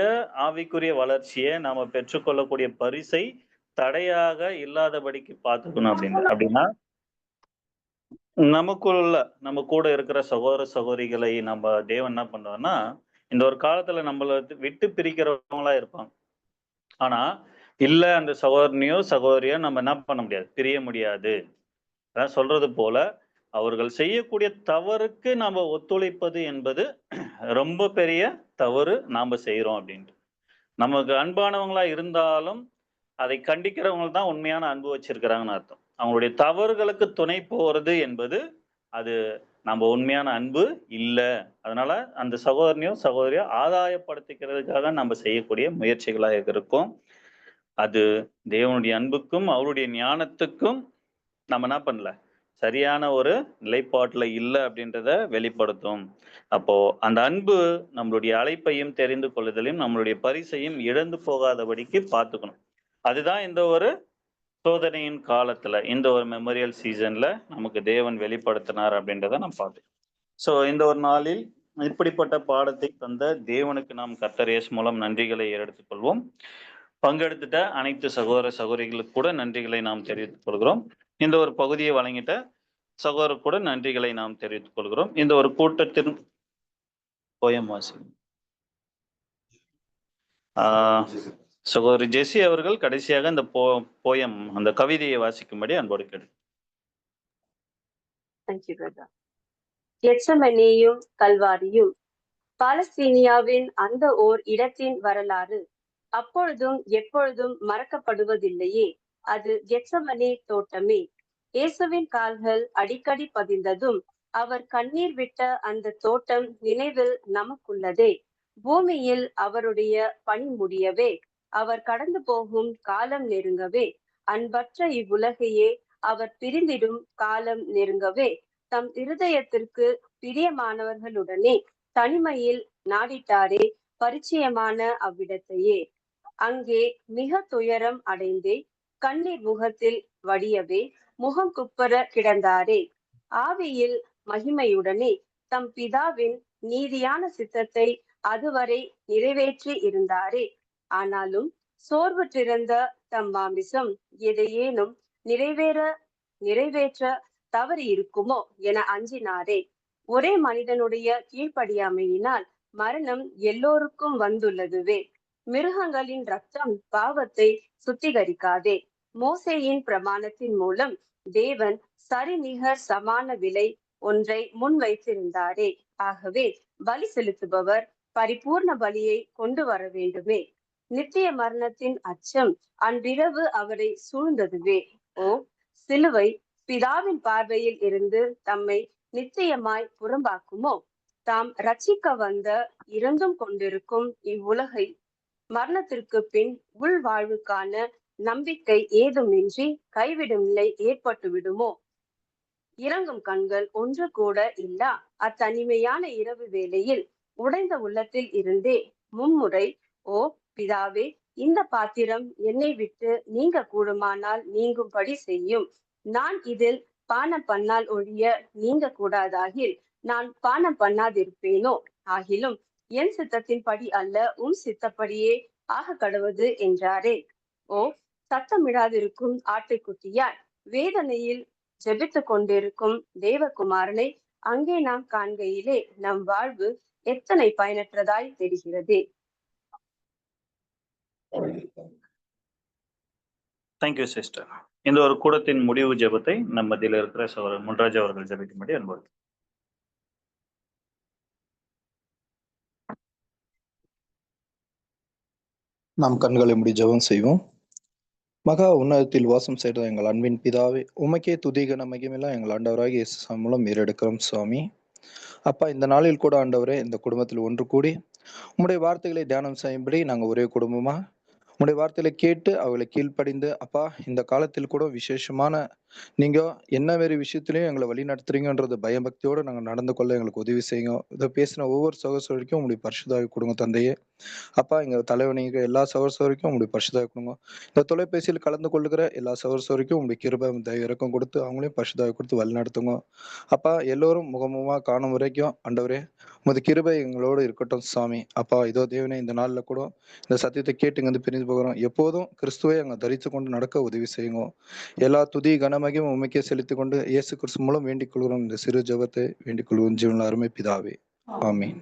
ஆவிக்குரிய வளர்ச்சியை நாம பெற்றுக்கொள்ளக்கூடிய பரிசை தடையாக இல்லாதபடிக்கு பார்த்துக்கணும் அப்படின்னு. அப்படின்னா நமக்குள்ள நம்ம கூட இருக்கிற சகோதர சகோதரிகளை நம்ம தேவன் என்ன பண்றாருன்னா, இந்த ஒரு காலத்துல நம்மள விட்டு பிரிக்கிறவங்களா இருப்பாங்க. ஆனா இல்ல, அந்த சகோதரனையோ சகோதரியோ நம்ம என்ன பண்ண முடியாது, பிரிய முடியாது. அதான் சொல்றது போல அவர்கள் செய்யக்கூடிய தவறுக்கு நாம ஒத்துழைப்பது என்பது ரொம்ப பெரிய தவறு நாம செய்யறோம் அப்படின்ட்டு. நமக்கு அன்பானவங்களா இருந்தாலும் அதை கண்டிக்கிறவங்க தான் உண்மையான அன்பு வச்சிருக்கிறாங்கன்னு அர்த்தம். அவங்களுடைய தவறுகளுக்கு துணை போறது என்பது அது நம்ம உண்மையான அன்பு இல்ல. அதனால அந்த சகோதரனையோ சகோதரியோ ஆதாயப்படுத்திக்கிறதுக்காக நம்ம செய்யக்கூடிய முயற்சிகளாக இருக்கும். அது தேவனுடைய அன்புக்கும் அவருடைய ஞானத்துக்கும் நம்ம என்ன பண்ணல, சரியான ஒரு நிலைப்பாட்டுல இல்லை அப்படின்றத வெளிப்படுத்தும். அப்போ அந்த அன்பு நம்மளுடைய அழைப்பையும் தெரிந்து கொள்ளுதலையும் நம்மளுடைய பரிசையும் இழந்து போகாதபடிக்கு பார்த்துக்கணும். அதுதான் இந்த ஒரு சோதனையின் காலத்துல, இந்த ஒரு மெமோரியல் சீசன்ல நமக்கு தேவன் வெளிப்படுத்தினார் அப்படின்றத நம்ம பார்த்தோம். ஸோ இந்த ஒரு நாளில் இப்படிப்பட்ட பாடத்தை தந்த தேவனுக்கு நாம் கர்த்தர் இயேசு மூலம் நன்றிகளை எடுத்துக் கொள்வோம். பங்கெடுத்துட்ட அனைத்து சகோதர சகோதரிகளுக்கு கூட நன்றிகளை நாம் தெரிவித்துக் கொள்கிறோம். இந்த ஒரு பகுதியை வழங்கிட்ட சகோதரர் கூட நன்றிகளை நாம் தெரிவித்துக் கொள்கிறோம். இந்த ஒரு கூட்டத்தின் போயம் வாசி சகோதரி ஜெசி அவர்கள் கடைசியாக இந்த போயம் அந்த கவிதையை வாசிக்கும்படி அன்போடு கேட்டு. Thank you brother. கெத்செமனேயும் கல்வாரியும். பாலஸ்தீனியாவின் அந்த ஓர் இடத்தின் வரலாறு அப்பொழுதும் எப்பொழுதும் மறக்கப்படுவதில்லையே. அது கெத்செமனே தோட்டமே. இயேசுவின் கால்கள் அடிக்கடி பதிந்ததும் அவர் கண்ணீர் விட்ட அந்த தோட்டம் நினைவில் நமக்குள்ளதே. பூமியில் அவருடைய பணி முடியவே, அவர் கடந்து போகும் காலம் நெருங்கவே, அன்பற்ற இவ்வுலகையே அவர் பிரிந்திடும் காலம் நெருங்கவே, தம் இருதயத்திற்கு பிரியமானவர்களுடனே தனிமையில் நாடிட்டாரே பரிச்சயமான அவ்விடத்தையே. அங்கே மிக துயரம் அடைந்தே கண்ணீர் முகத்தில் வடியவே முகம் குப்பர கிடந்தாரே. ஆவியில் மகிமையுடனே தம் பிதாவின் நீதியான சித்தத்தை அதுவரை நிறைவேற்றி இருந்தாரே. ஆனாலும் சோர்வுற்றிருந்த தம் மாமிசம் எதையேனும் நிறைவேற்ற தவறி இருக்குமோ என அஞ்சினாரே. ஒரே மனிதனுடைய கீழ்ப்படியாமையினால் மரணம் எல்லோருக்கும் வந்துள்ளதுவே. மிருகங்களின் ரத்தம் பாவத்தை சுத்திகரிக்காதே. மோசேயின் பிரமாணத்தின் மூலம் தேவன் சரிநிகர் சமான விலை ஒன்றை முன் வைத்திருந்தாரே. ஆகவே பலி செலுத்துபவர் பரிபூர்ண பலியை கொண்டு வர வேண்டுமே. நித்திய மரணத்தின் அச்சம் அன்றிரவு அவரை சூழ்ந்ததுவே. ஓ சிலுவை பிதாவின் பார்வையில் இருந்து தம்மை நிச்சயமாய் புறம்பாக்குமோ? தாம் ரட்சிக்க வந்த இறந்தும் கொண்டிருக்கும் இவ்வுலகை மரணத்திற்கு பின் உள்வாழ்வுக்கான நம்பிக்கை ஏதுமின்றி கைவிடும் நிலை ஏற்பட்டு விடுமோ? இறங்கும் கண்கள் ஒன்று கூட இல்லா அத்தனிமையான இரவு வேளையில் உடைந்த உள்ளத்தில் இருந்தே மும்முறை, ஓ பிதாவே, இந்த பாத்திரம் என்னை விட்டு நீங்க கூடுமானால் நீங்கும்படி செய்யும். நான் இதில் பானம் பண்ணால் ஒழிய நீங்க கூடாதாகில் நான் பானம் பண்ணாதிருப்பேனோ? ஆகிலும் என் சித்தத்தின் படி அல்ல, சித்தப்படியே ஆக கடவுது என்றாரே. ஓ சத்தமிடாதிருக்கும் ஆட்டுக்குட்டியாய் வேதனையில் ஜெபித்து கொண்டிருக்கும் தேவகுமாரனை அங்கே நாம் காண்கையிலே நம் வாழ்வு எத்தனை பயனற்றதாய் தெரிகிறதே. Thank you sister. இந்த ஒரு கூடத்தின் முடிவு ஜெபத்தை நம்ம மத்தியில் இருக்கிற சகோதரர் முன்ராஜ் அவர்கள் ஜெபிக்கும்படி அன்போடு. நாம் கண்களை மூடி ஜெபம் செய்வோம். மகா உன்னதத்தில் வாசம் செய்த எங்கள் அன்பின் பிதாவே, உமக்கே துதிகன மகிமையெல்லாம் எங்கள் ஆண்டவராகிய இயேசு மூலம் ஏறெடுக்கிறோம் சுவாமி. அப்பா, இந்த நாளில் கூட ஆண்டவரே, இந்த குடும்பத்தில் ஒன்று கூடி உம்முடைய வார்த்தைகளை தியானம் செய்யும்படி நாங்கள் ஒரே குடும்பமா உம்முடைய வார்த்தைகளை கேட்டு அவளை கீழ்ப்படிந்து, அப்பா இந்த காலத்தில் கூட விசேஷமான நீங்க என்ன வேறு விஷயத்திலையும் எங்களை வழி நடத்துறீங்கன்றது பயபக்தியோடு நாங்கள் நடந்து கொள்ள எங்களுக்கு உதவி செய்யுங்க. இதை பேசின ஒவ்வொரு சகோதரிக்கும் உங்களுடைய பரிசுத்தாவி கொடுங்க தந்தையே. அப்பா, எங்க தலைவனிங்க எல்லா சகோதரிக்கும் உங்களுடைய பரிசுத்தாவி கொடுங்க. இந்த தொலைபேசியில் கலந்து கொள்ளுகிற எல்லா சகோதரிக்கும் உங்களுடைய கிருபை தயவு இறக்கம் கொடுத்து அவங்களையும் பரிசுத்தாவி கொடுத்து வழி நடத்துங்க. அப்பா, எல்லோரும் முகமுகமா காணும் வரைக்கும் ஆண்டவரே உமது கிருபை எங்களோடு இருக்கட்டும் சாமி. அப்பா, இதோ தேவனே, இந்த நாள்ல கூட இந்த சத்தியத்தை கேட்டு இங்க பிரிந்து போகிறோம். எப்போதும் கிறிஸ்துவை அங்க தரித்து கொண்டு நடக்க உதவி செய்யுங்க. எல்லா துதி கனமகியும் உமைக்கே செலுத்திக் கொண்டு இயேசு கிறிஸ்து மூலம் வேண்டிக் கொள்கிறோம். இந்த சிறு ஜெபத்தை வேண்டிக் கொள்வோம் ஜீவன் அருமை பிதாவே, ஆமீன்.